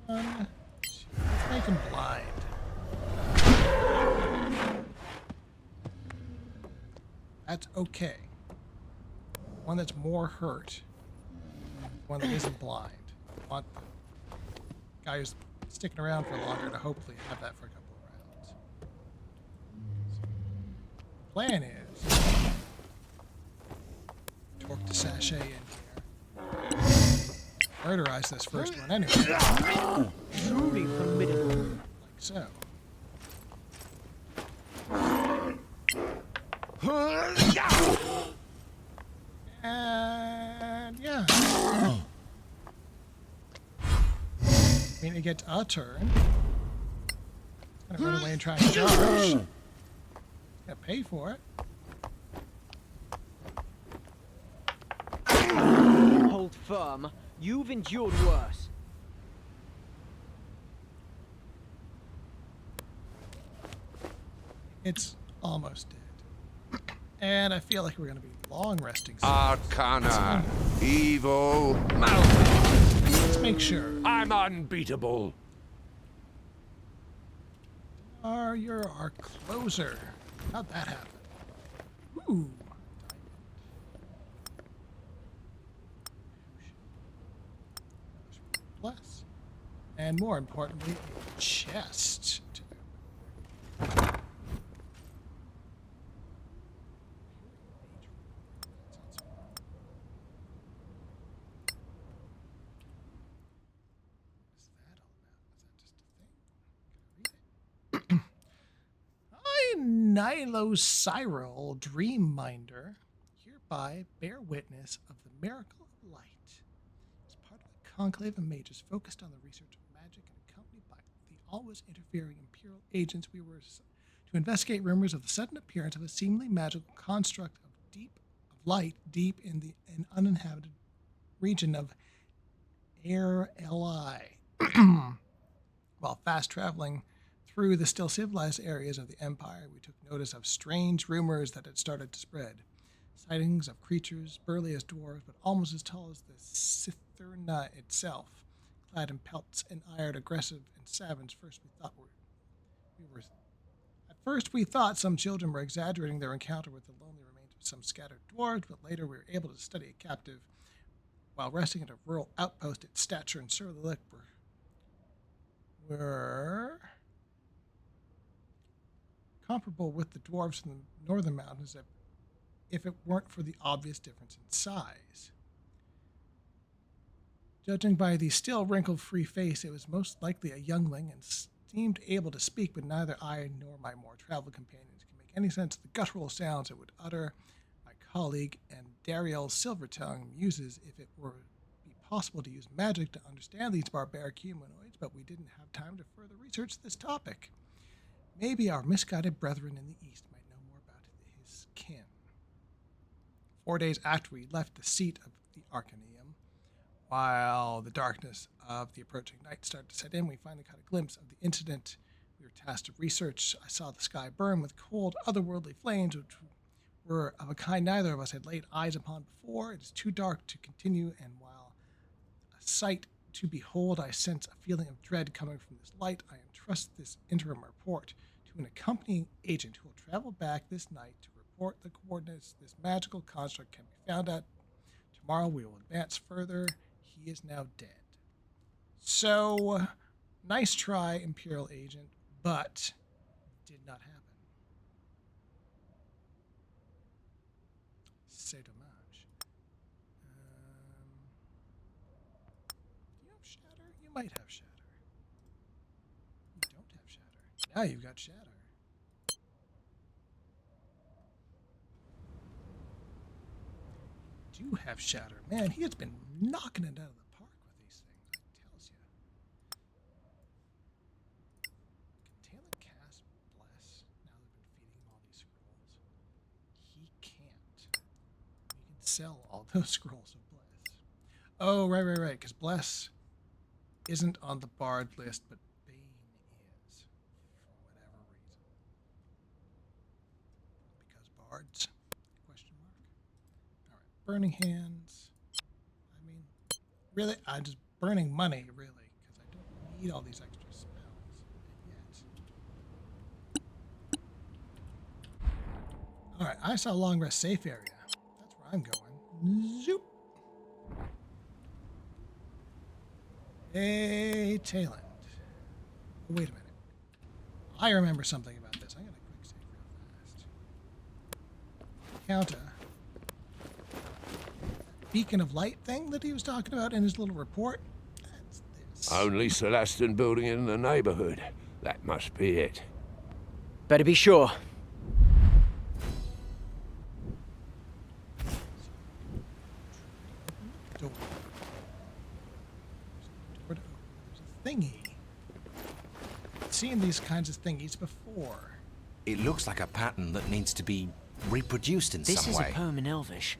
1, 2, let's make him blind. That's okay. One that's more hurt. One that isn't blind. I want the guy who's sticking around for longer to hopefully have that for a couple of rounds. So, plan is torque the sachet in here. Murderize this first one anyway. Truly formidable. Like so. And yeah. I mean, it gets a turn. It's gonna run away and try and charge. Gotta pay for it. Hold firm. You've endured worse. It's almost dead. And I feel like we're gonna be long resting. Arcana. Evil. Malcolm. Let's make sure. I'm unbeatable. You're our closer. How'd that happen? Ooh. Plus. And more importantly, a chest. Nilosiral Dreamminder hereby bear witness of the miracle of light. As part of a conclave of mages focused on the research of magic and accompanied by the always interfering Imperial agents, we were to investigate rumors of the sudden appearance of a seemingly magical construct of light deep in the uninhabited region of Air Li. While fast traveling through the still civilized areas of the Empire, we took notice of strange rumors that had started to spread. Sightings of creatures burly as dwarves, but almost as tall as the Citherna itself, clad in pelts and iron, aggressive and savage. At first we thought some children were exaggerating their encounter with the lonely remains of some scattered dwarves, but later we were able to study a captive while resting at a rural outpost. Its stature and surly look were comparable with the dwarves in the northern mountains if it weren't for the obvious difference in size. Judging by the still wrinkle-free face, it was most likely a youngling and seemed able to speak, but neither I nor my more traveled companions can make any sense of the guttural sounds it would utter. My colleague and Dariel Silvertongue muses if it were be possible to use magic to understand these barbaric humanoids, but we didn't have time to further research this topic. Maybe our misguided brethren in the East might know more about his kin. 4 days after we left the seat of the Arcaneum, while the darkness of the approaching night started to set in, we finally caught a glimpse of the incident we were tasked to research. I saw the sky burn with cold, otherworldly flames, which were of a kind neither of us had laid eyes upon before. It is too dark to continue, and while a sight to behold, I sense a feeling of dread coming from this light. I entrust this interim report to an accompanying agent who will travel back this night to report the coordinates this magical construct can be found at. Tomorrow we will advance further. He is now dead. So, nice try, Imperial agent, but did not happen. C'est dommage. Do you have shatter? You might have shatter. You don't have shatter. Now you've got shatter. You do have shatter. Man, he has been knocking it out of the park with these things, I tells you. Can Talon cast Bless now that we've been feeding him all these scrolls? He can't. We can sell all those scrolls of Bless. Oh, right, because Bless isn't on the Bard list, but Bane is, for whatever reason. Because Bards? Question mark. All right, Burning Hands. I mean, really, I'm just burning money, really, because I don't need all these extra spells yet. All right, I saw Long Rest safe area. That's where I'm going. Zoop. Hey, Talon. Oh, wait a minute. I remember something about this. I'm going to quick save real fast. Counter. Beacon of light thing that he was talking about in his little report. That's this. Only Solastan building in the neighborhood. That must be it. Better be sure. Door. There's a thingy. I've seen these kinds of thingies before. It looks like a pattern that needs to be reproduced in This some is way. a poem in Elvish.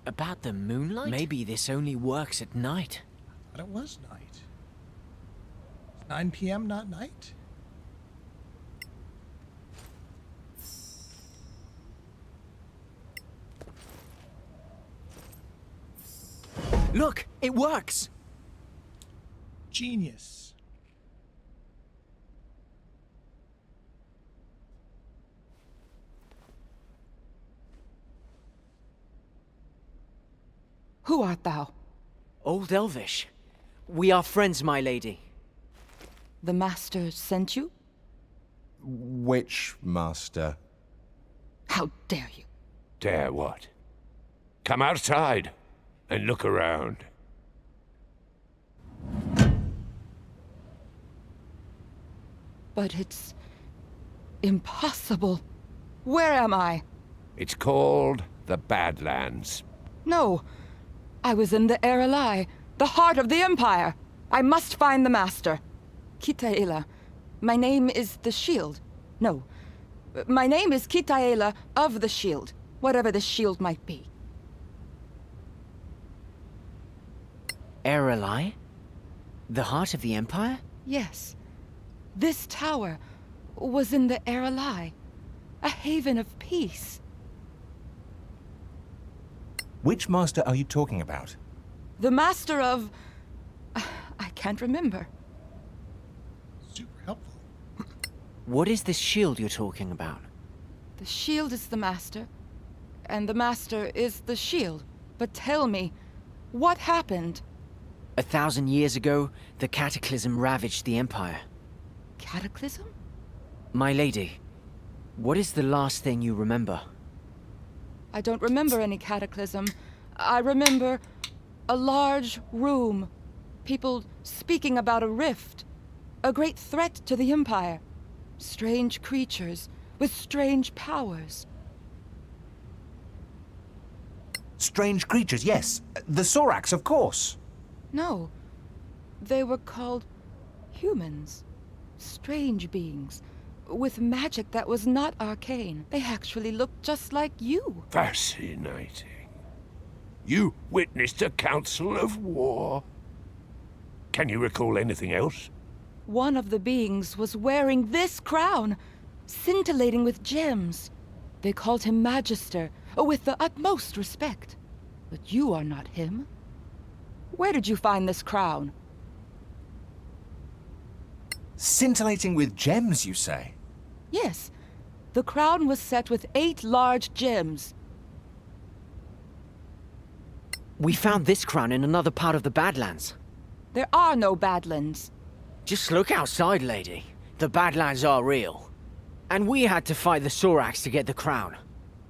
About the moonlight? Maybe this only works at night. But it was night. Is 9 p.m. not night? Look, it works! Genius. Who art thou? Old Elvish. We are friends, my lady. The Master sent you? Which master? How dare you? Dare what? Come outside and look around. But it's impossible. Where am I? It's called the Badlands. No. I was in the Erelai, the heart of the Empire. I must find the Master. Kitaela. My name is the Shield. No. My name is Kitaela of the Shield, whatever the Shield might be. Erelai? The heart of the Empire? Yes. This tower was in the Erelai, a haven of peace. Which master are you talking about? The Master of... I can't remember. Super helpful. What is this shield you're talking about? The Shield is the Master, and the Master is the Shield. But tell me, what happened? 1,000 years ago, the Cataclysm ravaged the Empire. Cataclysm? My lady, what is the last thing you remember? I don't remember any cataclysm. I remember a large room. People speaking about a rift. A great threat to the Empire. Strange creatures with strange powers. Strange creatures, yes. The Sorax, of course. No. They were called humans. Strange beings. With magic that was not arcane. They actually looked just like you. Fascinating. You witnessed a council of war. Can you recall anything else? One of the beings was wearing this crown, scintillating with gems. They called him Magister, with the utmost respect. But you are not him. Where did you find this crown? Scintillating with gems, you say? Yes. The crown was set with 8 large gems. We found this crown in another part of the Badlands. There are no Badlands. Just look outside, lady. The Badlands are real. And we had to fight the Sorax to get the crown.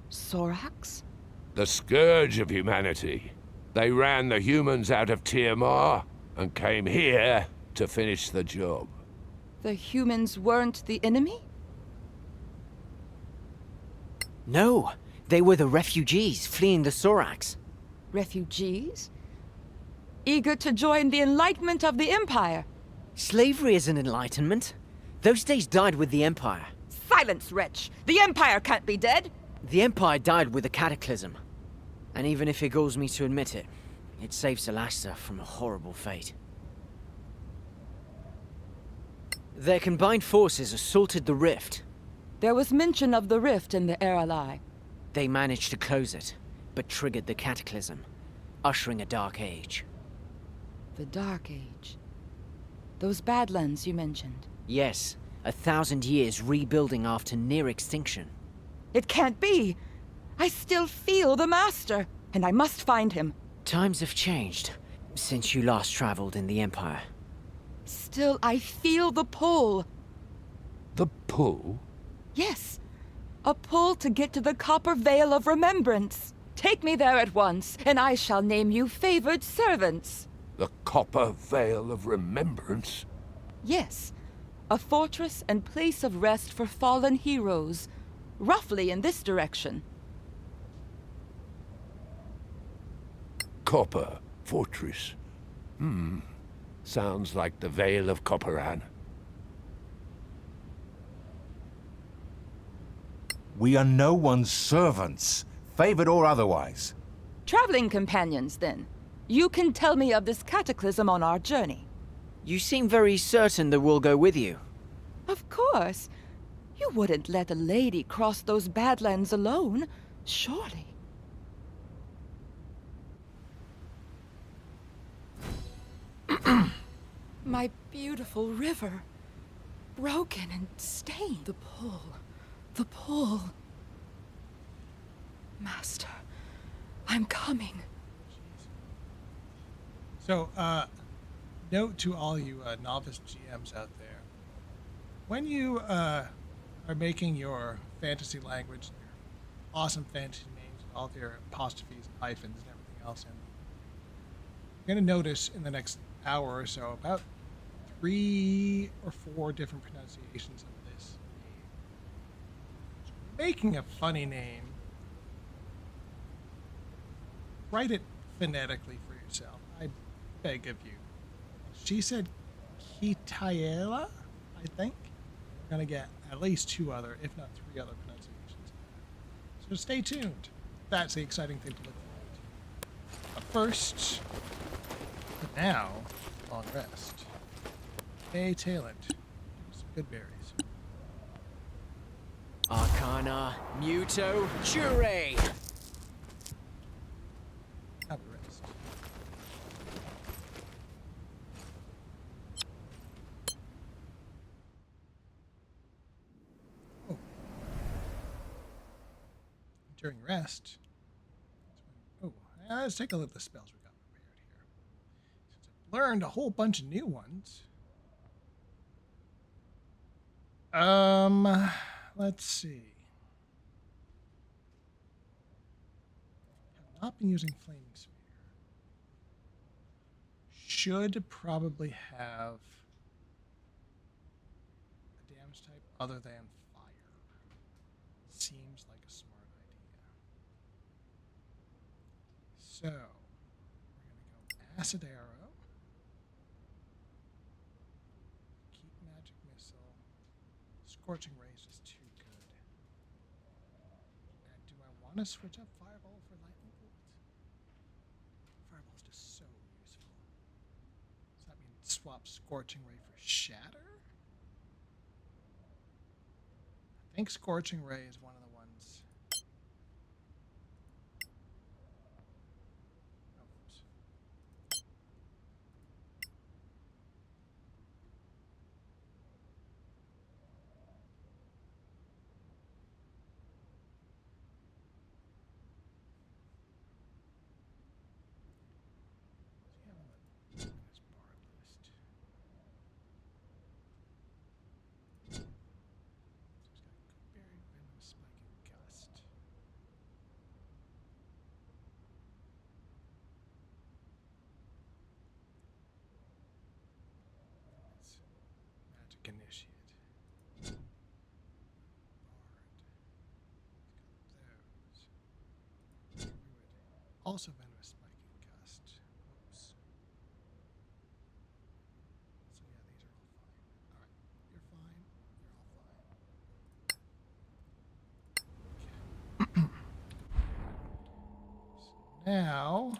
Sorax? The scourge of humanity. They ran the humans out of Tiamat and came here to finish the job. The humans weren't the enemy? No, they were the refugees fleeing the Sorax. Refugees? Eager to join the enlightenment of the Empire? Slavery is an enlightenment. Those days died with the Empire. Silence, wretch! The Empire can't be dead! The Empire died with the Cataclysm. And even if it galls me to admit it, it saved Solasta from a horrible fate. Their combined forces assaulted the rift. There was mention of the rift in the Erelai. They managed to close it, but triggered the Cataclysm, ushering a dark age. The Dark Age. Those Badlands you mentioned. Yes, 1,000 years rebuilding after near extinction. It can't be! I still feel the Master, and I must find him. Times have changed since you last traveled in the Empire. Still, I feel the pull. The pull? Yes. A pull to get to the Copper Veil of Remembrance. Take me there at once, and I shall name you favored servants. The Copper Veil of Remembrance? Yes. A fortress and place of rest for fallen heroes. Roughly in this direction. Copper Fortress. Sounds like the Vale of Copperan. We are no one's servants, favored or otherwise. Traveling companions, then. You can tell me of this cataclysm on our journey. You seem very certain that we'll go with you. Of course. You wouldn't let a lady cross those Badlands alone, surely. My beautiful river. Broken and stained. The pull. The pull. Master, I'm coming. So, note to all you novice GMs out there. When you are making your fantasy language, your awesome fantasy names, with all of your apostrophes and hyphens and everything else in them, you're going to notice in the next hour or so about 3 or 4 different pronunciations of this name. making a funny name, write it phonetically for yourself. I beg of you. She said Kitaela, I think. We're going to get at least 2 other, if not 3 other pronunciations. So stay tuned. That's the exciting thing to look forward to. But first, but now, long rest. Hey, Talent. Some good berries. Arcana, Muto, Jure! Have a rest. Oh. During rest. Oh, let's take a look at the spells we got prepared here. Since I've learned a whole bunch of new ones. Let's see. Have not been using Flaming Sphere. Should probably have a damage type other than fire. Seems like a smart idea. So, we're going to go Acid Arrow. Keep Magic Missile. Scorching Rays is too good. And do I want to switch up Fireball for Lightning Bolt? Fireball is just so useful. Does that mean swap Scorching Ray for Shatter? I think Scorching Ray is one of the ones. Oops. Initiate. Bard. Those. Druid. Also venomous spiking gust. Whoops. So yeah, these are all fine. Alright. You're fine. You're all fine. Okay. So now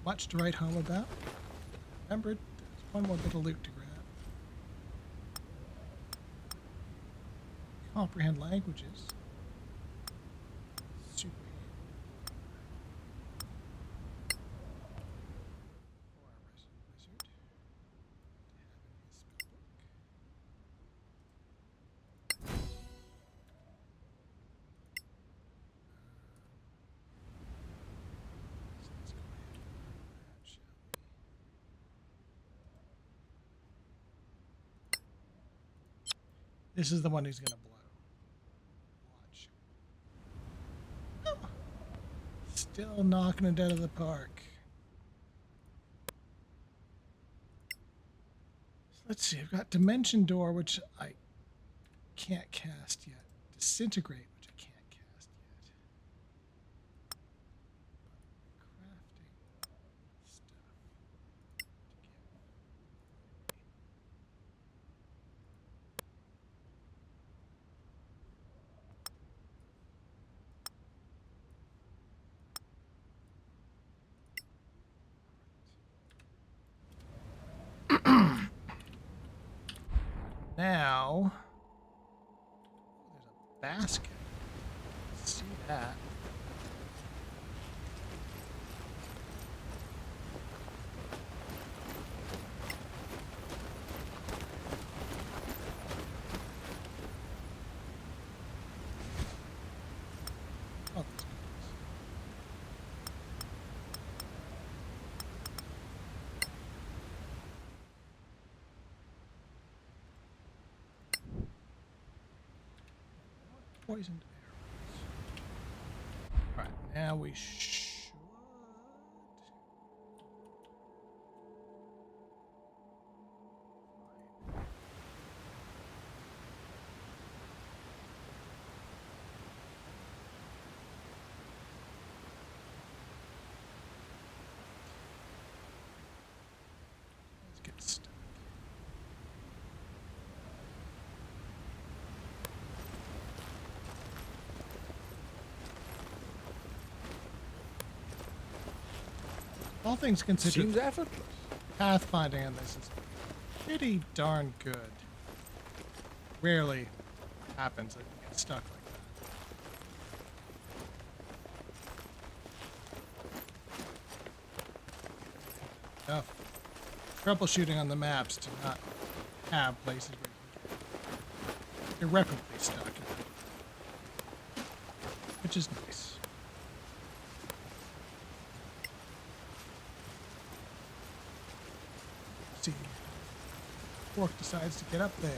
much to write home about. Remembered, there's one more bit of loot to grab. Comprehend languages. Super handy. For our resident wizard to have in his spellbook. So let's go ahead and do that, shall we? This is the one who's going to blow. Watch. Oh. Still knocking it out of the park. So let's see. I've got Dimension Door, which I can't cast yet. Disintegrate, which I can't cast yet. Crafting stuff to give. Now, there's a basket. Let's see that. poisoned arrows. Alright, now we should... Let's get stuck. All things considered, Seems effortless. pathfinding on this is pretty darn good. Rarely happens that you get stuck like that. Enough troubleshooting on the maps to not have places where you can get irreparably stuck, which is nice. See, Fork decides to get up there.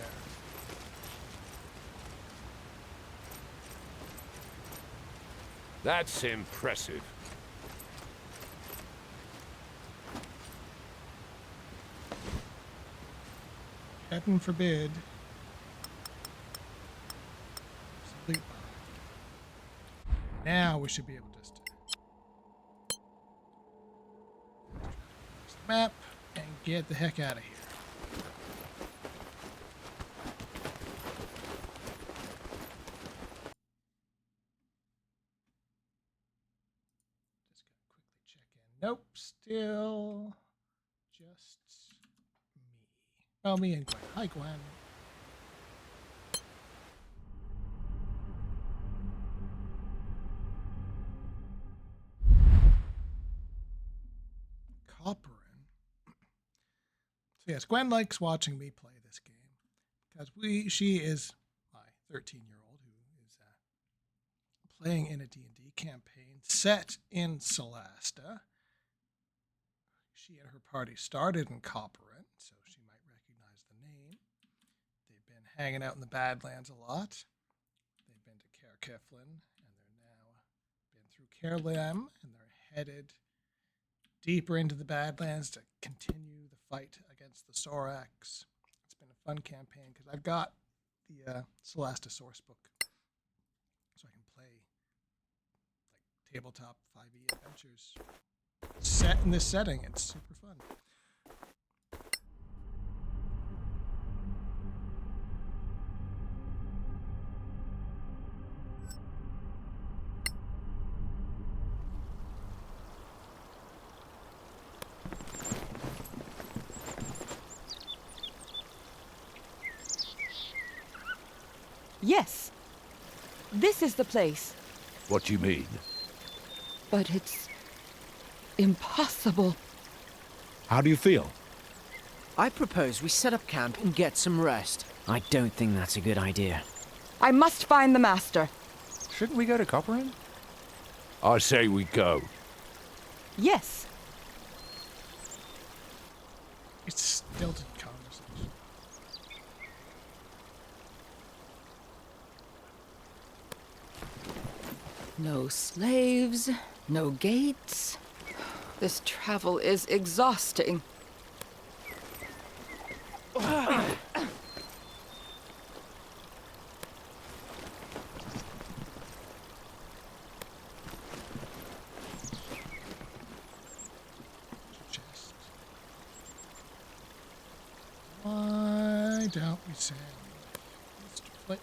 That's impressive. Heaven forbid. Sleep. Now we should be able to just map and get the heck out of here. Just gonna quickly check in. Nope, still just me. Oh, me and Gwen. Hi, Gwen. Copperin. So yes, Gwen likes watching me play this game because she is my 13-year-old who is playing in a D&D campaign set in Solasta. She and her party started in Copperin, so she might recognize the name. They've been hanging out in the Badlands a lot. They've been to Caer Keflin, and they're now been through Caer Lem, and they're headed deeper into the Badlands to continue the fight against the Sorax. It's been a fun campaign because I've got the Solasta source book, so I can play like tabletop 5e adventures set in this setting. It's super fun. Yes. This is the place. What do you mean? But it's impossible. How do you feel? I propose we set up camp and get some rest. I don't think that's a good idea. I must find the Master. Shouldn't we go to Copperin? I say we go. Yes. It's stilted conversation. No slaves, no gates. This travel is exhausting. Chest. Why don't we send Mr. Flick?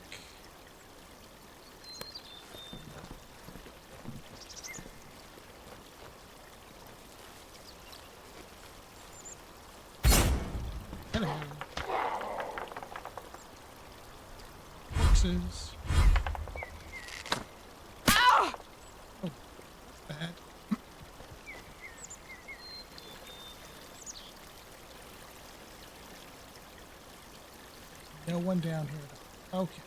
Hello. Boxes. Oh, that's bad. No one down here. Okay.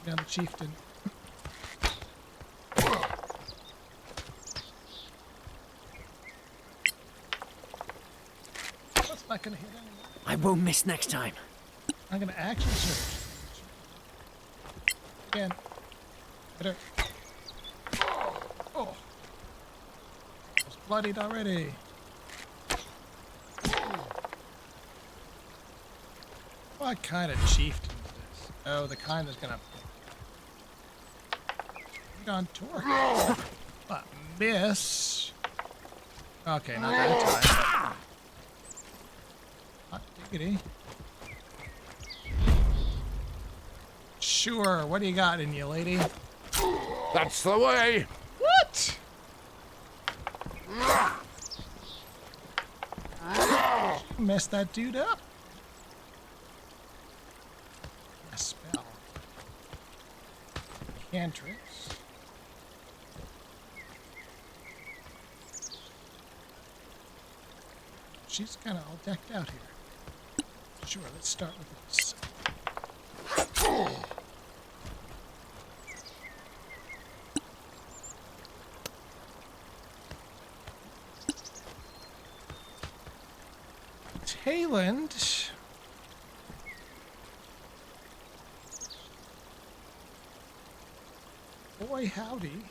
down the chieftain. That's not gonna hit anyone. I won't miss next time. I'm gonna action search. Again. Hit her. Oh. It's bloodied already. What kind of chieftain is this? Oh, the kind that's gonna put on torque. But miss. Okay, not that time. Hot diggity. Sure, what do you got in you, lady? That's the way. What? Messed that dude up. A spell. Cantrips. She's kind of all decked out here. Sure, let's start with this. Tayland. Boy, howdy.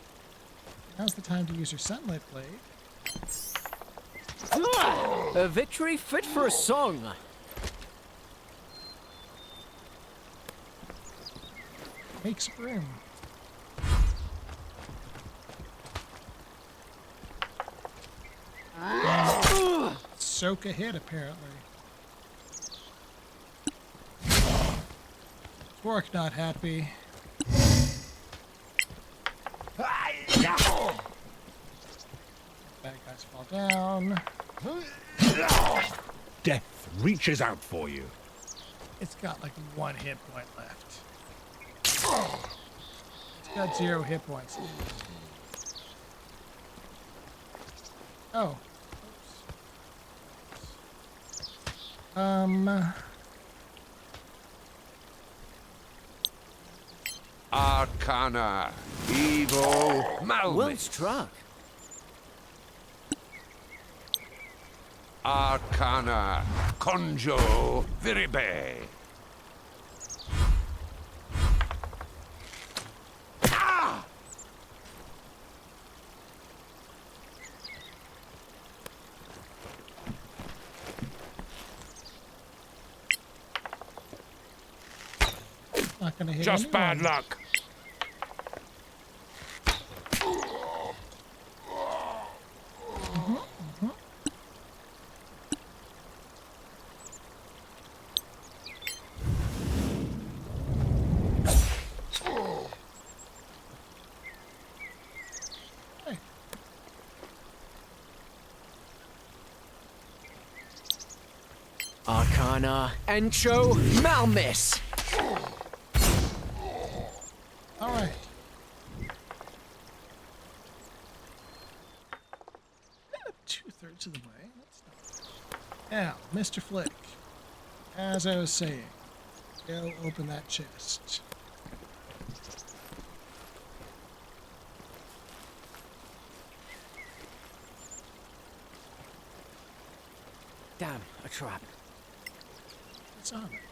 Now's the time to use your sunlight blade. A victory fit for a song. Makes room. Soak a hit, apparently. Fork not happy. Bad guys fall down. Death reaches out for you. It's got like 1 hit point left. It's got 0 hit points. Oh. Arcana. Evil. Malmis. Well struck. Arcana. Conjo. Viribe. Not gonna hit Just anyone. bad luck. Hey. Arcana. Encho. Malmis. All right. Two-thirds of the way. That's not... Now, Mr. Flick, as I was saying, go open that chest. Damn, a trap. What's on it?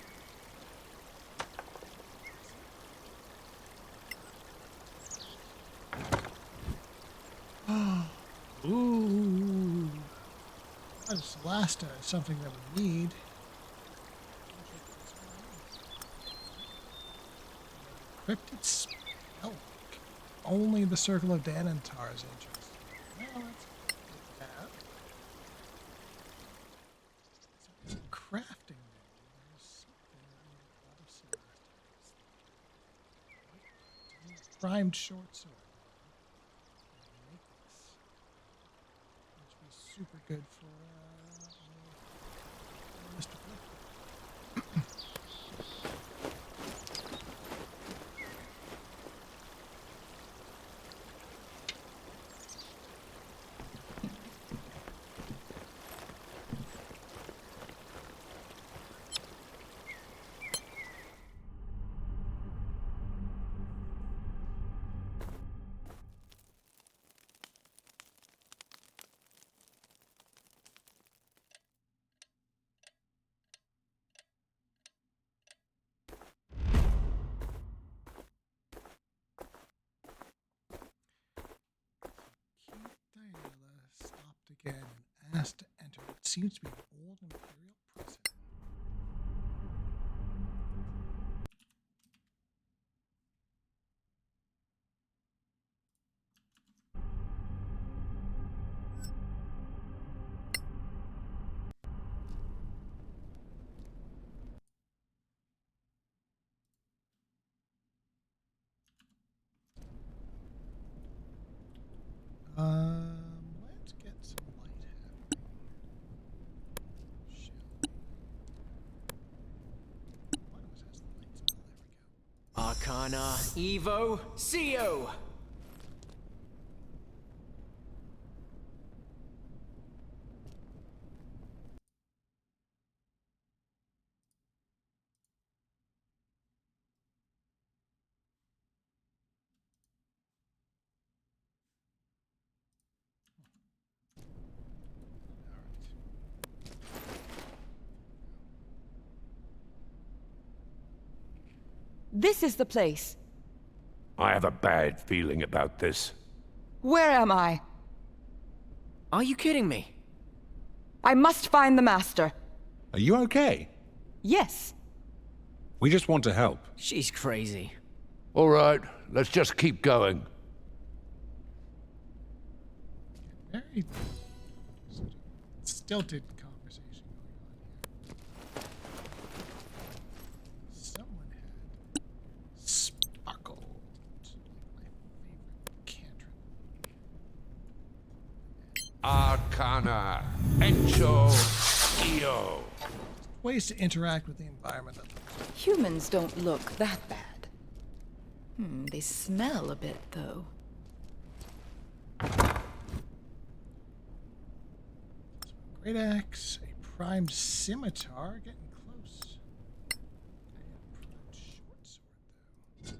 Ooh. That is Solasta, something that we need. Cryptid spell. Only the Circle of Danantar is interesting. Well, that's that. So, crafting. There's something that we got of Solasta. Primed short sword. Super good for Mr. Flip. seems to be an old Imperial prison. Let's get some light happening. One of us has the light spell. There we go. Arcana, Evo, CO. This is the place. I have a bad feeling about this. Where am I? Are you kidding me? I must find the Master. Are you okay? Yes. We just want to help. She's crazy. All right, let's just keep going. Very stilted conversation going on here. Someone had sparkled, my favorite cantrip. Arcana, Encho, Io. Ways to interact with the environment. Humans don't look that bad. They smell a bit, though. Great axe, a primed scimitar, getting close. I have a primed short sword, though.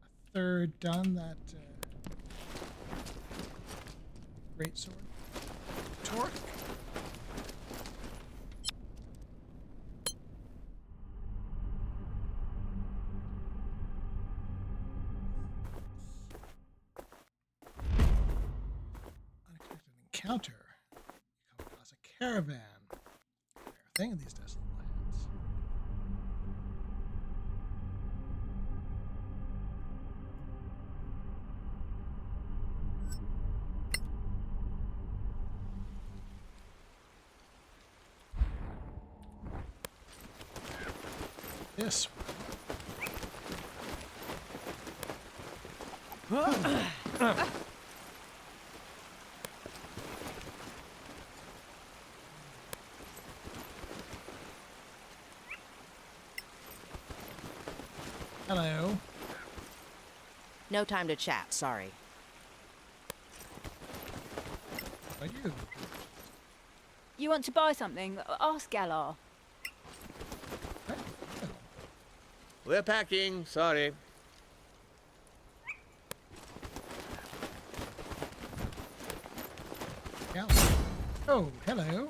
A third done that great sword. Torque. Encounter. You come across a caravan. Rare thing in these desolate lands. This one. Hello. No time to chat, sorry. How are you? You want to buy something? Ask Galar. We're packing, sorry. Galar. Oh, hello.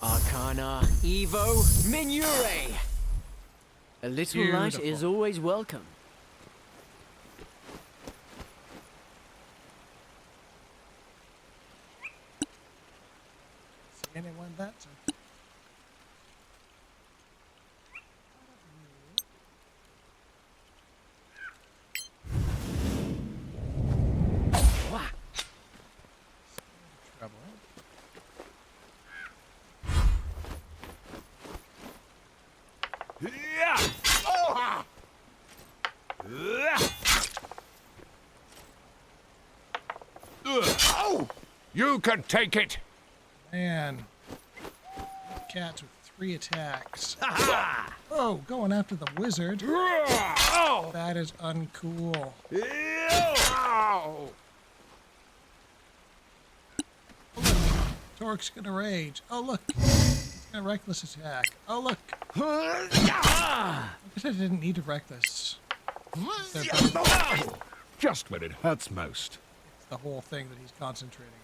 Arcana, Evo, Minure. A little light is always welcome. See anyone that? Trouble. Oh! You can take it! Man. Cats with 3 attacks. Oh, going after the wizard. That is uncool. Torque's gonna rage. Oh, look. He's A reckless attack. Oh, look. I guess I didn't need a reckless. They're both- Just when it hurts most. It's the whole thing that he's concentrating on.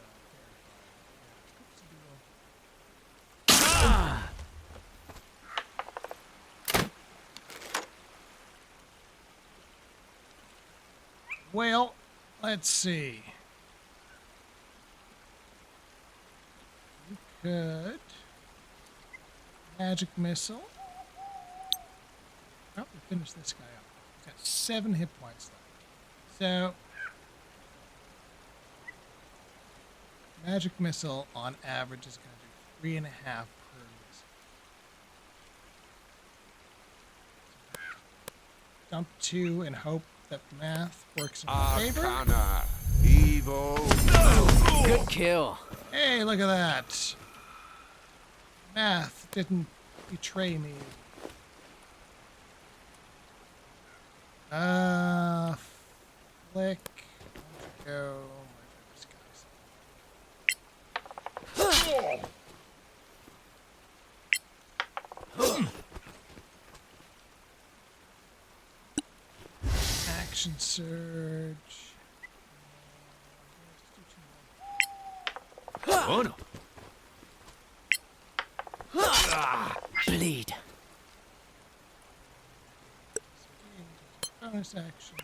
Well, let's see. You could magic missile. Probably finish this guy up. He's got 7 hit points left. So magic missile on average is going to do 3.5 per missile. Dump 2 and hope that math works in my favor. Arcana. Evil. Good kill. Hey, look at that. Math didn't betray me. Flick. Go. Action surge. Oh no. Bleed. Bonus action.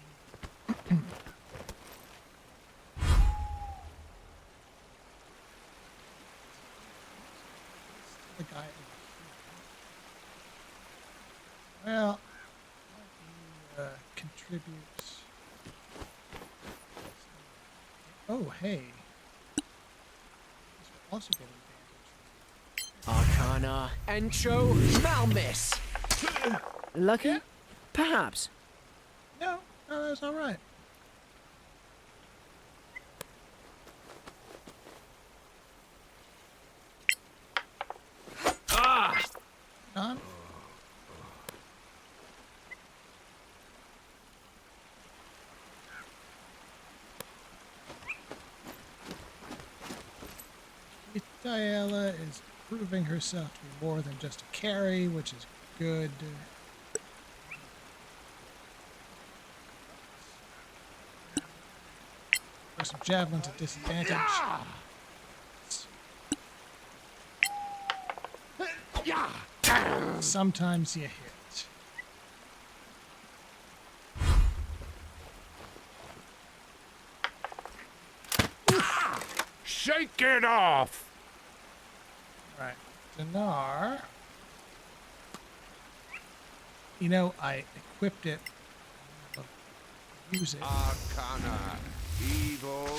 The guy. Well, contribute. Oh, hey. This will also get advantage. Arcana. Entro. Malmiss. Lucky? Perhaps. No, that's all right. Done. Diala is proving herself to be more than just a carry, which is good. Throw some javelins at disadvantage. Sometimes you hit. Shake it off! Right. Dinar. You know, I equipped it. I'll use it. Arcana. Evil.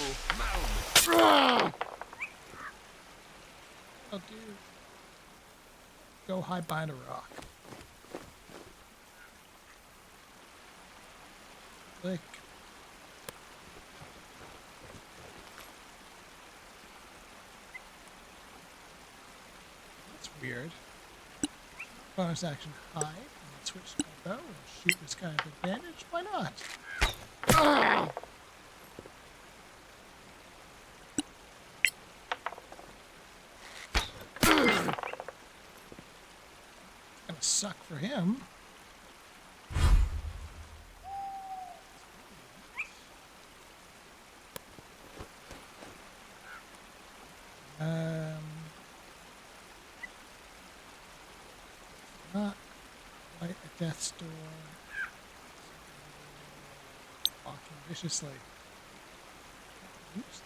I'll do. Go hide behind a rock. Click. That's weird. Bonus action hide, and then switch to my bow and shoot this guy with advantage. Why not? Gonna suck for him. Not quite a death's door. Walking viciously. Oops.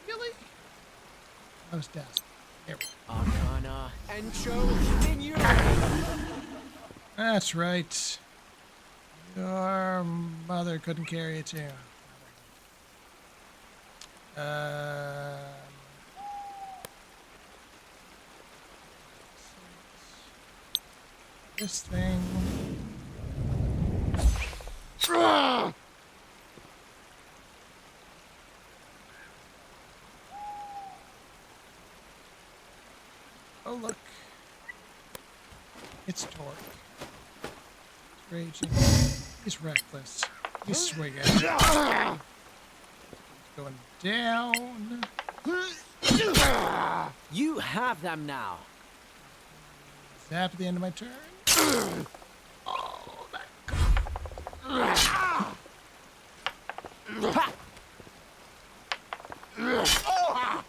Really? I was dazzled. There we go. Arcana. Entro. That's right. Your mother couldn't carry it too. This thing. Oh look. It's Torque. It's raging. He's reckless. He's swinging. Going down. You have them now. After the end of my turn.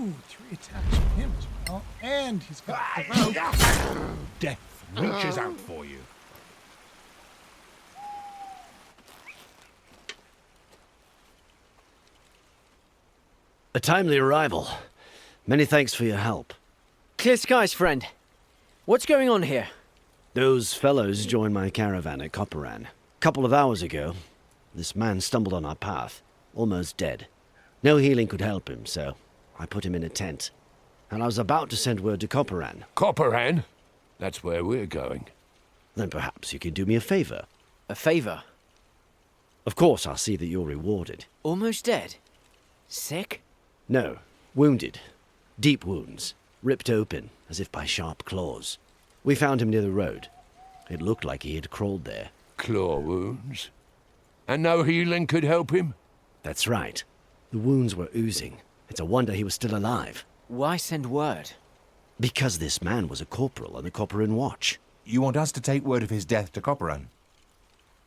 Ooh, 3 attacks from him as well. And he's got provoke. Death reaches out for you. A timely arrival. Many thanks for your help. Clear skies, friend. What's going on here? Those fellows joined my caravan at Copperan. Couple of hours ago, this man stumbled on our path, almost dead. No healing could help him, so I put him in a tent. And I was about to send word to Copperan. Copperan? That's where we're going. Then perhaps you could do me a favor. A favor? Of course, I'll see that you're rewarded. Almost dead? Sick? No, wounded. Deep wounds. Ripped open, as if by sharp claws. We found him near the road. It looked like he had crawled there. Claw wounds? And no healing could help him? That's right. The wounds were oozing. It's a wonder he was still alive. Why send word? Because this man was a corporal on the Copperan Watch. You want us to take word of his death to Copperan?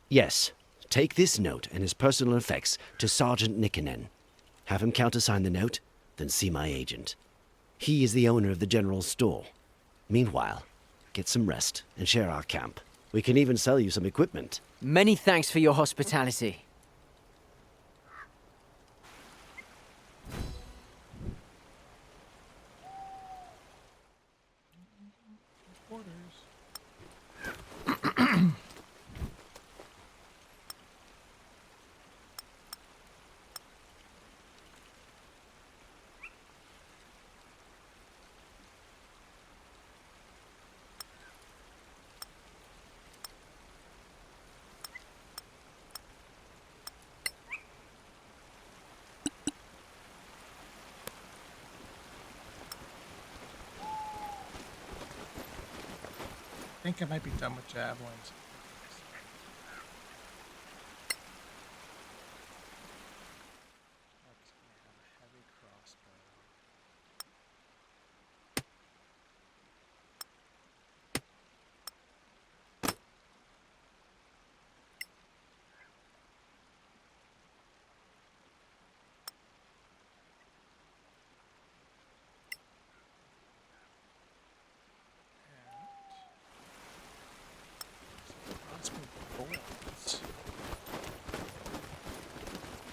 Yes. Take this note and his personal effects to Sergeant Nikkinen. Have him countersign the note, then see my agent. He is the owner of the general store. Meanwhile, get some rest and share our camp. We can even sell you some equipment. Many thanks for your hospitality. I think I might be done with javelins.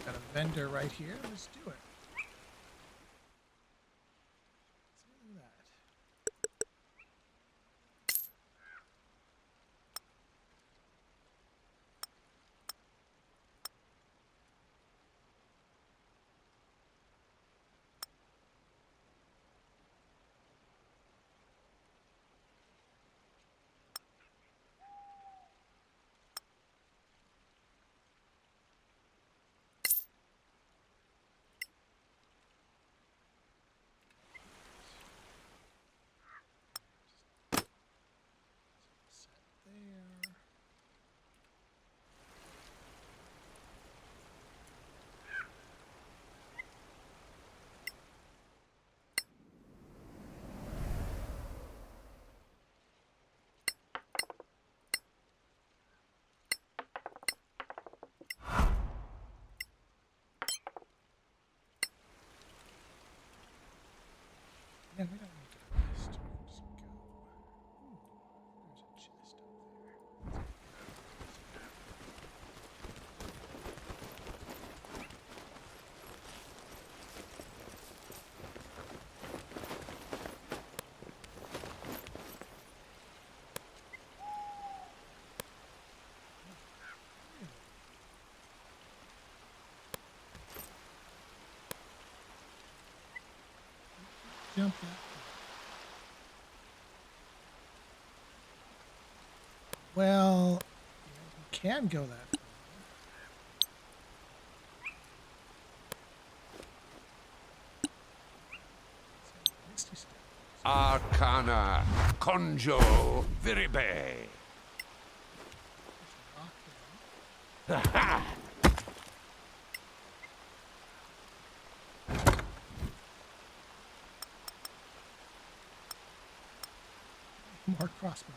Got a vendor right here. Let's do it. Let's do that. Yeah, we don't need to rest. We can just go. Ooh, there's a chest up there. Jump that. Well, you can go that. Arcana, Conjo, Viribe. More crossbow.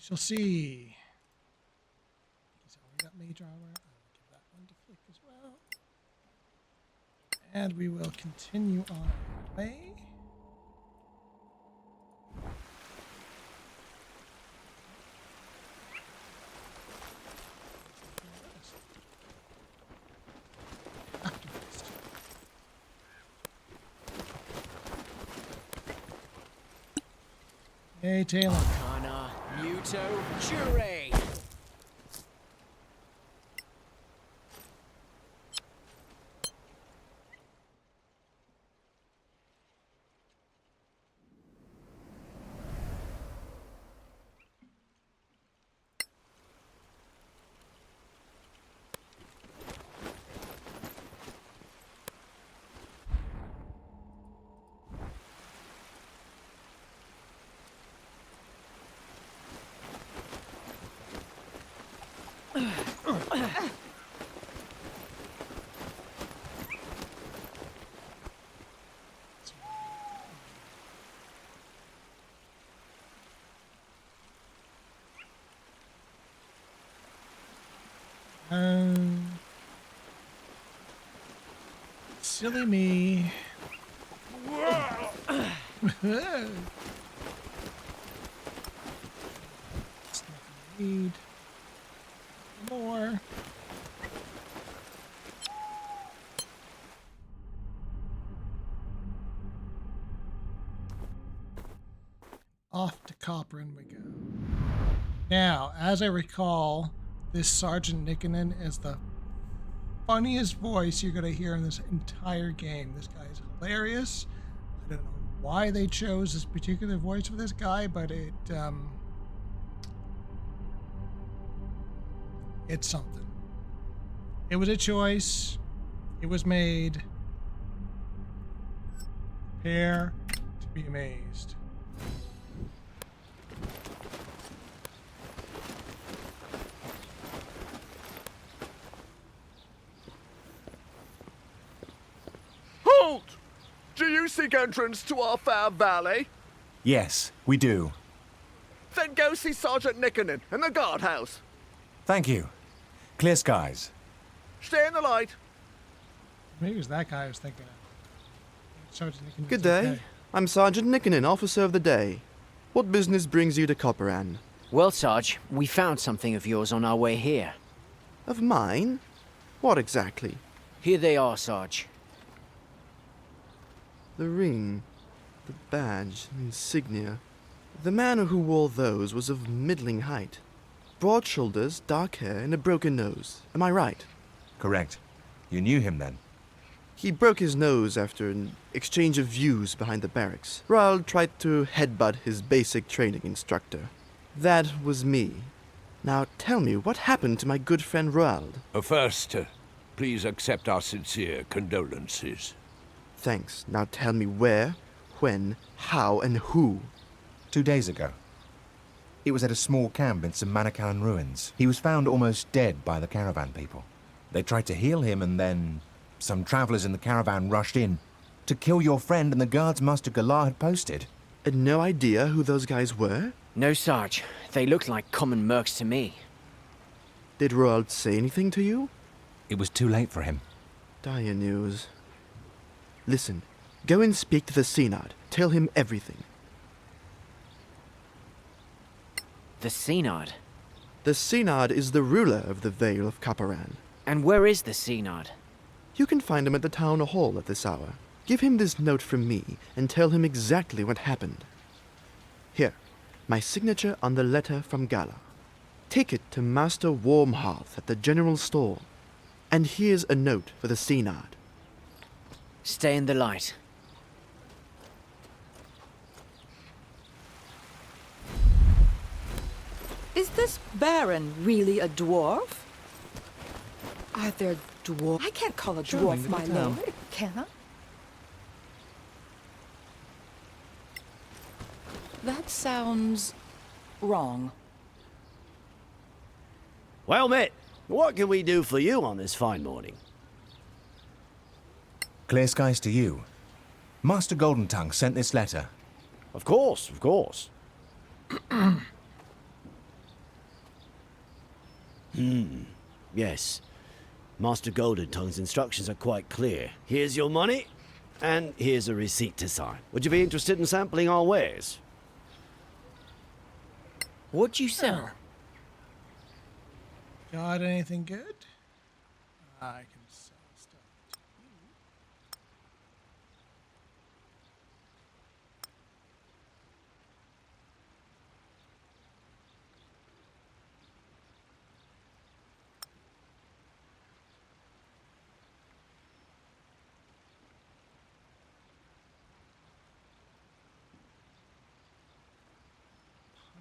We shall see. He's already got mage armor. I will give that one to Flick as well. And we will continue on our way. Hey, Taylor. Kana, Muto, Jure. Silly me. Need more. Off to Copperin we go. Now, as I recall, this Sergeant Nickenen is the funniest voice you're going to hear in this entire game. This guy is hilarious. I don't know why they chose this particular voice for this guy, but it's something. It was a choice. It was made. Prepare to be amazed. Halt! Do you seek entrance to our fair valley? Yes, we do. Then go see Sergeant Nickenen in the guardhouse. Thank you. Clear skies. Stay in the light. Maybe it was that guy I was thinking of. Sergeant Nickenen. Good day. I'm Sergeant Nickenen, Officer of the Day. What business brings you to Copperan? Well, Sarge, we found something of yours on our way here. Of mine? What exactly? Here they are, Sarge. The ring, the badge, insignia. The man who wore those was of middling height. Broad shoulders, dark hair, and a broken nose. Am I right? Correct. You knew him then? He broke his nose after an exchange of views behind the barracks. Roald tried to headbutt his basic training instructor. That was me. Now tell me, what happened to my good friend Roald? First, please accept our sincere condolences. Thanks. Now tell me where, when, how, and who. 2 days ago. It was at a small camp in some Manakaran ruins. He was found almost dead by the caravan people. They tried to heal him, and then some travelers in the caravan rushed in to kill your friend and the guards Master Galar had posted. And no idea who those guys were? No, Sarge. They looked like common mercs to me. Did Roald say anything to you? It was too late for him. Dire news. Listen, go and speak to the Synod. Tell him everything. The Synod? The Synod is the ruler of the Vale of Copperan. And where is the Synod? You can find him at the town hall at this hour. Give him this note from me and tell him exactly what happened. Here, my signature on the letter from Gala. Take it to Master Warmhearth at the general store. And here's a note for the Synod. Stay in the light. Is this Baron really a dwarf? Are there dwarf? I can't call a dwarf my lord, can I? That sounds wrong. Well, mate, what can we do for you on this fine morning? Clear skies to you. Master Goldentongue sent this letter. Of course, of course. Yes. Master Golden Tongue's instructions are quite clear. Here's your money, and here's a receipt to sign. Would you be interested in sampling our wares? What'd you sell? Got anything good? I can sell stuff to you.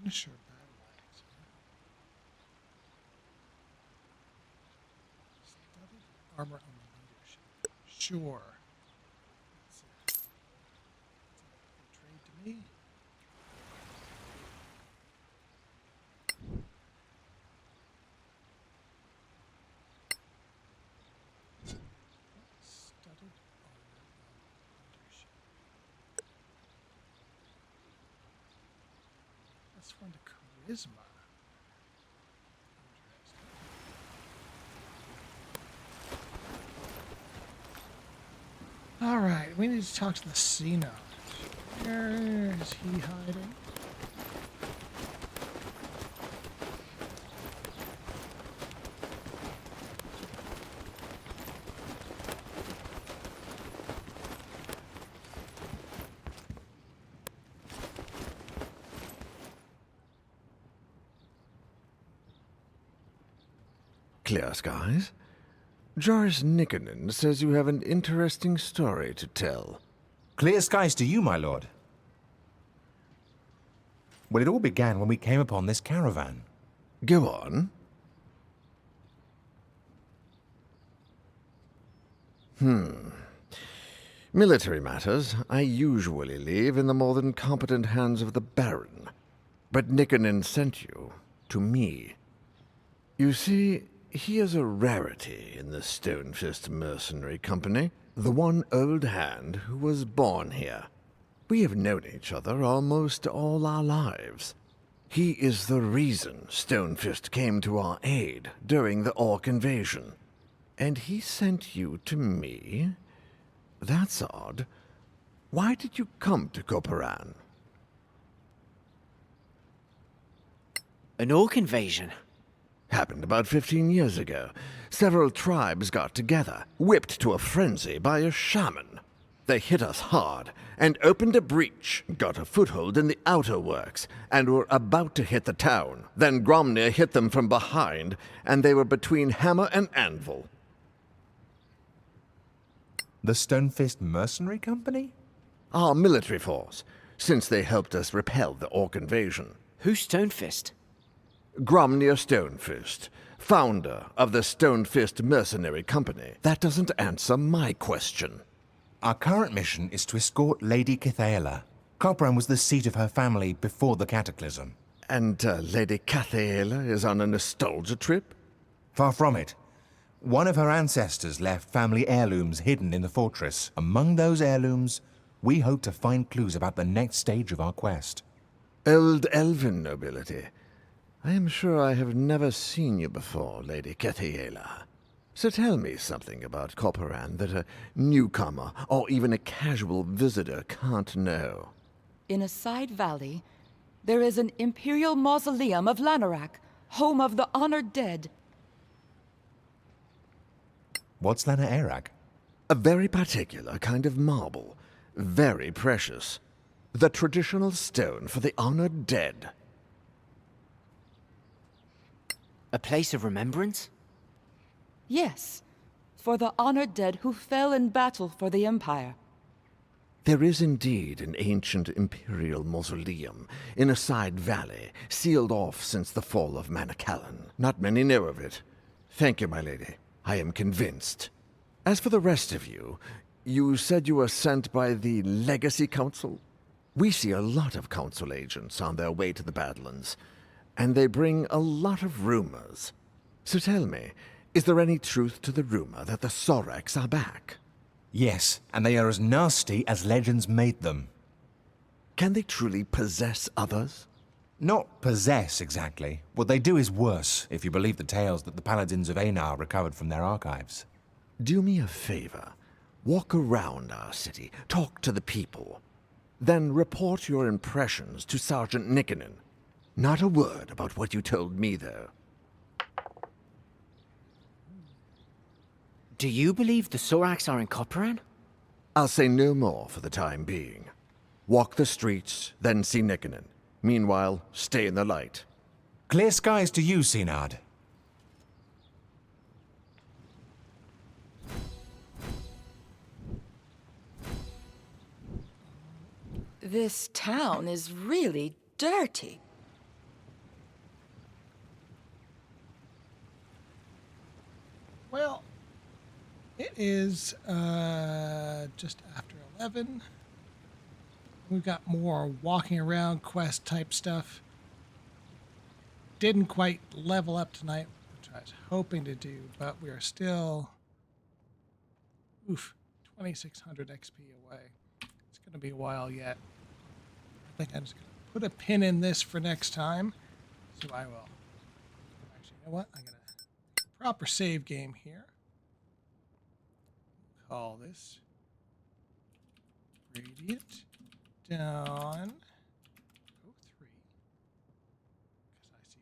Punisher battle axe. Studded armor on leadership. Sure. That's a good trade to me. Studded armor on leadership. That's one to charisma. All right, we need to talk to the Cena. Where is he hiding? Clear skies. Joris Nikkonen says you have an interesting story to tell. Clear skies to you, my lord. Well, it all began when we came upon this caravan. Go on. Military matters I usually leave in the more than competent hands of the Baron. But Nikkonen sent you to me. You see, he is a rarity in the Stonefist Mercenary Company, the one old hand who was born here. We have known each other almost all our lives. He is the reason Stonefist came to our aid during the Orc invasion. And he sent you to me? That's odd. Why did you come to Koparan? An Orc invasion? Happened about 15 years ago. Several tribes got together, whipped to a frenzy by a shaman. They hit us hard and opened a breach, got a foothold in the outer works, and were about to hit the town. Then Gromnir hit them from behind, and they were between hammer and anvil. The Stonefist Mercenary Company? Our military force, since they helped us repel the Orc invasion. Who's Stonefist? Gromnir Stonefist, founder of the Stonefist Mercenary Company. That doesn't answer my question. Our current mission is to escort Lady Kithaela. Copran was the seat of her family before the Cataclysm. And Lady Kithaela is on a nostalgia trip? Far from it. One of her ancestors left family heirlooms hidden in the fortress. Among those heirlooms, we hope to find clues about the next stage of our quest. Old elven nobility. I am sure I have never seen you before, Lady Kithaela. So tell me something about Koparan that a newcomer or even a casual visitor can't know. In a side valley, there is an imperial mausoleum of Lanarak, home of the honored dead. What's Lana Erag? A very particular kind of marble. Very precious. The traditional stone for the honored dead. A place of remembrance? Yes, for the honored dead who fell in battle for the Empire. There is indeed an ancient imperial mausoleum in a side valley, sealed off since the fall of Manacalon. Not many know of it. Thank you, my lady. I am convinced. As for the rest of you, you said you were sent by the Legacy Council? We see a lot of Council agents on their way to the Badlands, and they bring a lot of rumors. So tell me, is there any truth to the rumor that the Soraks are back? Yes, and they are as nasty as legends made them. Can they truly possess others? Not possess, exactly. What they do is worse, if you believe the tales that the paladins of Einar recovered from their archives. Do me a favor. Walk around our city, talk to the people. Then report your impressions to Sergeant Nikkonen. Not a word about what you told me, though. Do you believe the Soraks are in Copperan? I'll say no more for the time being. Walk the streets, then see Nikkonen. Meanwhile, stay in the light. Clear skies to you, Sinard. This town is really dirty. Well, it is just after 11. We've got more walking around quest type stuff. Didn't quite level up tonight, which I was hoping to do, but we are still 2,600 XP away. It's going to be a while yet. I think I'm just going to put a pin in this for next time. So I will. Actually, you know what? I'm going to proper save game here. Call this Radiant Dawn 03. Because I see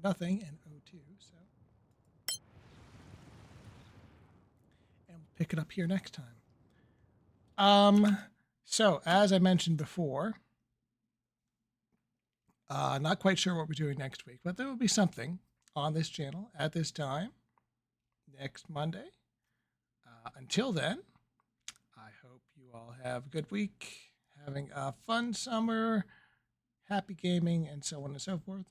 nothing and 02, so. And we'll pick it up here next time. So as I mentioned before, not quite sure what we're doing next week, but there will be something on this channel at this time next Monday. Until then, I hope you all have a good week, having a fun summer, happy gaming, and so on and so forth.